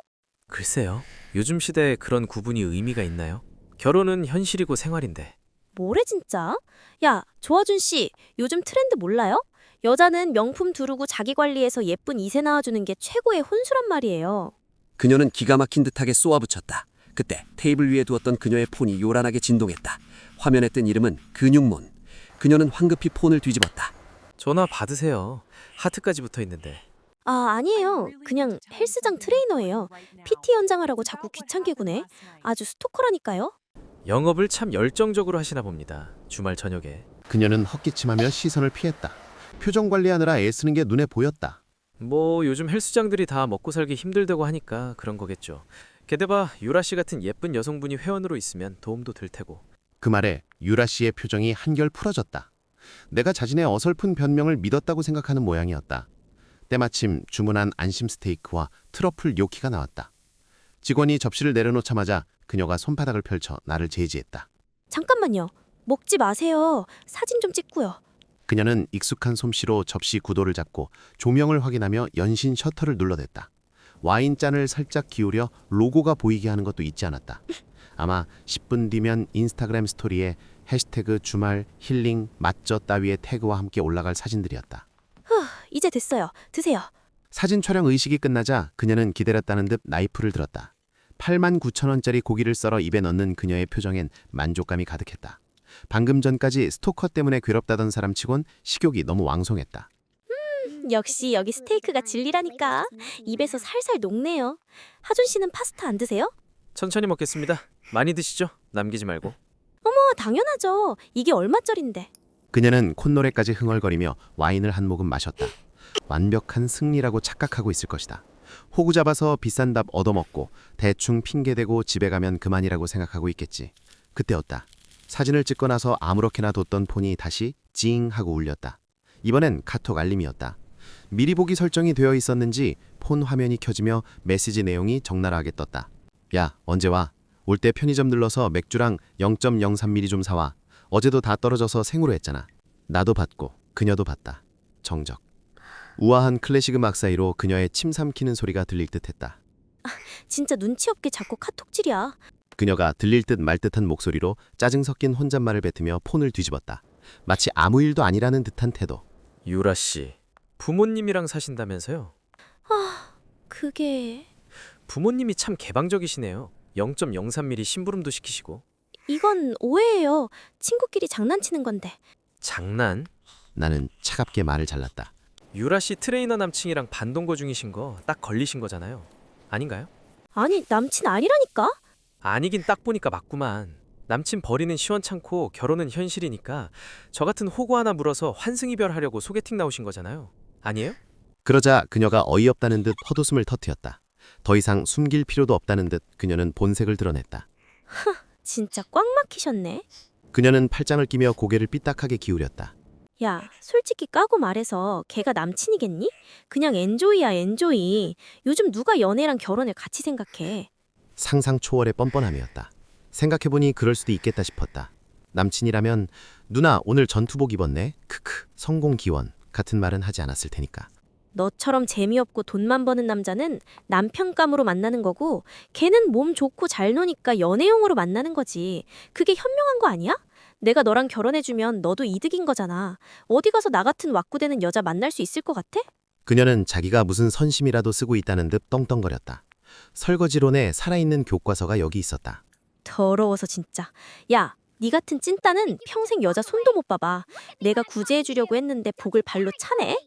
글쎄요. 요즘 시대에 그런 구분이 의미가 있나요? 결혼은 현실이고 생활인데. 뭐래 진짜? 야, 조아준 씨, 요즘 트렌드 몰라요? 여자는 명품 두르고 자기 관리해서 예쁜 이세 낳아주는 게 최고의 혼수란 말이에요. 그녀는 기가 막힌 듯하게 쏘아붙였다. 그때 테이블 위에 두었던 그녀의 폰이 요란하게 진동했다. 화면에 뜬 이름은 근육몬. 그녀는 황급히 폰을 뒤집었다. 전화 받으세요. 하트까지 붙어 있는데. 아니에요. 그냥 헬스장 트레이너예요. PT 연장하라고 자꾸 귀찮게 구네. 아주 스토커라니까요. 영업을 참 열정적으로 하시나 봅니다. 주말 저녁에. 그녀는 헛기침하며 시선을 피했다. 표정 관리하느라 애쓰는 게 눈에 보였다. 뭐 요즘 헬스장들이 다 먹고 살기 힘들다고 하니까 그런 거겠죠. 게다가 유라 씨 같은 예쁜 여성분이 회원으로 있으면 도움도 될 테고. 그 말에 유라 씨의 표정이 한결 풀어졌다. 내가 자신의 어설픈 변명을 믿었다고 생각하는 모양이었다. 때마침 주문한 안심 스테이크와 트러플 뇨키가 나왔다. 직원이 접시를 내려놓자마자 그녀가 손바닥을 펼쳐 나를 제지했다. 잠깐만요. 먹지 마세요. 사진 좀 찍고요. 그녀는 익숙한 솜씨로 접시 구도를 잡고 조명을 확인하며 연신 셔터를 눌러댔다. 와인잔을 살짝 기울여 로고가 보이게 하는 것도 잊지 않았다. 아마 10분 뒤면 인스타그램 스토리에 해시태그 주말 힐링 맛젓 따위의 태그와 함께 올라갈 사진들이었다. 이제 됐어요. 드세요. 사진 촬영 의식이 끝나자 그녀는 기다렸다는 듯 나이프를 들었다. 89,000원짜리 고기를 썰어 입에 넣는 그녀의 표정엔 만족감이 가득했다. 방금 전까지 스토커 때문에 괴롭다던 사람치곤 식욕이 너무 왕성했다. 역시 여기 스테이크가 진리라니까. 입에서 살살 녹네요. 하준 씨는 파스타 안 드세요? 천천히 먹겠습니다. 많이 드시죠? 남기지 말고. 어머, 당연하죠. 이게 얼마짜린데. 그녀는 콧노래까지 흥얼거리며 와인을 한 모금 마셨다. 완벽한 승리라고 착각하고 있을 것이다. 호구 잡아서 비싼 답 얻어먹고 대충 핑계대고 집에 가면 그만이라고 생각하고 있겠지. 그때였다. 사진을 찍고 나서 아무렇게나 뒀던 폰이 다시 징 하고 울렸다. 이번엔 카톡 알림이었다. 미리 보기 설정이 되어 있었는지 폰 화면이 켜지며 메시지 내용이 적나라하게 떴다. 야, 언제 와? 올 때 편의점 들러서 맥주랑 0.03ml 좀 사와. 어제도 다 떨어져서 생으로 했잖아. 나도 받고 그녀도 받다. 정적. 우아한 클래식 음악 사이로 그녀의 침 삼키는 소리가 들릴 듯했다. 진짜 눈치 없게 자꾸 카톡질이야. 그녀가 들릴 듯 말 듯한 목소리로 짜증 섞인 혼잣말을 뱉으며 폰을 뒤집었다. 마치 아무 일도 아니라는 듯한 태도. 유라 씨, 부모님이랑 사신다면서요? 그게... 부모님이 참 개방적이시네요. 0.03mm 심부름도 시키시고. 이건 오해예요. 친구끼리 장난치는 건데. 장난? 나는 차갑게 말을 잘랐다. 유라 씨 트레이너 남친이랑 반동거 중이신 거 딱 걸리신 거잖아요. 아닌가요? 아니, 남친 아니라니까? 아니긴 딱 보니까 맞구만. 남친 버리는 시원찮고 결혼은 현실이니까 저 같은 호구 하나 물어서 환승이별하려고 소개팅 나오신 거잖아요. 아니에요? 그러자 그녀가 어이없다는 듯 헛웃음을 터뜨렸다. 더 이상 숨길 필요도 없다는 듯 그녀는 본색을 드러냈다. 진짜 꽉 막히셨네. 그녀는 팔짱을 끼며 고개를 삐딱하게 기울였다. 야, 솔직히 까고 말해서 걔가 남친이겠니? 그냥 엔조이야, 엔조이. 요즘 누가 연애랑 결혼을 같이 생각해. 상상 초월의 뻔뻔함이었다. 생각해보니 그럴 수도 있겠다 싶었다. 남친이라면 누나 오늘 전투복 입었네? 크크 성공 기원 같은 말은 하지 않았을 테니까. 너처럼 재미없고 돈만 버는 남자는 남편감으로 만나는 거고 걔는 몸 좋고 잘 노니까 연애용으로 만나는 거지. 그게 현명한 거 아니야? 내가 너랑 결혼해주면 너도 이득인 거잖아. 어디 가서 나 같은 왁구되는 여자 만날 수 있을 것 같아? 그녀는 자기가 무슨 선심이라도 쓰고 있다는 듯 떵떵거렸다. 설거지론에 살아있는 교과서가 여기 있었다. 더러워서 진짜. 야, 네 같은 찐따는 평생 여자 손도 못 봐봐. 내가 구제해주려고 했는데 복을 발로 차네?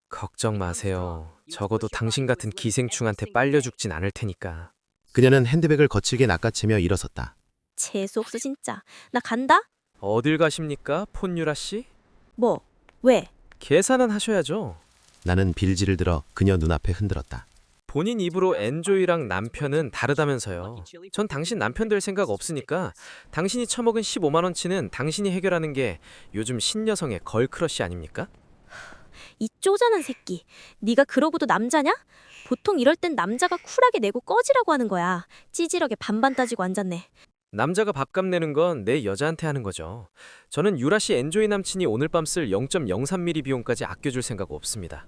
걱정 마세요. 적어도 당신 같은 기생충한테 빨려 죽진 않을 테니까. 그녀는 핸드백을 거칠게 낚아채며 일어섰다. 재수없어 진짜. 나 간다? 어딜 가십니까, 폰유라 씨? 뭐? 왜? 계산은 하셔야죠. 나는 빌지를 들어 그녀 눈앞에 흔들었다. 본인 입으로 엔조이랑 남편은 다르다면서요. 전 당신 남편 될 생각 없으니까 당신이 처먹은 15만 원치는 당신이 해결하는 게 요즘 신여성의 걸크러쉬 아닙니까? 이 쪼잔한 새끼. 네가 그러고도 남자냐? 보통 이럴 땐 남자가 쿨하게 내고 꺼지라고 하는 거야. 찌질하게 반반 따지고 앉았네. 남자가 밥값 내는 건 내 여자한테 하는 거죠. 저는 유라 씨 엔조이 남친이 오늘 밤 쓸 0.03mm 비용까지 아껴줄 생각 없습니다.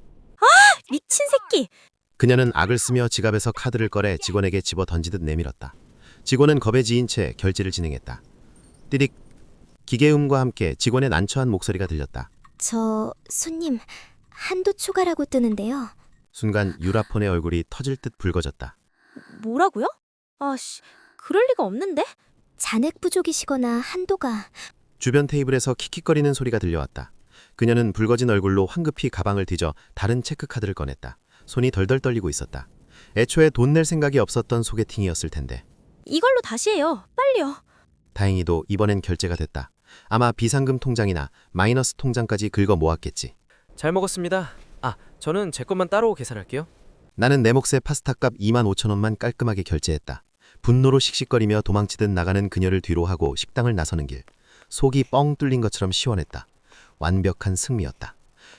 미친 새끼! 그녀는 악을 쓰며 지갑에서 카드를 꺼내 직원에게 집어 던지듯 내밀었다. 직원은 겁에 지인 채 결제를 진행했다. 띠릭. 기계음과 함께 직원의 난처한 목소리가 들렸다. 저 손님 한도 추가라고 뜨는데요. 순간 유라폰의 얼굴이 터질 듯 붉어졌다. 뭐라고요? 아씨, 그럴 리가 없는데? 잔액 부족이시거나 한도가... 주변 테이블에서 킥킥거리는 소리가 들려왔다. 그녀는 붉어진 얼굴로 황급히 가방을 뒤져 다른 체크카드를 꺼냈다. 손이 덜덜 떨리고 있었다. 애초에 돈 낼 생각이 없었던 소개팅이었을 텐데. 이걸로 다시 해요. 빨리요. 다행히도 이번엔 결제가 됐다. 아마 비상금 통장이나 마이너스 통장까지 긁어 모았겠지. 잘 먹었습니다. 아, 저는 제 것만 따로 계산할게요. 나는 내 몫의 파스타값 25,000원만 깔끔하게 결제했다. 분노로 씩씩거리며 도망치듯 나가는 그녀를 뒤로 하고 식당을 나서는 길. 속이 뻥 뚫린 것처럼 시원했다. 완벽한 승리였다.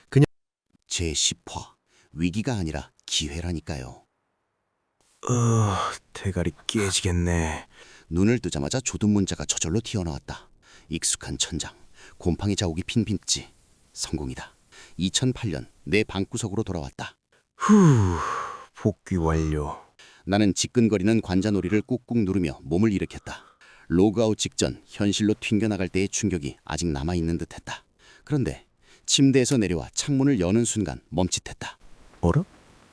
그녀 제10화 위기가 아니라 기회라니까요. 대가리 깨지겠네. 눈을 뜨자마자 조든 문자가 저절로 튀어나왔다. 익숙한 천장, 곰팡이 자국이 핀 빈지. 성공이다. 2008년 내 방구석으로 돌아왔다. 복귀 완료. 나는 지끈거리는 관자놀이를 꾹꾹 누르며 몸을 일으켰다. 로그아웃 직전 현실로 튕겨나갈 때의 충격이 아직 남아있는 듯했다. 그런데 침대에서 내려와 창문을 여는 순간 멈칫했다. 어라?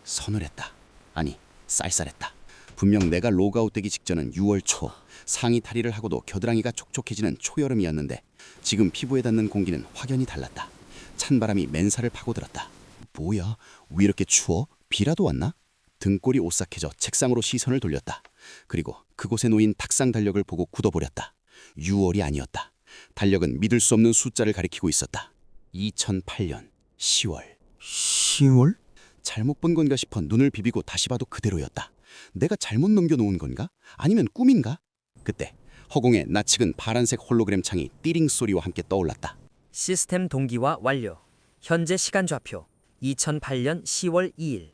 서늘했다. 아니, 쌀쌀했다. 분명 내가 로그아웃되기 직전은 6월 초, 상의 탈의를 하고도 겨드랑이가 촉촉해지는 초여름이었는데 지금 피부에 닿는 공기는 확연히 달랐다. 찬바람이 맨살을 파고들었다. 뭐야? 왜 이렇게 추워? 비라도 왔나? 등골이 오싹해져 책상으로 시선을 돌렸다. 그리고 그곳에 놓인 탁상 달력을 보고 굳어버렸다. 6월이 아니었다. 달력은 믿을 수 없는 숫자를 가리키고 있었다. 2008년 10월. 10월? 잘못 본 건가 싶어 눈을 비비고 다시 봐도 그대로였다. 내가 잘못 넘겨놓은 건가? 아니면 꿈인가? 그때 허공에 낯익은 파란색 홀로그램 창이 띠링 소리와 함께 떠올랐다. 시스템 동기화 완료. 현재 시간 좌표 2008년 10월 2일.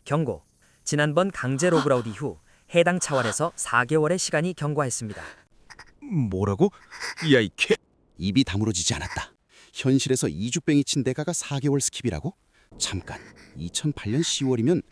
경고. 지난번 강제 로그아웃 이후 해당 차원에서 4개월의 시간이 경과했습니다. 뭐라고? 야, 이 개. 입이 다물어지지 않았다. 현실에서 2주병이 친 대가가 4개월 스킵이라고? 잠깐, 2008년 10월이면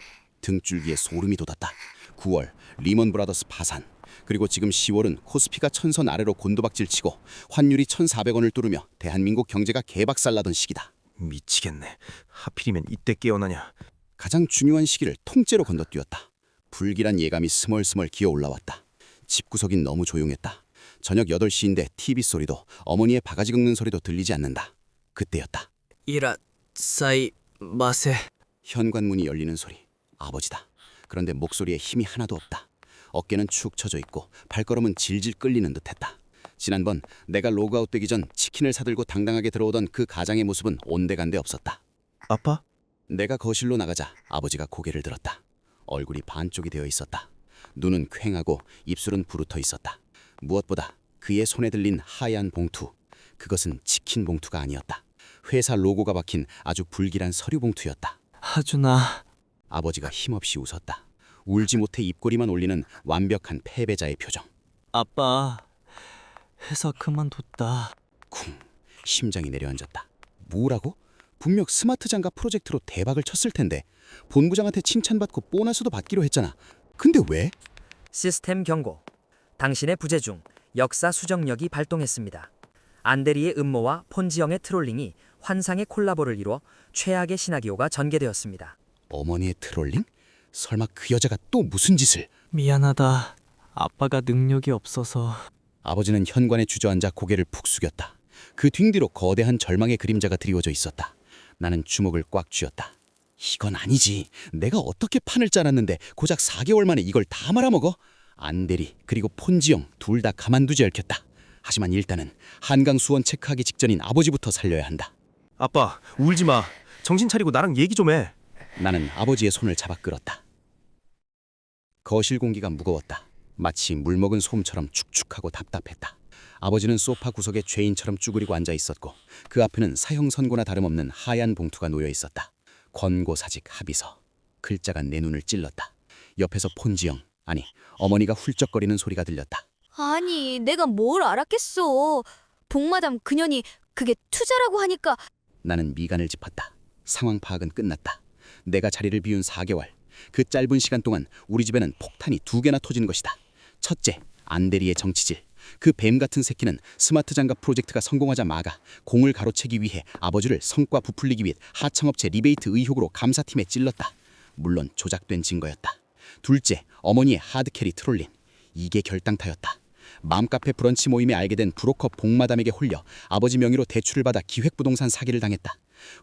등줄기에 소름이 돋았다. 9월 리먼 브라더스 파산. 그리고 지금 10월은 코스피가 1000선 아래로 곤두박질 치고 환율이 1,400원을 뚫으며 대한민국 경제가 개박살나던 시기다. 미치겠네. 하필이면 이때 깨어나냐. 가장 중요한 시기를 통째로 건너뛰었다. 불길한 예감이 스멀스멀 기어 올라왔다. 집구석인 너무 조용했다. 저녁 8시인데 TV 소리도 어머니의 바가지 긁는 소리도 들리지 않는다. 그때였다. 이라사이 마세. 현관문이 열리는 소리. 아버지다. 그런데 목소리에 힘이 하나도 없다. 어깨는 축 처져 있고 발걸음은 질질 끌리는 듯했다. 지난번 내가 로그아웃되기 전 치킨을 사들고 당당하게 들어오던 그 가장의 모습은 온데간데 없었다. 아빠? 내가 거실로 나가자 아버지가 고개를 들었다. 얼굴이 반쪽이 되어 있었다. 눈은 퀭하고 입술은 부르터 있었다. 무엇보다 그의 손에 들린 하얀 봉투. 그것은 치킨 봉투가 아니었다. 회사 로고가 박힌 아주 불길한 서류 봉투였다. 하준아. 아버지가 힘없이 웃었다. 울지 못해 입꼬리만 올리는 완벽한 패배자의 표정. 아빠. 회사 그만뒀다. 쿵. 심장이 내려앉았다. 뭐라고? 분명 스마트 장갑 프로젝트로 대박을 쳤을 텐데 본부장한테 칭찬받고 보너스도 받기로 했잖아. 근데 왜? 시스템 경고. 당신의 부재 중 역사 수정력이 발동했습니다. 안대리의 음모와 폰지형의 트롤링이 환상의 콜라보를 이루어 최악의 시나리오가 전개되었습니다. 어머니의 트롤링? 설마 그 여자가 또 무슨 짓을? 미안하다. 아빠가 능력이 없어서. 아버지는 현관에 주저앉아 고개를 푹 숙였다. 그 뒷뒤로 거대한 절망의 그림자가 드리워져 있었다. 나는 주먹을 꽉 쥐었다. 이건 아니지. 내가 어떻게 판을 짜놨는데 고작 4개월 만에 이걸 다 말아먹어? 안대리 그리고 폰지영 둘 다 가만두지 않겠다. 하지만 일단은 한강 수원 체크하기 직전인 아버지부터 살려야 한다. 아빠, 울지 마. 정신 차리고 나랑 얘기 좀 해. 나는 아버지의 손을 잡아 끌었다. 거실 공기가 무거웠다. 마치 물 먹은 솜처럼 축축하고 답답했다. 아버지는 소파 구석에 죄인처럼 쭈그리고 앉아 있었고 그 앞에는 사형 선고나 다름없는 하얀 봉투가 놓여 있었다. 권고사직 합의서. 글자가 내 눈을 찔렀다. 옆에서 폰지영, 아니 어머니가 훌쩍거리는 소리가 들렸다. 아니, 내가 뭘 알았겠어. 복마담 그년이 그게 투자라고 하니까. 나는 미간을 짚었다. 상황 파악은 끝났다. 내가 자리를 비운 4개월. 그 짧은 시간 동안 우리 집에는 폭탄이 2개나 터진 것이다. 첫째, 안대리의 정치질. 그 뱀 같은 새끼는 스마트 장갑 프로젝트가 성공하자 마가 공을 가로채기 위해 아버지를 성과 부풀리기 위해 하청업체 리베이트 의혹으로 감사팀에 찔렀다. 물론 조작된 증거였다. 둘째, 어머니의 하드캐리 트롤린. 이게 결당타였다. 맘카페 브런치 모임에 알게 된 브로커 복마담에게 홀려 아버지 명의로 대출을 받아 기획부동산 사기를 당했다.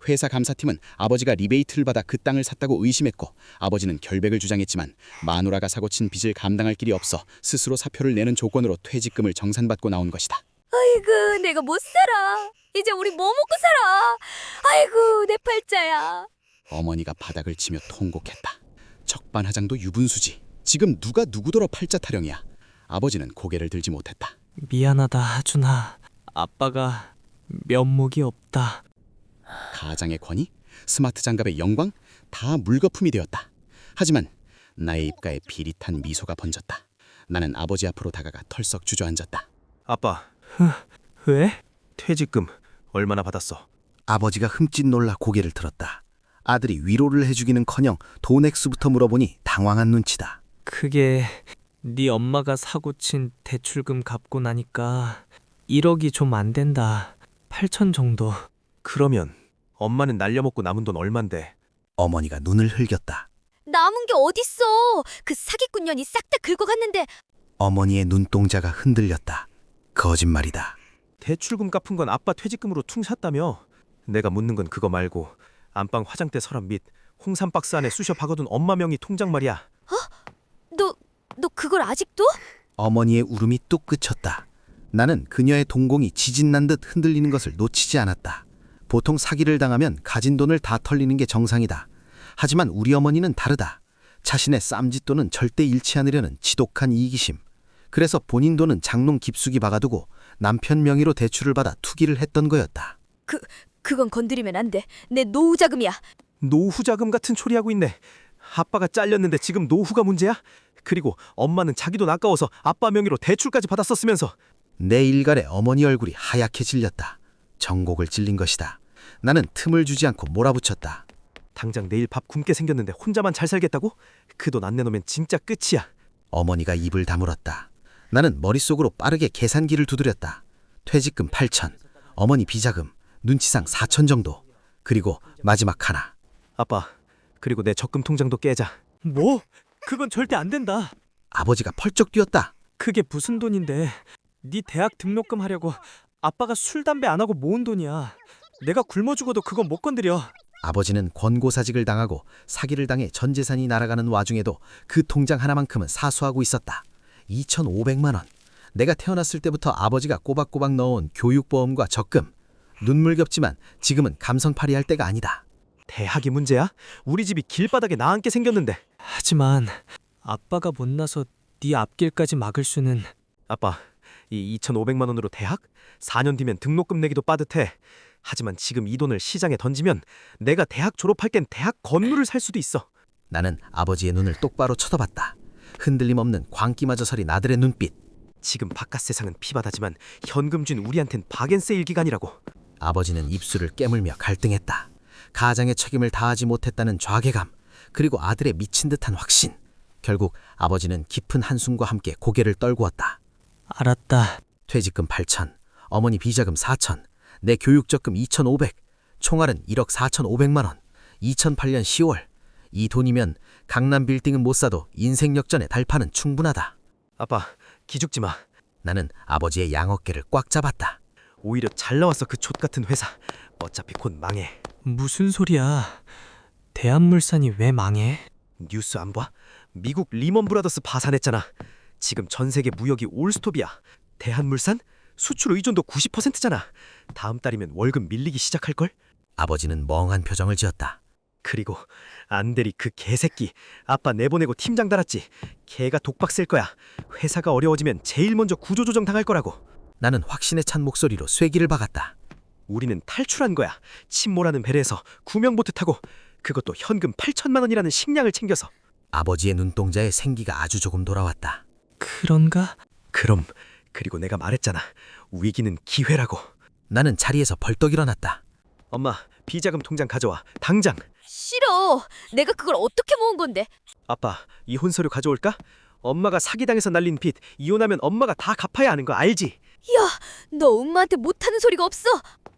회사 감사팀은 아버지가 리베이트를 받아 그 땅을 샀다고 의심했고 아버지는 결백을 주장했지만 마누라가 사고친 빚을 감당할 길이 없어 스스로 사표를 내는 조건으로 퇴직금을 정산받고 나온 것이다. 아이고, 내가 못 살아. 이제 우리 뭐 먹고 살아. 아이고, 내 팔자야. 어머니가 바닥을 치며 통곡했다. 적반하장도 유분수지. 지금 누가 누구더러 팔자 타령이야. 아버지는 고개를 들지 못했다. 미안하다, 하준아. 아빠가 면목이 없다. 가장의 권위, 스마트 장갑의 영광 다 물거품이 되었다. 하지만 나의 입가에 비릿한 미소가 번졌다. 나는 아버지 앞으로 다가가 털썩 주저앉았다. 아빠. 왜? 퇴직금 얼마나 받았어? 아버지가 흠칫 놀라 고개를 들었다. 아들이 위로를 해주기는커녕 돈 액수부터 물어보니 당황한 눈치다. 그게 네 엄마가 사고친 대출금 갚고 나니까 1억이 좀 안 된다. 8천 정도. 그러면 엄마는 날려먹고 남은 돈 얼만데? 어머니가 눈을 흘겼다. 남은 게 어딨어. 그 사기꾼년이 싹 다 긁어갔는데. 어머니의 눈동자가 흔들렸다. 거짓말이다. 대출금 갚은 건 아빠 퇴직금으로 퉁 샀다며. 내가 묻는 건 그거 말고 안방 화장대 서랍 및 홍삼 박스 안에 쑤셔 박아둔 엄마 명의 통장 말이야. 너 그걸 아직도? 어머니의 울음이 뚝 그쳤다. 나는 그녀의 동공이 지진난 듯 흔들리는 것을 놓치지 않았다. 보통 사기를 당하면 가진 돈을 다 털리는 게 정상이다. 하지만 우리 어머니는 다르다. 자신의 쌈짓돈은 절대 잃지 않으려는 지독한 이기심. 그래서 본인 돈은 장롱 깊숙이 박아두고 남편 명의로 대출을 받아 투기를 했던 거였다. 그건 건드리면 안 돼. 내 노후 자금이야. 노후 자금 같은 초리하고 있네. 아빠가 잘렸는데 지금 노후가 문제야? 그리고 엄마는 자기 돈 아까워서 아빠 명의로 대출까지 받았었으면서. 내 일갈에 어머니 얼굴이 하얗게 질렸다. 정곡을 찔린 것이다. 나는 틈을 주지 않고 몰아붙였다. 당장 내일 밥 굶게 생겼는데 혼자만 잘 살겠다고? 그 돈 안 내놓으면 진짜 끝이야. 어머니가 입을 다물었다. 나는 머릿속으로 빠르게 계산기를 두드렸다. 퇴직금 8천, 어머니 비자금, 눈치상 4천 정도. 그리고 마지막 하나. 아빠, 그리고 내 적금 통장도 깨자. 뭐? 그건 절대 안 된다. 아버지가 펄쩍 뛰었다. 그게 무슨 돈인데. 네 대학 등록금 하려고 아빠가 술, 담배 안 하고 모은 돈이야. 내가 굶어 죽어도 그건 못 건드려. 아버지는 권고사직을 당하고 사기를 당해 전 재산이 날아가는 와중에도 그 통장 하나만큼은 사수하고 있었다. 2,500만 원. 내가 태어났을 때부터 아버지가 꼬박꼬박 넣어온 교육보험과 적금. 눈물겹지만 지금은 감성팔이할 때가 아니다. 대학이 문제야? 우리 집이 길바닥에 나앉게 생겼는데. 하지만 아빠가 못나서 네 앞길까지 막을 수는. 아빠, 이 2,500만 원으로 대학? 4년 뒤면 등록금 내기도 빠듯해. 하지만 지금 이 돈을 시장에 던지면 내가 대학 졸업할 땐 대학 건물을 살 수도 있어. 나는 아버지의 눈을 똑바로 쳐다봤다. 흔들림 없는 광기마저 서린 아들의 눈빛. 지금 바깥 세상은 피바다지만 현금 준 우리한텐 박앤세일 기간이라고. 아버지는 입술을 깨물며 갈등했다. 가장의 책임을 다하지 못했다는 좌괴감, 그리고 아들의 미친 듯한 확신. 결국 아버지는 깊은 한숨과 함께 고개를 떨구었다. 알았다. 퇴직금 8천, 어머니 비자금 4천, 내 교육적금 2,500, 총알은 1억 4,500만 원. 2008년 10월. 이 돈이면 강남 빌딩은 못 사도 인생 역전의 달판은 충분하다. 아빠, 기죽지 마. 나는 아버지의 양어깨를 꽉 잡았다. 오히려 잘 나왔어, 그 족같은 회사. 어차피 곧 망해. 무슨 소리야. 대한물산이 왜 망해? 뉴스 안 봐? 미국 리먼 브라더스 파산했잖아. 지금 전 세계 무역이 올스톱이야. 대한물산? 수출 의존도 90%잖아. 다음 달이면 월급 밀리기 시작할걸? 아버지는 멍한 표정을 지었다. 그리고 안대리 그 개새끼. 아빠 내보내고 팀장 달았지. 걔가 독박 쓸 거야. 회사가 어려워지면 제일 먼저 구조조정 당할 거라고. 나는 확신에 찬 목소리로 쐐기를 박았다. 우리는 탈출한 거야. 침몰하는 배에서 구명보트 타고. 그것도 현금 8천만 원이라는 식량을 챙겨서. 아버지의 눈동자에 생기가 아주 조금 돌아왔다. 그런가? 그럼. 그리고 내가 말했잖아. 위기는 기회라고. 나는 자리에서 벌떡 일어났다. 엄마, 비자금 통장 가져와. 당장. 싫어. 내가 그걸 어떻게 모은 건데? 아빠, 이혼 서류 가져올까? 엄마가 사기당해서 날린 빚 이혼하면 엄마가 다 갚아야 하는 거 알지? 야, 너 엄마한테 못하는 소리가 없어.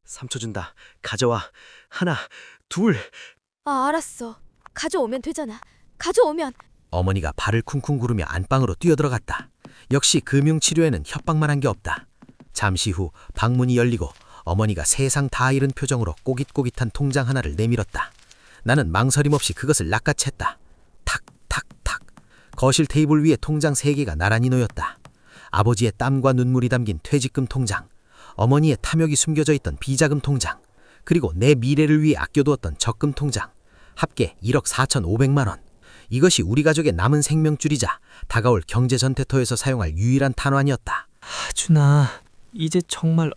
3초 준다. 가져와. 하나, 둘. 아, 알았어. 가져오면 되잖아. 가져오면. 어머니가 발을 쿵쿵 구르며 안방으로 뛰어들어갔다. 역시 금융치료에는 협박만 한 게 없다. 잠시 후 방문이 열리고 어머니가 세상 다 잃은 표정으로 꼬깃꼬깃한 통장 하나를 내밀었다. 나는 망설임 없이 그것을 낚아챘다. 탁, 탁, 탁. 거실 테이블 위에 통장 3개가 나란히 놓였다. 아버지의 땀과 눈물이 담긴 퇴직금 통장, 어머니의 탐욕이 숨겨져 있던 비자금 통장, 그리고 내 미래를 위해 아껴두었던 적금 통장. 합계 1억 4,500만 원. 이것이 우리 가족의 남은 생명줄이자 다가올 경제 전태토에서 사용할 유일한 탄환이었다. 하준아, 이제 정말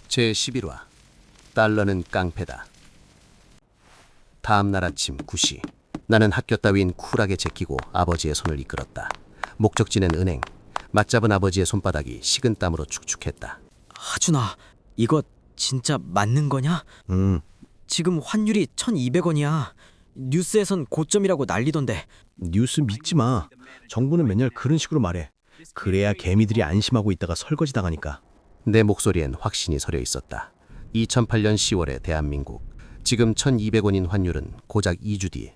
제11화 달러는 깡패다. 다음 날 아침 9시 나는 학교 따윈 쿨하게 제끼고 아버지의 손을 이끌었다. 목적지는 은행. 맞잡은 아버지의 손바닥이 식은 땀으로 축축했다. 하준아, 이거 진짜 맞는 거냐? 지금 환율이 1,200원이야. 뉴스에선 고점이라고 난리던데. 뉴스 믿지 마. 정부는 맨날 그런 식으로 말해. 그래야 개미들이 안심하고 있다가 설거지 당하니까. 내 목소리엔 확신이 서려 있었다. 2008년 10월의 대한민국. 지금 1,200원인 환율은 고작 2주 뒤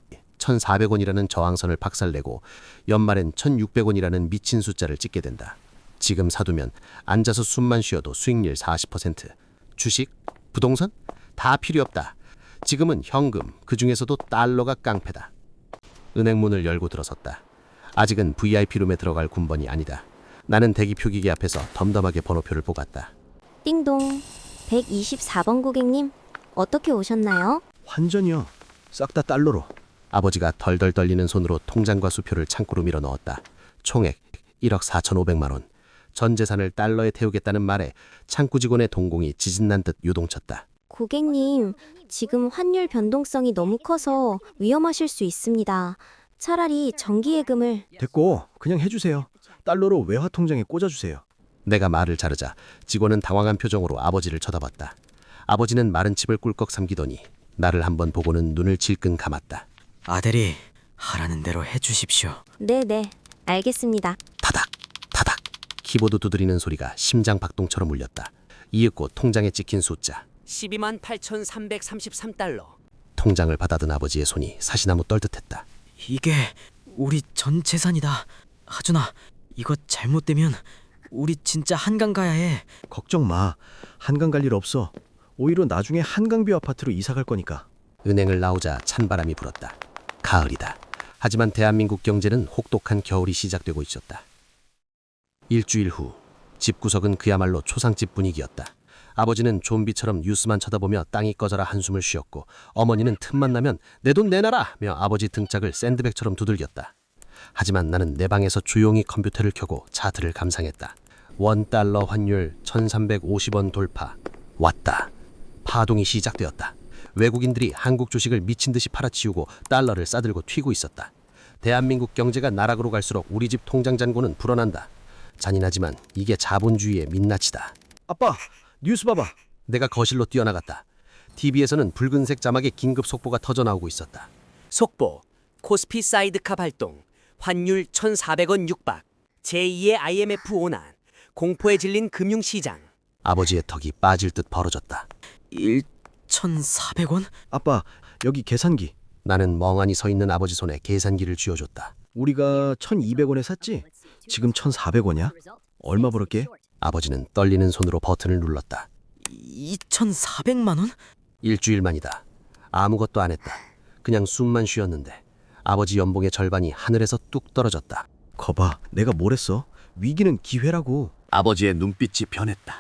1,400원이라는 저항선을 박살내고 연말엔 1,600원이라는 미친 숫자를 찍게 된다. 지금 사두면 앉아서 숨만 쉬어도 수익률 40%. 주식, 부동산 다 필요 없다. 지금은 현금, 그중에서도 달러가 깡패다. 은행 문을 열고 들어섰다. 아직은 VIP룸에 들어갈 군번이 아니다. 나는 대기 표기기 앞에서 덤덤하게 번호표를 보갔다. 띵동. 124번 고객님, 어떻게 오셨나요? 환전이요. 싹 다 달러로. 아버지가 덜덜 떨리는 손으로 통장과 수표를 창고로 밀어 넣었다. 총액 1억 4,500만 원. 전 재산을 달러에 태우겠다는 말에 창구 직원의 동공이 지진난 듯 요동쳤다. 고객님, 지금 환율 변동성이 너무 커서 위험하실 수 있습니다. 차라리 정기예금을. 됐고 그냥 해주세요. 달러로 외화 통장에 꽂아주세요. 내가 말을 자르자 직원은 당황한 표정으로 아버지를 쳐다봤다. 아버지는 마른 칩을 꿀꺽 삼키더니 나를 한번 보고는 눈을 질끈 감았다. 아들이 하라는 대로 해주십시오. 네네, 알겠습니다. 타닥 타닥 키보드 두드리는 소리가 심장 박동처럼 울렸다. 이윽고 통장에 찍힌 숫자 12만 8,333달러. 통장을 받아든 아버지의 손이 사시나무 떨듯했다. 이게 우리 전 재산이다. 하준아, 이거 잘못되면 우리 진짜 한강 가야 해. 걱정 마. 한강 갈 일 없어. 오히려 나중에 한강뷰 아파트로 이사 갈 거니까. 은행을 나오자 찬바람이 불었다. 가을이다. 하지만 대한민국 경제는 혹독한 겨울이 시작되고 있었다. 일주일 후 집구석은 그야말로 초상집 분위기였다. 아버지는 좀비처럼 뉴스만 쳐다보며 땅이 꺼져라 한숨을 쉬었고 어머니는 틈만 나면 내 돈 내놔라며 아버지 등짝을 샌드백처럼 두들겼다. 하지만 나는 내 방에서 조용히 컴퓨터를 켜고 차트를 감상했다. 원달러 환율 1,350원 돌파. 왔다. 파동이 시작되었다. 외국인들이 한국 주식을 미친 듯이 팔아치우고 달러를 싸들고 튀고 있었다. 대한민국 경제가 나락으로 갈수록 우리 집 통장 잔고는 불어난다. 잔인하지만 이게 자본주의의 민낯이다. 아빠, 뉴스 봐봐. 내가 거실로 뛰어나갔다. TV에서는 붉은색 자막의 긴급 속보가 터져나오고 있었다. 속보. 코스피 사이드카 발동. 환율 1,400원 육박. 제2의 IMF 오난. 공포에 질린 금융시장. 아버지의 턱이 빠질 듯 벌어졌다. 1,400원? 아빠, 여기 계산기. 나는 멍하니 서 있는 아버지 손에 계산기를 쥐어줬다. 우리가 1,200원에 샀지? 지금 1,400원이야? 얼마 벌었게? 아버지는 떨리는 손으로 버튼을 눌렀다. 2,400만 원? 일주일 만이다. 아무것도 안 했다. 그냥 숨만 쉬었는데 아버지 연봉의 절반이 하늘에서 뚝 떨어졌다. 거봐, 내가 뭘 했어? 위기는 기회라고. 아버지의 눈빛이 변했다.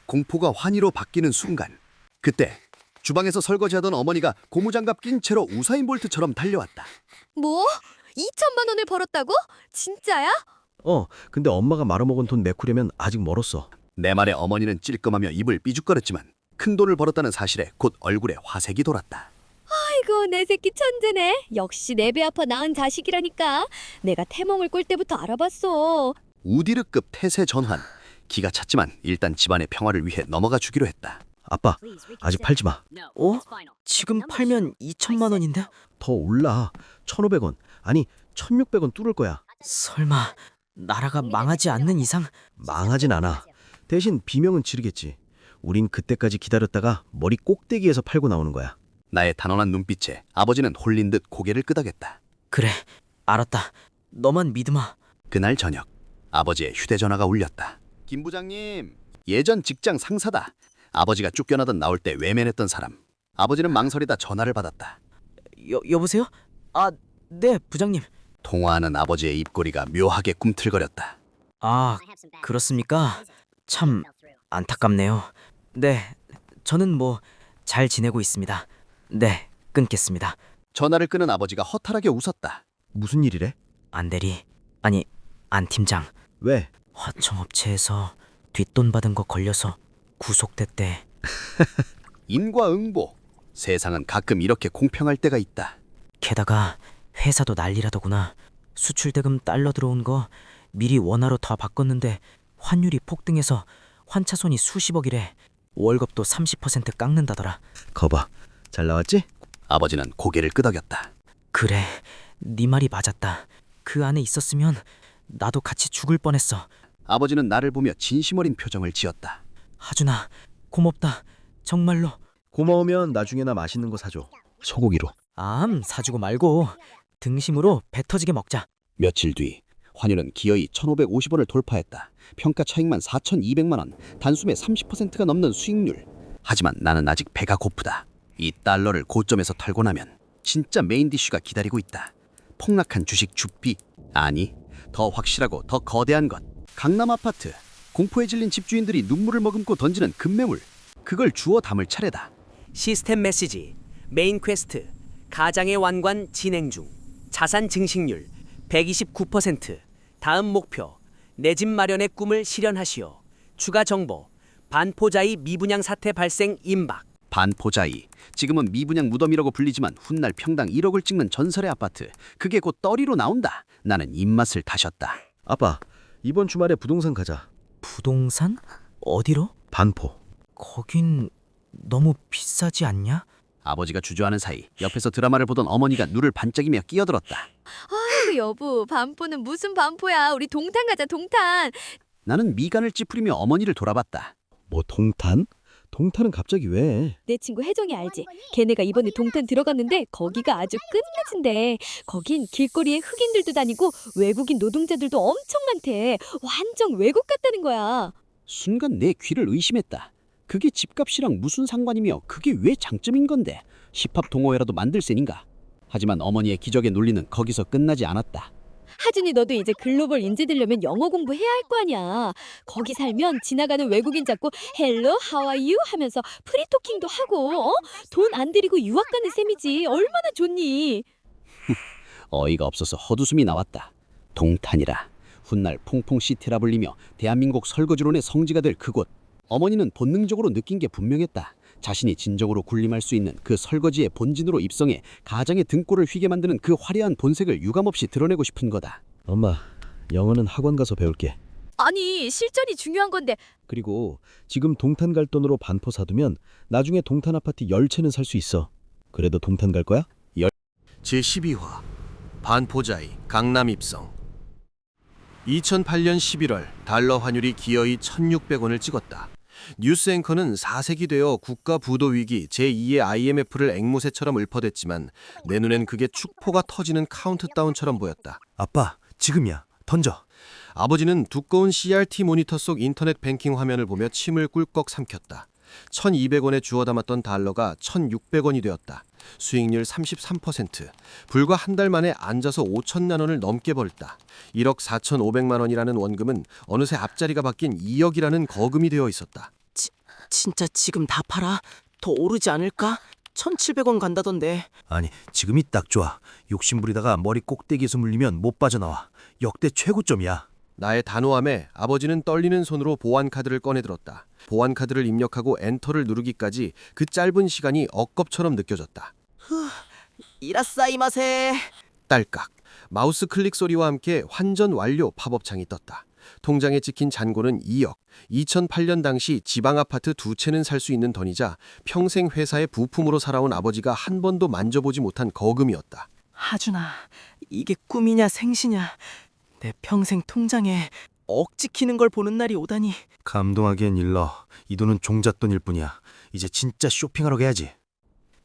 공포가 환희로 바뀌는 순간, 그때 주방에서 설거지하던 어머니가 고무장갑 낀 채로 우사인 볼트처럼 달려왔다. 뭐? 2천만 원을 벌었다고? 진짜야? 근데 엄마가 말아먹은 돈 메꾸려면 아직 멀었어. 내 말에 어머니는 찔끔하며 입을 삐죽거렸지만 큰 돈을 벌었다는 사실에 곧 얼굴에 화색이 돌았다. 아이고, 내 새끼 천재네. 역시 내 배 아파 낳은 자식이라니까. 내가 태몽을 꿀 때부터 알아봤어. 우디르급 태세 전환. 기가 찼지만 일단 집안의 평화를 위해 넘어가 주기로 했다. 아빠, 아직 팔지 마. 지금 팔면 2천만 원인데? 더 올라. 1,500원. 아니, 1,600원 뚫을 거야. 설마 나라가 망하지 않는 이상? 망하진 않아. 대신 비명은 지르겠지. 우린 그때까지 기다렸다가 머리 꼭대기에서 팔고 나오는 거야. 나의 단언한 눈빛에 아버지는 홀린 듯 고개를 끄덕였다. 그래, 알았다. 너만 믿으마. 그날 저녁, 아버지의 휴대전화가 울렸다. 김 부장님, 예전 직장 상사다. 아버지가 쫓겨나던 나올 때 외면했던 사람. 아버지는 망설이다 전화를 받았다. 여보세요? 아, 네, 부장님. 통화하는 아버지의 입꼬리가 묘하게 꿈틀거렸다. 아, 그렇습니까? 참 안타깝네요. 네, 저는 뭐 잘 지내고 있습니다. 네, 끊겠습니다. 전화를 끊은 아버지가 허탈하게 웃었다. 무슨 일이래? 안 대리, 아니 안 팀장. 왜? 화청업체에서 뒷돈 받은 거 걸려서 구속됐대. 인과응보. 세상은 가끔 이렇게 공평할 때가 있다. 게다가 회사도 난리라더구나. 수출대금 달러 들어온 거 미리 원화로 다 바꿨는데 환율이 폭등해서 환차손이 수십억이래. 월급도 30% 깎는다더라. 거봐, 잘 나왔지? 아버지는 고개를 끄덕였다. 그래, 네 말이 맞았다. 그 안에 있었으면 나도 같이 죽을 뻔했어. 아버지는 나를 보며 진심 어린 표정을 지었다. 하준아, 고맙다. 정말로. 고마우면 나중에 나 맛있는 거 사줘. 소고기로. 사주고 말고 등심으로 배 터지게 먹자. 며칠 뒤 환율은 기어이 1,550원을 돌파했다. 평가 차익만 4,200만 원, 단숨에 30%가 넘는 수익률. 하지만 나는 아직 배가 고프다. 이 달러를 고점에서 털고 나면 진짜 메인 디쉬가 기다리고 있다. 폭락한 주식 주비. 아니, 더 확실하고 더 거대한 것. 강남 아파트. 공포에 질린 집주인들이 눈물을 머금고 던지는 급매물. 그걸 주워 담을 차례다. 시스템 메시지. 메인 퀘스트. 가장의 완관 진행 중. 자산 증식률 129%. 다음 목표. 내 집 마련의 꿈을 실현하시오. 추가 정보. 반포자이 미분양 사태 발생 임박. 반포자이. 지금은 미분양 무덤이라고 불리지만 훗날 평당 1억을 찍는 전설의 아파트. 그게 곧 떨이로 나온다. 나는 입맛을 다셨다. 아빠, 이번 주말에 부동산 가자. 부동산? 어디로? 반포. 거긴 너무 비싸지 않냐? 아버지가 주저하는 사이 옆에서 드라마를 보던 어머니가 눈을 반짝이며 끼어들었다. 아이고 여보, 반포는 무슨 반포야. 우리 동탄 가자, 동탄. 나는 미간을 찌푸리며 어머니를 돌아봤다. 뭐 동탄? 동탄은 갑자기 왜? 내 친구 혜정이 알지? 걔네가 이번에 동탄 들어갔는데 거기가 아주 끝내준대. 거긴 길거리에 흑인들도 다니고 외국인 노동자들도 엄청 많대. 완전 외국 같다는 거야. 순간 내 귀를 의심했다. 그게 집값이랑 무슨 상관이며 그게 왜 장점인 건데? 힙합 동호회라도 만들 셈인가? 하지만 어머니의 기적의 논리는 거기서 끝나지 않았다. 하준이 너도 이제 글로벌 인재 되려면 영어 공부해야 할 거 아니야. 거기 살면 지나가는 외국인 잡고 헬로 하와이유 하면서 프리토킹도 하고 돈 안 들이고 유학 가는 셈이지. 얼마나 좋니? 어이가 없어서 헛웃음이 나왔다. 동탄이라. 훗날 퐁퐁시티라 불리며 대한민국 설거지론의 성지가 될 그곳. 어머니는 본능적으로 느낀 게 분명했다. 자신이 진정으로 군림할 수 있는 그 설거지의 본진으로 입성해 가장의 등골을 휘게 만드는 그 화려한 본색을 유감없이 드러내고 싶은 거다. 엄마, 영어는 학원 가서 배울게. 아니 실전이 중요한 건데. 그리고 지금 동탄 갈 돈으로 반포 사두면 나중에 동탄 아파트 10채는 살 수 있어. 그래도 동탄 갈 거야? 제12화 반포자이 강남 입성. 2008년 11월 달러 환율이 기어이 1,600원을 찍었다. 뉴스 앵커는 4색이 되어 국가 부도 위기 제2의 IMF를 앵무새처럼 읊어댔지만 내 눈엔 그게 축포가 터지는 카운트다운처럼 보였다. 아빠, 지금이야. 던져. 아버지는 두꺼운 CRT 모니터 속 인터넷 뱅킹 화면을 보며 침을 꿀꺽 삼켰다. 1,200원에 주워 담았던 달러가 1,600원이 되었다. 수익률 33%. 불과 한 달 만에 앉아서 5천만 원을 넘게 벌다. 1억 4,500만 원이라는 원금은 어느새 앞자리가 바뀐 2억이라는 거금이 되어 있었다. 진짜 지금 다 팔아? 더 오르지 않을까? 1,700원 간다던데. 아니, 지금이 딱 좋아. 욕심부리다가 머리 꼭대기에서 물리면 못 빠져나와. 역대 최고점이야. 나의 단호함에 아버지는 떨리는 손으로 보안카드를 꺼내들었다. 보안카드를 입력하고 엔터를 누르기까지 그 짧은 시간이 억겁처럼 느껴졌다. 이라사이마세. 딸깍. 마우스 클릭 소리와 함께 환전 완료 팝업창이 떴다. 통장에 찍힌 잔고는 2억. 2008년 당시 지방 아파트 2채는 살 수 있는 돈이자 평생 회사의 부품으로 살아온 아버지가 한 번도 만져보지 못한 거금이었다. 하준아, 이게 꿈이냐 생시냐. 내 평생 통장에 억 찍히는 걸 보는 날이 오다니. 감동하기엔 일러. 이 돈은 종잣돈일 뿐이야. 이제 진짜 쇼핑하러 가야지.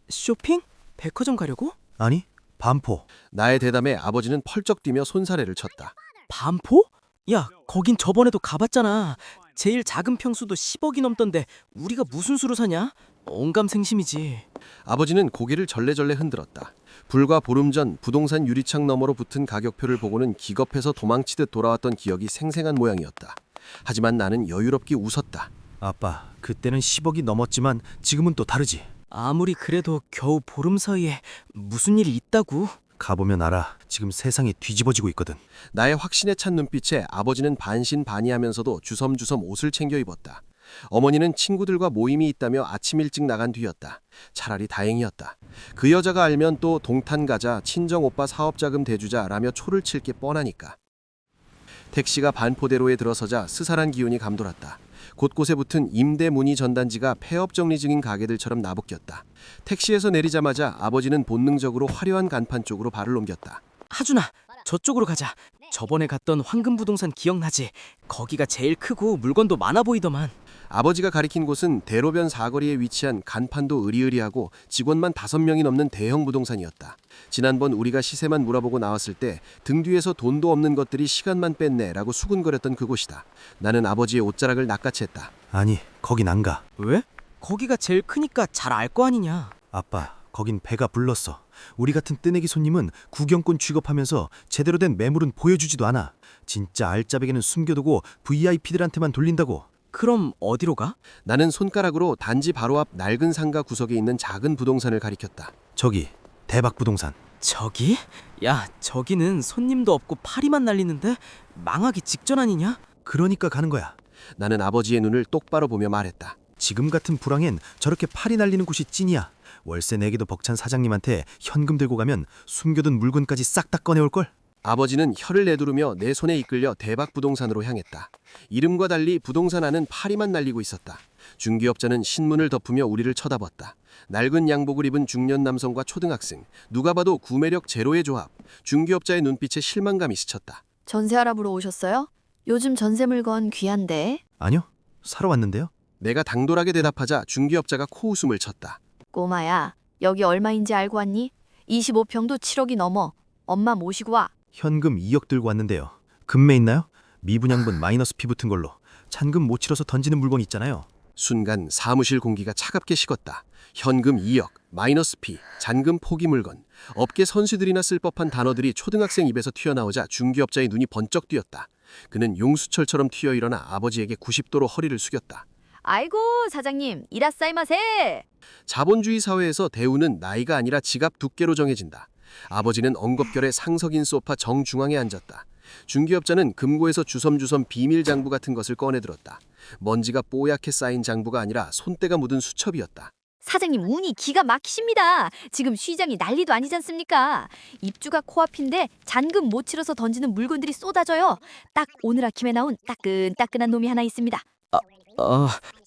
쇼핑? 백화점 가려고? 아니, 반포. 나의 대담에 아버지는 펄쩍 뛰며 손사래를 쳤다. 반포? 야, 거긴 저번에도 가봤잖아. 제일 작은 평수도 10억이 넘던데 우리가 무슨 수로 사냐? 온감생심이지. 아버지는 고개를 절레절레 흔들었다. 불과 보름 전 부동산 유리창 너머로 붙은 가격표를 보고는 기겁해서 도망치듯 돌아왔던 기억이 생생한 모양이었다. 하지만 나는 여유롭게 웃었다. 아빠, 그때는 10억이 넘었지만 지금은 또 다르지. 아무리 그래도 겨우 보름 사이에 무슨 일이 있다고? 가보면 알아. 지금 세상이 뒤집어지고 있거든. 나의 확신에 찬 눈빛에 아버지는 반신반의하면서도 주섬주섬 옷을 챙겨 입었다. 어머니는 친구들과 모임이 있다며 아침 일찍 나간 뒤였다. 차라리 다행이었다. 그 여자가 알면 또 동탄 가자, 친정오빠 사업자금 대주자라며 초를 칠 게 뻔하니까. 택시가 반포대로에 들어서자 스산한 기운이 감돌았다. 곳곳에 붙은 임대 문의 전단지가 폐업 정리 중인 가게들처럼 나부꼈다. 택시에서 내리자마자 아버지는 본능적으로 화려한 간판 쪽으로 발을 옮겼다. 하준아, 저쪽으로 가자. 저번에 갔던 황금부동산 기억나지? 거기가 제일 크고 물건도 많아 보이더만. 아버지가 가리킨 곳은 대로변 사거리에 위치한 간판도 으리으리하고 직원만 5명이 넘는 대형 부동산이었다. 지난번 우리가 시세만 물어보고 나왔을 때 등 뒤에서 돈도 없는 것들이 시간만 뺐네라고 수군거렸던 그곳이다. 나는 아버지의 옷자락을 낚아챘다. 아니, 거긴 안 가. 왜? 거기가 제일 크니까 잘 알 거 아니냐. 아빠, 거긴 배가 불렀어. 우리 같은 뜨내기 손님은 구경권 취급하면서 제대로 된 매물은 보여주지도 않아. 진짜 알짜배기는 숨겨두고 VIP들한테만 돌린다고. 그럼 어디로 가? 나는 손가락으로 단지 바로 앞 낡은 상가 구석에 있는 작은 부동산을 가리켰다. 저기, 대박 부동산. 저기? 야, 저기는 손님도 없고 파리만 날리는데 망하기 직전 아니냐? 그러니까 가는 거야. 나는 아버지의 눈을 똑바로 보며 말했다. 지금 같은 불황엔 저렇게 파리 날리는 곳이 찐이야. 월세 내기도 벅찬 사장님한테 현금 들고 가면 숨겨둔 물건까지 싹 다 꺼내올걸? 아버지는 혀를 내두르며 내 손에 이끌려 대박 부동산으로 향했다. 이름과 달리 부동산 안은 파리만 날리고 있었다. 중개업자는 신문을 덮으며 우리를 쳐다봤다. 낡은 양복을 입은 중년 남성과 초등학생, 누가 봐도 구매력 제로의 조합. 중개업자의 눈빛에 실망감이 스쳤다. 전세 알아보러 오셨어요? 요즘 전세 물건 귀한데. 아니요, 사러 왔는데요. 내가 당돌하게 대답하자 중개업자가 코웃음을 쳤다. 꼬마야, 여기 얼마인지 알고 왔니? 25평도 7억이 넘어. 엄마 모시고 와. 현금 2억 들고 왔는데요. 금매 있나요? 미분양분 마이너스 피 붙은 걸로. 잔금 못 치러서 던지는 물건 있잖아요. 순간 사무실 공기가 차갑게 식었다. 현금 2억, 마이너스 피, 잔금 포기 물건. 업계 선수들이나 쓸 법한 단어들이 초등학생 입에서 튀어나오자 중개업자의 눈이 번쩍 뜨였다. 그는 용수철처럼 튀어일어나 아버지에게 90도로 허리를 숙였다. 아이고, 사장님, 이라싸이마세. 자본주의 사회에서 대우는 나이가 아니라 지갑 두께로 정해진다. 아버지는 엉겁결에 상석인 소파 정중앙에 앉았다. 중개업자는 금고에서 주섬주섬 비밀 장부 같은 것을 꺼내들었다. 먼지가 뽀얗게 쌓인 장부가 아니라 손때가 묻은 수첩이었다. 사장님, 운이 기가 막히십니다. 지금 시장이 난리도 아니지 않습니까? 입주가 코앞인데 잔금 못 치러서 던지는 물건들이 쏟아져요. 딱 오늘 아침에 나온 따끈따끈한 놈이 하나 있습니다.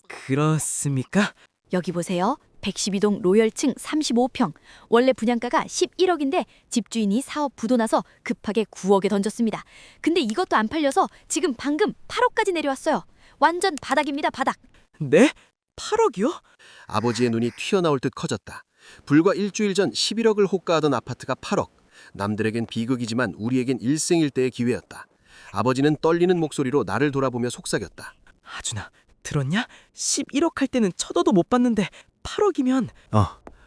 그렇습니까? 여기 보세요. 112동 로열층 35평. 원래 분양가가 11억인데 집주인이 사업 부도나서 급하게 9억에 던졌습니다. 근데 이것도 안 팔려서 지금 방금 8억까지 내려왔어요. 완전 바닥입니다, 바닥. 네? 8억이요? 아버지의 눈이 튀어나올 듯 커졌다. 불과 일주일 전 11억을 호가하던 아파트가 8억. 남들에겐 비극이지만 우리에겐 일생일대의 기회였다. 아버지는 떨리는 목소리로 나를 돌아보며 속삭였다. 하준아, 들었냐? 11억 할 때는 쳐도도 못 봤는데 8억이면...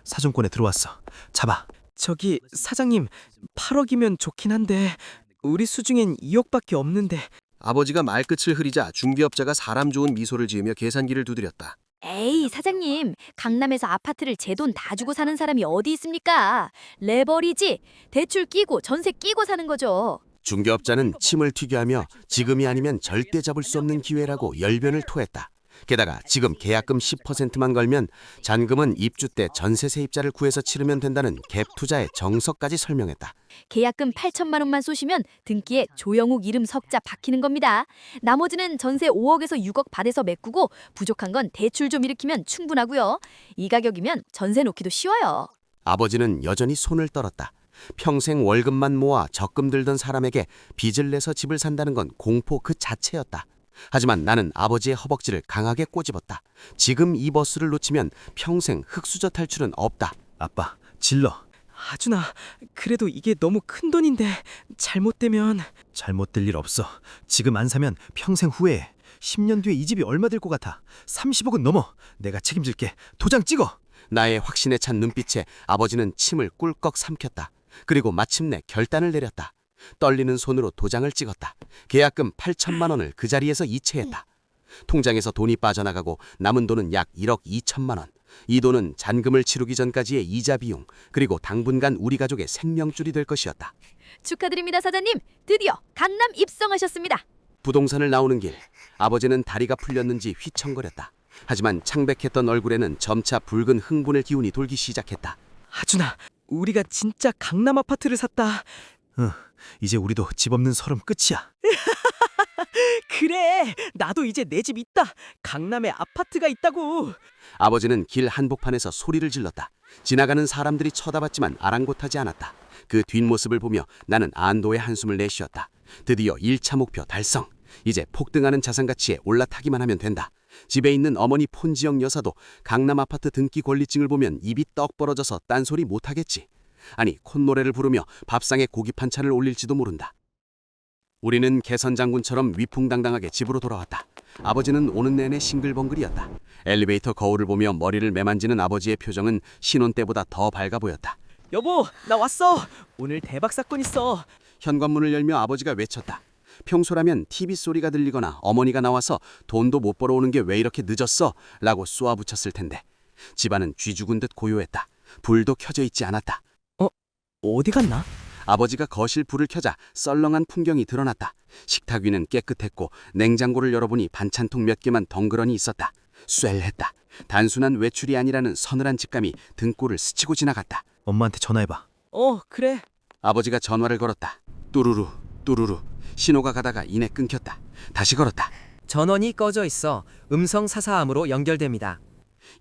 사정권에 들어왔어. 잡아. 저기 사장님, 8억이면 좋긴 한데 우리 수중엔 2억밖에 없는데. 아버지가 말끝을 흐리자 중개업자가 사람 좋은 미소를 지으며 계산기를 두드렸다. 에이, 사장님, 강남에서 아파트를 제 돈 다 주고 사는 사람이 어디 있습니까? 레버리지, 대출 끼고 전세 끼고 사는 거죠. 중개업자는 침을 튀겨하며 지금이 아니면 절대 잡을 수 없는 기회라고 열변을 토했다. 게다가 지금 계약금 10%만 걸면 잔금은 입주 때 전세 세입자를 구해서 치르면 된다는 갭 투자의 정석까지 설명했다. 계약금 8천만 원만 쏘시면 등기에 조영욱 이름 석자 박히는 겁니다. 나머지는 전세 5억에서 6억 받아서 메꾸고 부족한 건 대출 좀 일으키면 충분하고요. 이 가격이면 전세 놓기도 쉬워요. 아버지는 여전히 손을 떨었다. 평생 월급만 모아 적금 들던 사람에게 빚을 내서 집을 산다는 건 공포 그 자체였다. 하지만 나는 아버지의 허벅지를 강하게 꼬집었다. 지금 이 버스를 놓치면 평생 흙수저 탈출은 없다. 아빠, 질러. 하준아, 그래도 이게 너무 큰 돈인데 잘못되면... 잘못될 일 없어. 지금 안 사면 평생 후회해. 10년 뒤에 이 집이 얼마 될 것 같아. 30억은 넘어. 내가 책임질게. 도장 찍어. 나의 확신에 찬 눈빛에 아버지는 침을 꿀꺽 삼켰다. 그리고 마침내 결단을 내렸다. 떨리는 손으로 도장을 찍었다. 계약금 8천만 원을 그 자리에서 이체했다. 통장에서 돈이 빠져나가고 남은 돈은 약 1억 2천만 원. 이 돈은 잔금을 치르기 전까지의 이자 비용, 그리고 당분간 우리 가족의 생명줄이 될 것이었다. 축하드립니다, 사장님. 드디어 강남 입성하셨습니다. 부동산을 나오는 길, 아버지는 다리가 풀렸는지 휘청거렸다. 하지만 창백했던 얼굴에는 점차 붉은 흥분의 기운이 돌기 시작했다. 하준아, 우리가 진짜 강남 아파트를 샀다. 이제 우리도 집 없는 서름 끝이야. 그래, 나도 이제 내 집 있다. 강남에 아파트가 있다고. 아버지는 길 한복판에서 소리를 질렀다. 지나가는 사람들이 쳐다봤지만 아랑곳하지 않았다. 그 뒷모습을 보며 나는 안도의 한숨을 내쉬었다. 드디어 1차 목표 달성. 이제 폭등하는 자산 가치에 올라타기만 하면 된다. 집에 있는 어머니 폰지영 여사도 강남 아파트 등기 권리증을 보면 입이 떡 벌어져서 딴소리 못하겠지. 아니, 콧노래를 부르며 밥상에 고기 반찬을 올릴지도 모른다. 우리는 개선 장군처럼 위풍당당하게 집으로 돌아왔다. 아버지는 오는 내내 싱글벙글이었다. 엘리베이터 거울을 보며 머리를 매만지는 아버지의 표정은 신혼 때보다 더 밝아 보였다. 여보, 나 왔어. 오늘 대박 사건 있어. 현관문을 열며 아버지가 외쳤다. 평소라면 TV 소리가 들리거나 어머니가 나와서 돈도 못 벌어오는 게 왜 이렇게 늦었어? 라고 쏘아붙였을 텐데 집안은 쥐 죽은 듯 고요했다. 불도 켜져 있지 않았다. 어디 갔나? 아버지가 거실 불을 켜자 썰렁한 풍경이 드러났다. 식탁 위는 깨끗했고 냉장고를 열어보니 반찬통 몇 개만 덩그러니 있었다. 쇴했다. 단순한 외출이 아니라는 서늘한 직감이 등골을 스치고 지나갔다. 엄마한테 전화해봐. 그래. 아버지가 전화를 걸었다. 뚜루루 뚜루루. 신호가 가다가 이내 끊겼다. 다시 걸었다. 전원이 꺼져 있어 음성 사사함으로 연결됩니다.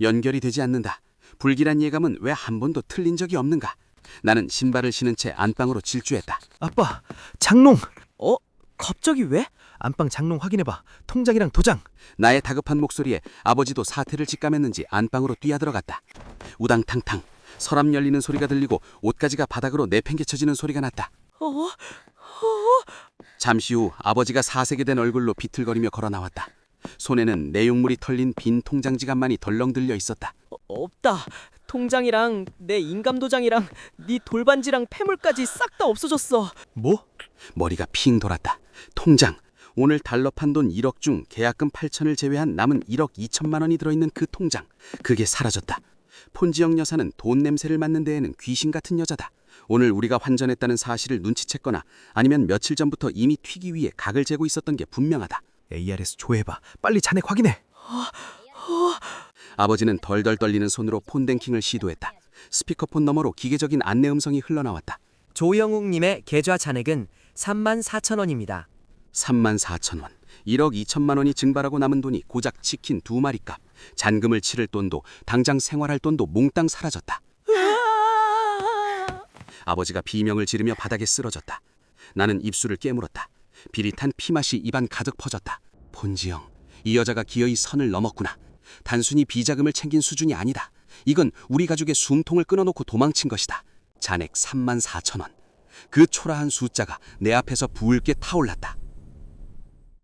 연결이 되지 않는다. 불길한 예감은 왜 한 번도 틀린 적이 없는가? 나는 신발을 신은 채 안방으로 질주했다. 아빠, 장롱. 갑자기 왜? 안방 장롱 확인해봐. 통장이랑 도장. 나의 다급한 목소리에 아버지도 사태를 직감했는지 안방으로 뛰어들어갔다. 우당탕탕 서랍 열리는 소리가 들리고 옷가지가 바닥으로 내팽개쳐지는 소리가 났다. 잠시 후 아버지가 사색이 된 얼굴로 비틀거리며 걸어 나왔다. 손에는 내용물이 털린 빈 통장 지갑만이 덜렁 들려 있었다. 없다. 통장이랑 내 인감도장이랑 네 돌반지랑 폐물까지 싹 다 없어졌어. 뭐? 머리가 핑 돌았다. 통장. 오늘 달러 판 돈 1억 중 계약금 8천을 제외한 남은 1억 2천만 원이 들어있는 그 통장. 그게 사라졌다. 폰지영 여사는 돈 냄새를 맡는 데에는 귀신 같은 여자다. 오늘 우리가 환전했다는 사실을 눈치챘거나 아니면 며칠 전부터 이미 튀기 위해 각을 재고 있었던 게 분명하다. ARS 조회해봐. 빨리 잔액 확인해. 아버지는 덜덜 떨리는 손으로 폰뱅킹을 시도했다. 스피커폰 너머로 기계적인 안내 음성이 흘러나왔다. 조영욱님의 계좌 잔액은 34,000원입니다. 34,000원. 1억 2천만 원이 증발하고 남은 돈이 고작 치킨 2마리 값. 잔금을 치를 돈도 당장 생활할 돈도 몽땅 사라졌다. 아버지가 비명을 지르며 바닥에 쓰러졌다. 나는 입술을 깨물었다. 비릿한 피맛이 입안 가득 퍼졌다. 폰지영, 이 여자가 기어이 선을 넘었구나. 단순히 비자금을 챙긴 수준이 아니다. 이건 우리 가족의 숨통을 끊어놓고 도망친 것이다. 잔액 34,000원. 그 초라한 숫자가 내 앞에서 붉게 타올랐다.